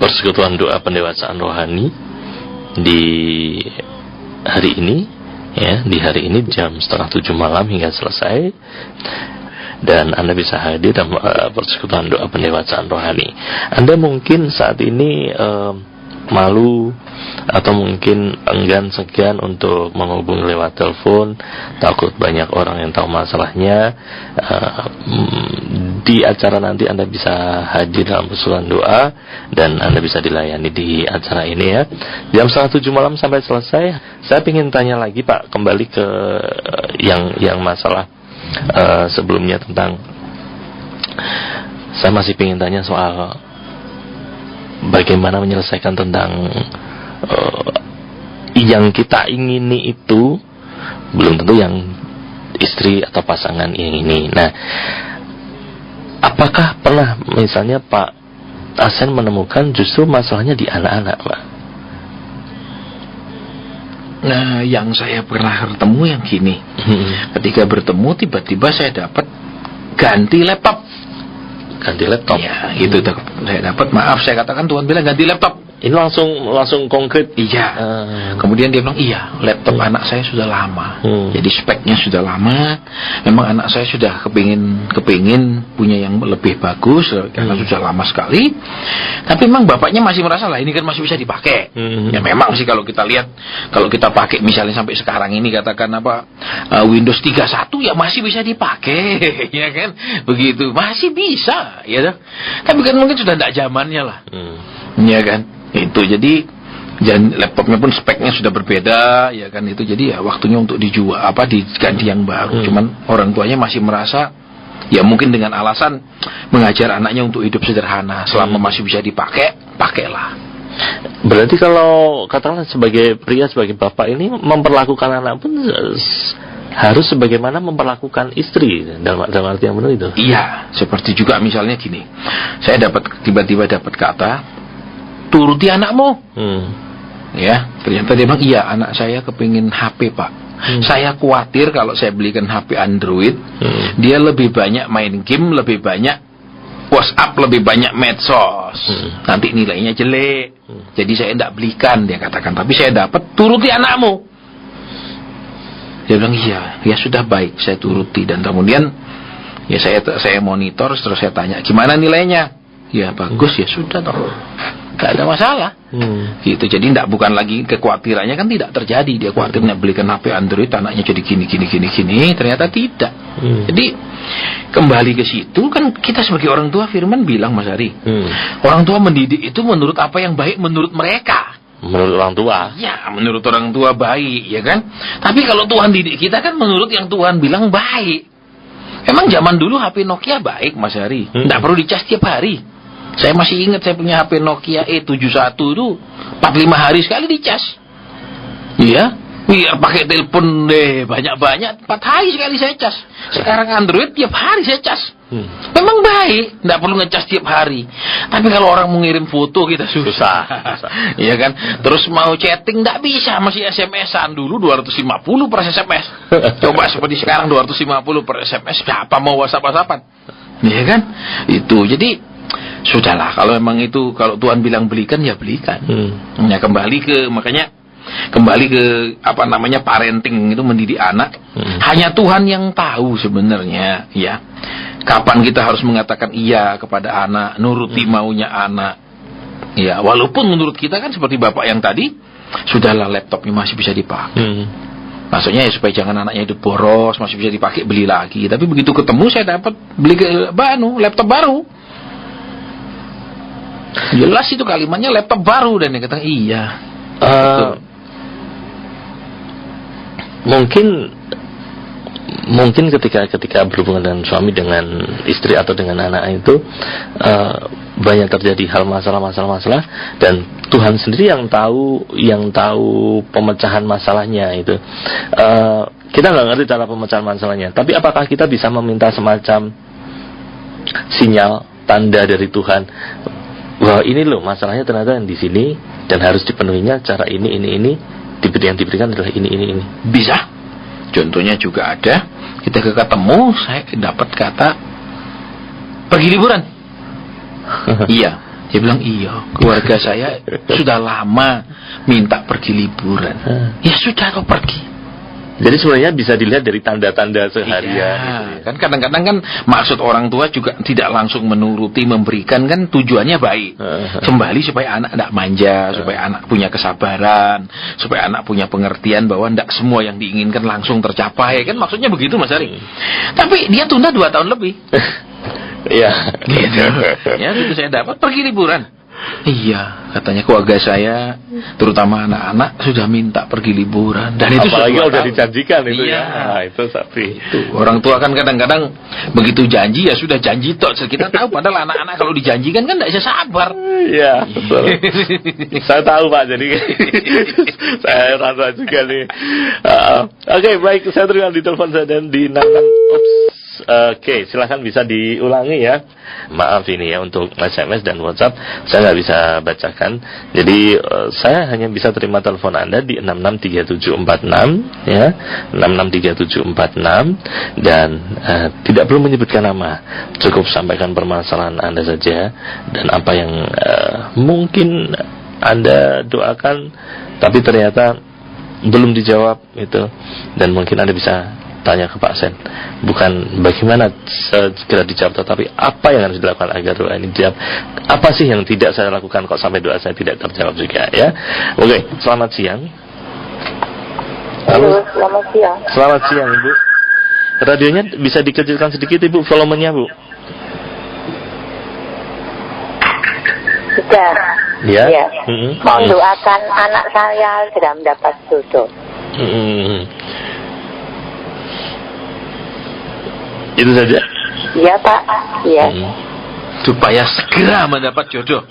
Persekutuan Doa Pendewasaan Rohani di hari ini ya, di hari ini jam 6:30 malam hingga selesai. Dan Anda bisa hadir dalam Persekutuan Doa Pendewasaan Rohani. Anda mungkin saat ini malu atau mungkin segan untuk menghubungi lewat telepon, takut banyak orang yang tahu masalahnya. Di acara nanti Anda bisa hadir dalam persekutuan doa, dan Anda bisa dilayani di acara ini ya, jam 6:30 malam sampai selesai. Saya ingin tanya lagi Pak, kembali ke yang masalah sebelumnya tentang, saya masih ingin tanya soal bagaimana menyelesaikan tentang yang kita ingini itu belum tentu yang istri atau pasangan ini. Nah, apakah pernah misalnya Pak Asen menemukan justru masalahnya di anak-anak, Pak? Nah, yang saya pernah bertemu yang gini. Ketika bertemu tiba-tiba saya dapat ganti laptop. Ya, gitu tuh. Saya dapat, maaf saya katakan Tuhan bilang ganti laptop. Ini langsung konkret. Iya. Kemudian dia bilang, iya, laptop anak saya sudah lama. Jadi speknya sudah lama. Memang anak saya sudah kepingin punya yang lebih bagus karena sudah lama sekali. Tapi memang bapaknya masih merasa lah ini kan masih bisa dipakai. Ya memang sih kalau kita lihat, kalau kita pakai misalnya sampai sekarang ini katakan Windows 31 ya masih bisa dipakai, ya kan? Begitu, masih bisa, ya. Tapi kan mungkin sudah tidak zamannya lah. Ya kan? Itu jadi laptopnya pun speknya sudah berbeda, ya kan, itu jadi ya waktunya untuk dijual diganti yang baru. Cuman orang tuanya masih merasa ya mungkin dengan alasan mengajar anaknya untuk hidup sederhana, selama masih bisa dipakai, pakailah. Berarti kalau katakanlah sebagai pria, sebagai bapak ini memperlakukan anak pun harus sebagaimana memperlakukan istri dalam arti yang benar itu. Iya, seperti juga misalnya gini, saya tiba-tiba dapat kata turuti anakmu. Ya, ternyata dia bilang, iya anak saya kepingin HP Pak. Saya khawatir kalau saya belikan HP Android, dia lebih banyak main game, lebih banyak WhatsApp, lebih banyak medsos. Nanti nilainya jelek. Jadi saya tidak belikan, dia katakan. Tapi saya dapat turuti anakmu. Dia bilang, iya, ya sudah baik, saya turuti. Dan kemudian ya saya monitor, terus saya tanya, gimana nilainya? Ya bagus, ya sudah toh. Gak ada masalah. Gitu. Jadi bukan lagi kekhawatirannya kan tidak terjadi. Dia khawatirnya belikan HP Android anaknya jadi gini. Ternyata tidak. Jadi kembali ke situ kan kita sebagai orang tua, Firman bilang Mas Ari, orang tua mendidik itu menurut apa yang baik menurut mereka. Menurut orang tua. Ya, menurut orang tua baik, ya kan. Tapi kalau Tuhan didik kita kan menurut yang Tuhan bilang baik. Emang zaman dulu HP Nokia baik Mas Ari, tidak perlu dicas tiap hari. Saya masih ingat saya punya HP Nokia E71 itu 45 hari sekali dicas. Iya, biar pakai telepon banyak-banyak 4 hari sekali saya cas. Sekarang Android tiap hari saya cas. Memang baik, tidak perlu ngecas tiap hari. Tapi kalau orang mau ngirim foto kita susah. Iya kan? Terus mau chatting tidak bisa, masih SMS-an. Dulu 250 per SMS. Coba seperti sekarang 250 per SMS. Siapa mau WhatsApp-WhatsAppan? Iya kan? Itu. Jadi sudahlah, kalau memang itu, kalau Tuhan bilang belikan ya belikan. Ya kembali ke parenting itu, mendidik anak. Hanya Tuhan yang tahu sebenarnya ya kapan kita harus mengatakan iya kepada anak, nuruti maunya anak. Ya, walaupun menurut kita kan seperti bapak yang tadi, sudahlah laptopnya masih bisa dipakai. Maksudnya ya supaya jangan anaknya hidup boros, masih bisa dipakai, beli lagi. Tapi begitu ketemu saya dapat beli laptop baru. Jelas itu kalimatnya laptop baru, dan dia kata iya. mungkin ketika berhubungan dengan suami, dengan istri atau dengan anak itu banyak terjadi hal masalah dan Tuhan sendiri yang tahu pemecahan masalahnya itu. Kita nggak ngerti cara pemecahan masalahnya, tapi apakah kita bisa meminta semacam sinyal, tanda dari Tuhan bahwa ini loh masalahnya ternyata yang di sini dan harus dipenuhinya cara ini yang diberikan adalah ini. Bisa. Contohnya juga ada, kita ketemu, saya dapat kata pergi liburan. Iya, dia bilang iya. Keluarga saya sudah lama minta pergi liburan. Ya sudah, kau pergi. Jadi sebenarnya bisa dilihat dari tanda-tanda seharian. Iya, gitu ya. kan kadang-kadang kan maksud orang tua juga tidak langsung menuruti, memberikan, kan tujuannya baik. Kembali supaya anak tidak manja, supaya anak punya kesabaran, supaya anak punya pengertian bahwa tidak semua yang diinginkan langsung tercapai. Kan maksudnya begitu, Mas Ari. Tapi dia tunda 2 tahun lebih. Iya. Gitu. Ya, itu saya dapat pergi liburan. Iya, katanya keluarga saya, terutama anak-anak sudah minta pergi liburan. Dan itu apalagi udah dijanjikan itu. Iya. Ya. Nah, itu sapi. Orang tua kan kadang-kadang begitu janji ya sudah janji tok. Kita tahu padahal anak-anak kalau dijanjikan kan tidak bisa sabar. Iya, betul. Saya tahu Pak, jadi saya rasa juga nih. Oke, baik, saya terima di telepon saya dan di Oke, silakan bisa diulangi ya. Maaf ini ya untuk SMS dan WhatsApp saya nggak bisa bacakan. Jadi saya hanya bisa terima telepon Anda di 663746 ya, 663746 dan tidak perlu menyebutkan nama. Cukup sampaikan permasalahan Anda saja dan apa yang mungkin Anda doakan tapi ternyata belum dijawab itu, dan mungkin Anda bisa tanya ke Pak Sen, bukan bagaimana segera dijawab, tetapi apa yang harus dilakukan agar doa ini dijawab. Apa sih yang tidak saya lakukan kok sampai doa saya tidak terjawab juga ya. Oke, selamat siang. Halo, selamat siang. Selamat siang Ibu. Radionya bisa dikecilkan sedikit Ibu, volumenya Bu. Sudah. Ya. Ya. Mau doakan anak saya sudah mendapat jodoh. Itu saja. Iya Pak. Iya. Supaya segera mendapat jodoh.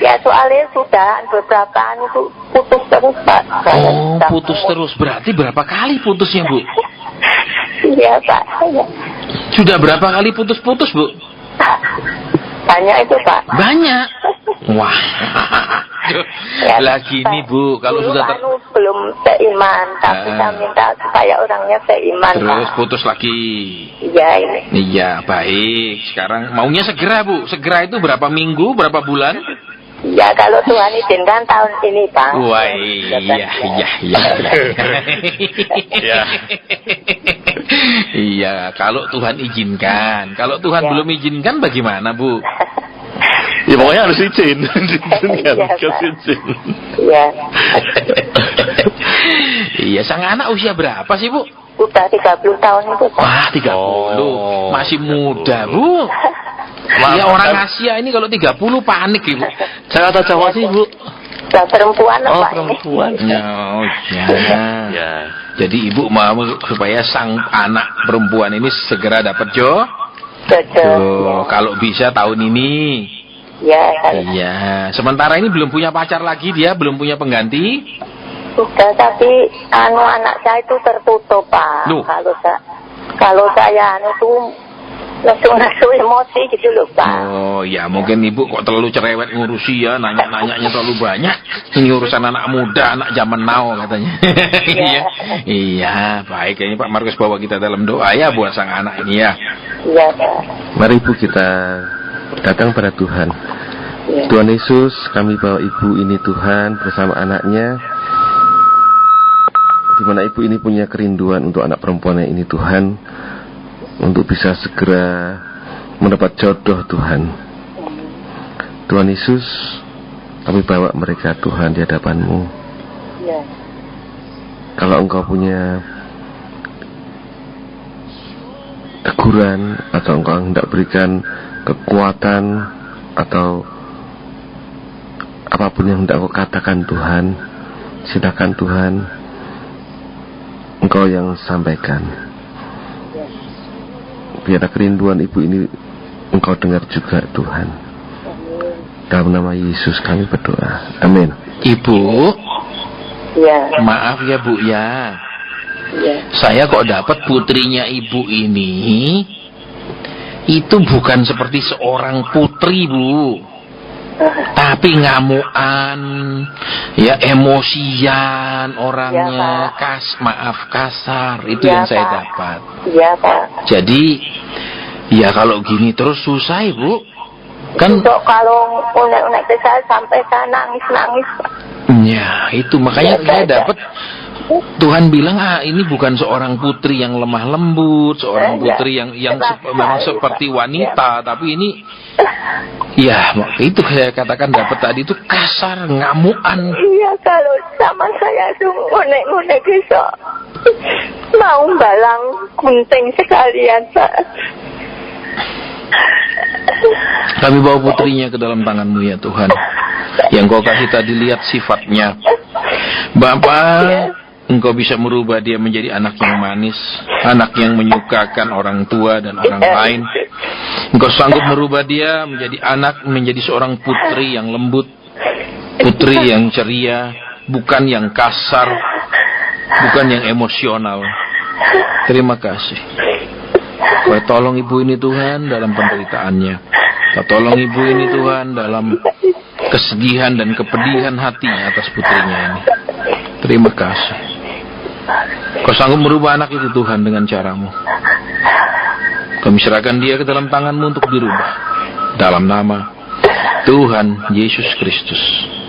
Ya soalnya sudah beberapa itu putus terus Pak. Oh, putus terus. Berarti berapa kali putusnya Bu? Iya Pak. Ya. Sudah berapa kali putus-putus Bu? Banyak itu Pak. Banyak. Wah. Ya, lagi nih Bu, kalau dulu sudah belum seiman, tapi saya minta supaya orangnya seiman. Terus Pak. putus lagi. Iya ini. Iya, baik. Sekarang maunya segera Bu. Segera itu berapa minggu, berapa bulan? Ya kalau Tuhan izinkan tahun ini Pak. Wah, iya. Iya, kalau Tuhan izinkan. Kalau Tuhan belum izinkan bagaimana Bu? Ya pokoknya harus izin. Iya. Iya, sang anak usia berapa sih Bu? Udah 30 tahun itu Pak. Wah, 30. Masih muda Bu. Ya orang Asia ini kalau 30 panik Ibu. Saya kata Jawa sih Bu. Perempuan Pak. Perempuan. Oh, ya. Jadi Ibu mau supaya sang anak perempuan ini segera dapat jodoh. Kalau bisa tahun ini. Ya. Iya. Sementara ini belum punya pacar lagi dia, belum punya pengganti. Sudah, tapi anak saya itu tertutup Pak. Loh. Kalau saya tuh langsung emosi gitu loh Pak. Oh ya, mungkin Ibu kok terlalu cerewet ngurusi ya, nanya-nanyanya terlalu banyak. Ini urusan anak muda, anak zaman now katanya. Iya, baik. Ini Pak Markus bawa kita dalam doa ya buat sang anak ini ya. Iya Pak. Mari Ibu kita datang pada Tuhan. Ya. Tuhan Yesus, kami bawa Ibu ini Tuhan bersama anaknya, di mana Ibu ini punya kerinduan untuk anak perempuannya ini Tuhan, untuk bisa segera mendapat jodoh Tuhan. Tuhan Yesus, kami bawa mereka Tuhan di hadapan-Mu. Ya. Kalau Engkau punya teguran atau Engkau hendak berikan kekuatan atau apapun yang hendak Engkau katakan Tuhan, silakan Tuhan, Engkau yang sampaikan. biar kerinduan ibu ini Engkau dengar juga Tuhan. Dalam nama Yesus kami berdoa. Amin. Ibu, Ya. maaf ya Bu ya. Ya. Saya kok dapat putrinya ibu ini itu bukan seperti seorang putri, Bu. Tapi ngamuan, ya emosian orangnya, Ya, kasar. Itu Ya, yang saya Pak. dapat. Iya, Pak. Jadi, ya kalau gini terus susah, Ibu. Kan Untuk kalau unek-unek ke saya sampai saya nangis-nangis. ya, itu makanya saya dapat Tuhan bilang ini bukan seorang putri yang lemah lembut, seorang putri yang memang seperti wanita, tapi ini ya itu saya katakan dapat tadi itu kasar, ngamuan. Iya, kalau sama saya tuh unek-unek bisa mau balang gunting sekalian, Pak. Kami bawa putrinya ke dalam tangan-Mu ya Tuhan. Yang Kau kasih tadi lihat sifatnya. Bapak, Engkau bisa merubah dia menjadi anak yang manis, anak yang menyukakan orang tua dan orang lain. Engkau sanggup merubah dia menjadi seorang putri yang lembut, putri yang ceria, bukan yang kasar, bukan yang emosional. Terima kasih. Kau tolong ibu ini Tuhan dalam penderitaannya. Kau tolong ibu ini Tuhan dalam kesedihan dan kepedihan hatinya atas putrinya ini. Terima kasih. Kau sanggup merubah anak itu Tuhan dengan cara-Mu. Kami serahkan dia ke dalam tangan-Mu untuk dirubah. Dalam nama Tuhan Yesus Kristus.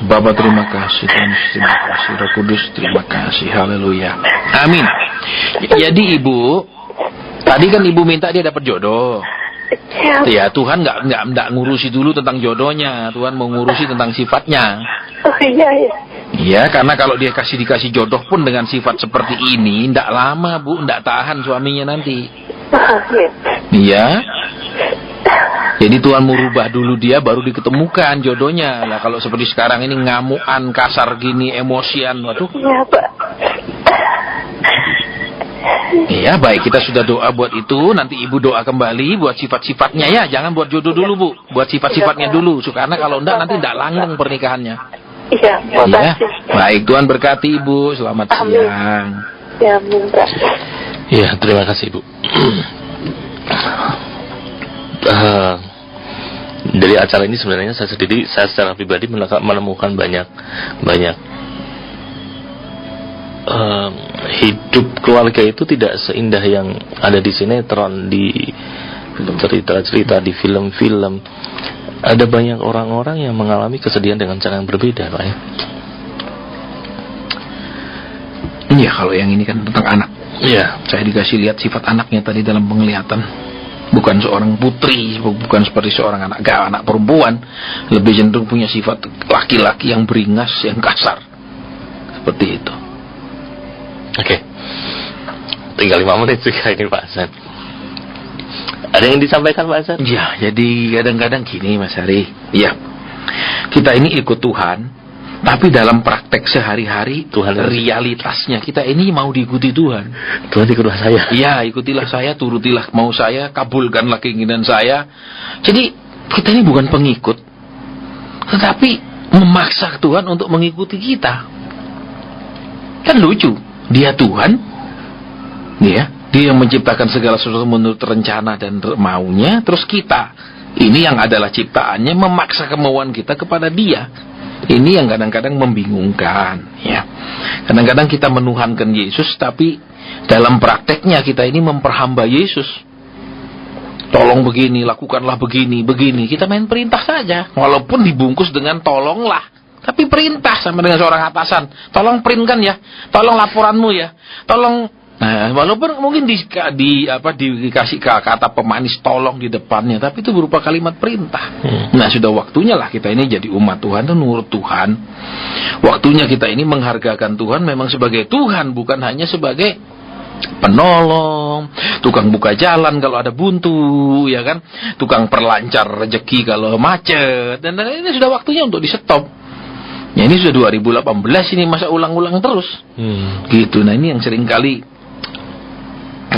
Bapa terima kasih, Tuhan terima kasih, Roh Kudus terima kasih. Haleluya. Amin. Jadi ibu, tadi kan ibu minta dia dapat jodoh. Ya Tuhan nggak ngurusi dulu tentang jodohnya. Tuhan mau ngurusi tentang sifatnya. Oh iya, iya. Iya, karena kalau dia dikasih jodoh pun dengan sifat seperti ini, ndak lama Bu, ndak tahan suaminya nanti. Iya. Jadi Tuhan mau rubah dulu dia, baru diketemukan jodohnya. Lah kalau seperti sekarang ini ngamuan, kasar gini, emosian, waduh. Iya, Pak. Iya, baik, kita sudah doa buat itu. Nanti ibu doa kembali buat sifat-sifatnya ya. Jangan buat jodoh dulu Bu, buat sifat-sifatnya dulu. Karena kalau enggak nanti enggak langgeng pernikahannya. Iya, ya. Baik, Tuhan berkati Ibu. Selamat siang. Ya, minta. Ya, terima kasih Ibu. Dari acara ini sebenarnya saya secara pribadi menemukan banyak hidup keluarga itu tidak seindah yang ada di sinetron, di cerita-cerita, di film-film. Ada banyak orang-orang yang mengalami kesedihan dengan cara yang berbeda, Pak ya. Iya, kalau yang ini kan tentang anak. Iya, saya dikasih lihat sifat anaknya tadi dalam penglihatan. Bukan seorang putri, bukan seperti seorang anak perempuan. Lebih cenderung punya sifat laki-laki yang beringas, yang kasar. Seperti itu. Oke. Tinggal 5 menit juga ini Pak Hasan. Ada yang disampaikan Pak Hasan? Ya, jadi kadang-kadang gini Mas Hari. Ya, kita ini ikut Tuhan, tapi dalam praktek sehari-hari, realitasnya kita ini mau diikuti Tuhan. Tuhan ikutlah saya. Iya, ikutilah saya, turutilah mau saya, kabulkanlah keinginan saya. Jadi kita ini bukan pengikut, tetapi memaksa Tuhan untuk mengikuti kita. Kan lucu, Dia Tuhan, Dia yang menciptakan segala sesuatu menurut rencana dan maunya, terus kita ini yang adalah ciptaannya memaksa kemauan kita kepada Dia. Ini yang kadang-kadang membingungkan, ya. Kadang-kadang kita menuhankan Yesus, tapi dalam prakteknya kita ini memperhamba Yesus. Tolong begini, lakukanlah begini. Kita main perintah saja, walaupun dibungkus dengan tolonglah. Tapi perintah sama dengan seorang atasan. Tolong printkan ya, tolong laporanmu ya, tolong. Nah, walaupun mungkin dikasih kata pemanis tolong di depannya, tapi itu berupa kalimat perintah. Nah, sudah waktunya lah kita ini jadi umat Tuhan dan nurut Tuhan. Waktunya kita ini menghargakan Tuhan memang sebagai Tuhan, bukan hanya sebagai penolong, tukang buka jalan kalau ada buntu, ya kan, tukang perlancar rezeki kalau macet. Dan ini sudah waktunya untuk di stop. Ya, ini sudah 2018 ini, masa ulang-ulang terus. Gitu. Nah, ini yang sering kali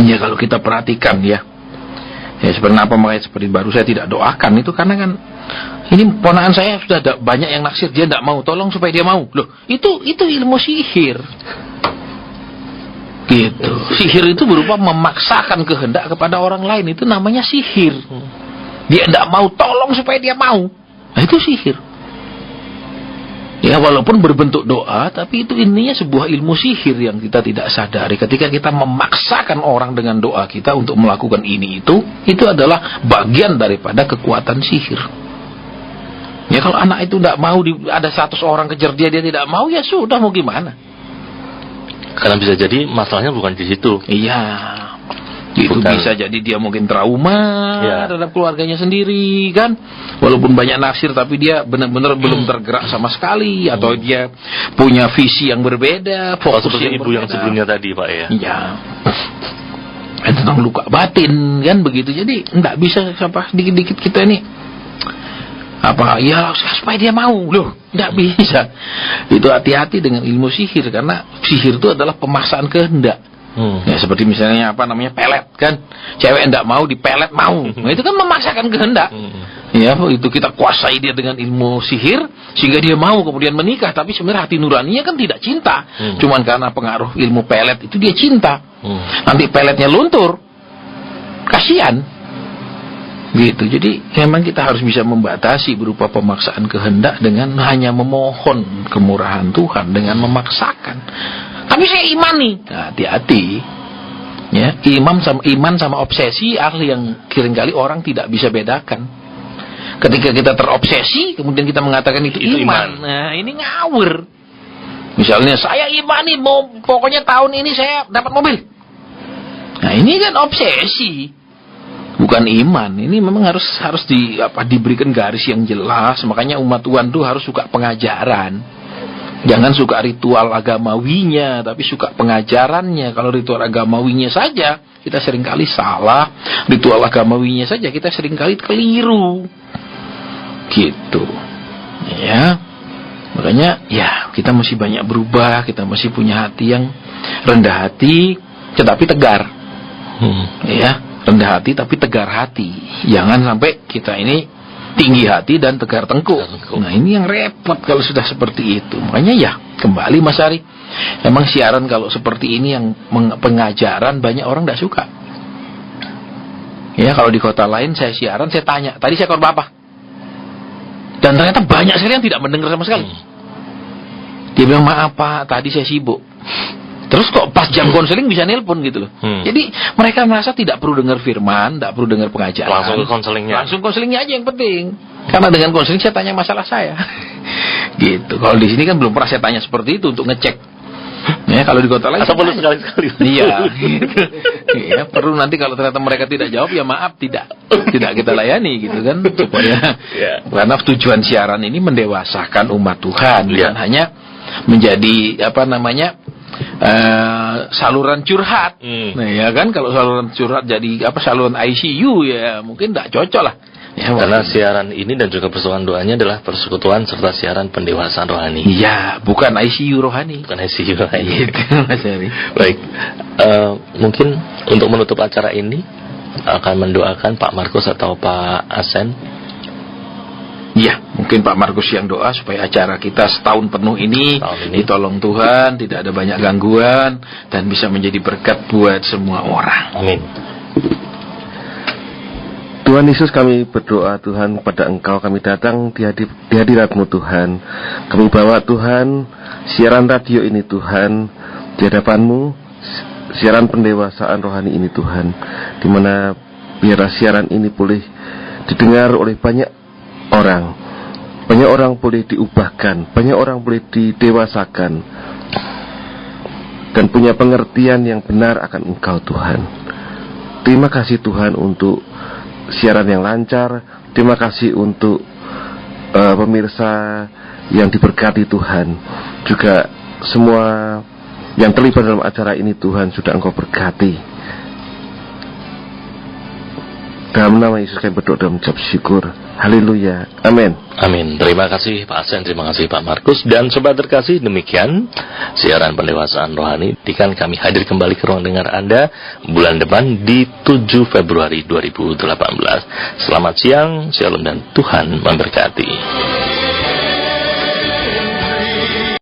ya kalau kita perhatikan ya, Ya kenapa makanya seperti baru saya tidak doakan itu karena kan ini ponakan saya sudah ada banyak yang naksir, dia tidak mau, tolong supaya dia mau. Loh, itu ilmu sihir. Gitu. Sihir itu berupa memaksakan kehendak kepada orang lain, itu namanya sihir. Dia tidak mau, tolong supaya dia mau. Nah, itu sihir. Ya walaupun berbentuk doa, tapi itu intinya sebuah ilmu sihir yang kita tidak sadari. Ketika kita memaksakan orang dengan doa kita untuk melakukan ini itu adalah bagian daripada kekuatan sihir. Ya kalau anak itu tidak mau, ada 100 orang kejar dia tidak mau, ya sudah, mau gimana? Karena bisa jadi masalahnya bukan di situ. Iya. Itu bisa jadi dia mungkin trauma terhadap keluarganya sendiri kan, walaupun banyak naksir tapi dia benar-benar belum tergerak sama sekali, atau dia punya visi yang berbeda, fokus seperti yang ibu berbeda. yang sebelumnya tadi Pak ya. Iya. Tentang luka batin kan begitu. Jadi enggak bisa sampai dikit-dikit kita ini supaya dia mau, loh enggak bisa. Itu hati-hati dengan ilmu sihir, karena sihir itu adalah pemaksaan kehendak. Ya seperti misalnya pelet kan, cewek enggak mau dipelet mau. Nah, itu kan memaksakan kehendak. Ya itu kita kuasai dia dengan ilmu sihir sehingga dia mau kemudian menikah, tapi sebenarnya hati nuraninya kan tidak cinta. Cuman karena pengaruh ilmu pelet itu dia cinta. Nanti peletnya luntur, kasihan. Gitu. Jadi memang kita harus bisa membatasi berupa pemaksaan kehendak dengan hanya memohon kemurahan Tuhan dengan memaksakan. Tapi saya imani. Nah, hati-hati. Ya, iman sama obsesi ahli yang seringkali orang tidak bisa bedakan. Ketika kita terobsesi, kemudian kita mengatakan itu iman. Nah, ini ngawur. Misalnya saya imani pokoknya tahun ini saya dapat mobil. Nah, ini kan obsesi. Bukan iman. Ini memang harus diberikan garis yang jelas. Makanya umat Tuhan tuh harus suka pengajaran. Jangan suka ritual agamawinya, tapi suka pengajarannya. Kalau ritual agamawinya saja kita seringkali salah, ritual agamawinya saja kita seringkali keliru. Gitu. Ya. Makanya ya kita mesti banyak berubah, kita mesti punya hati yang rendah hati tetapi tegar. Ya, rendah hati tapi tegar hati. Jangan sampai kita ini tinggi hati dan tegar tengkuk. Nah ini yang repot kalau sudah seperti itu. Makanya ya kembali Mas Ari, memang siaran kalau seperti ini yang pengajaran banyak orang tidak suka. Ya kalau di kota lain saya siaran, saya tanya, tadi saya korban apa? Dan ternyata banyak sekali yang tidak mendengar sama sekali. Dia bilang, maaf Pak, tadi saya sibuk. Terus kok pas jam konseling bisa nelpon gitu loh. Jadi mereka merasa tidak perlu dengar firman, tidak perlu dengar pengajaran. Langsung ke konselingnya. Langsung konselingnya aja yang penting. Karena dengan konseling saya tanya masalah saya. Gitu. Kalau di sini kan belum pernah saya tanya seperti itu untuk ngecek. Ya kalau di kota lain. Atau perlu sekali-sekali. Iya. Gitu. Ya, perlu nanti kalau ternyata mereka tidak jawab ya maaf tidak kita layani gitu kan, supaya karena tujuan siaran ini mendewasakan umat Tuhan, bukan hanya menjadi saluran curhat. Nah ya kan, kalau saluran curhat jadi saluran ICU ya mungkin tidak cocok lah. Ya, karena siaran ini dan juga persekutuan doanya adalah persekutuan serta siaran pendewasaan rohani. Iya, bukan ICU rohani. Bukan ICU rohani. Gitu, Mas Ari. Baik, mungkin untuk menutup acara ini akan mendoakan Pak Markus atau Pak Asen. Iya, mungkin Pak Markus yang doa supaya acara kita setahun penuh ini ditolong Tuhan, tidak ada banyak gangguan, dan bisa menjadi berkat buat semua orang. Amin. Tuhan Yesus, kami berdoa Tuhan kepada Engkau, kami datang di hadirat-Mu Tuhan. Kami bawa Tuhan siaran radio ini Tuhan di hadapan-Mu, siaran pendewasaan rohani ini Tuhan, di mana biarlah siaran ini boleh didengar oleh banyak orang boleh diubahkan, banyak orang boleh didewasakan dan punya pengertian yang benar akan Engkau Tuhan. Terima kasih Tuhan untuk siaran yang lancar. Terima kasih untuk pemirsa yang diberkati Tuhan. Juga semua yang terlibat dalam acara ini Tuhan sudah Engkau berkati. Dalam Dalam nama Yesus kami berdoa dan mengucap syukur. Haleluya. Amin. Amin. Terima kasih Pak Asen, terima kasih Pak Markus. Dan sobat terkasih, demikian siaran pendewasaan rohani. Dikan kami hadir kembali ke ruang dengar Anda bulan depan di 7 Februari 2018. Selamat siang, shalom dan Tuhan memberkati.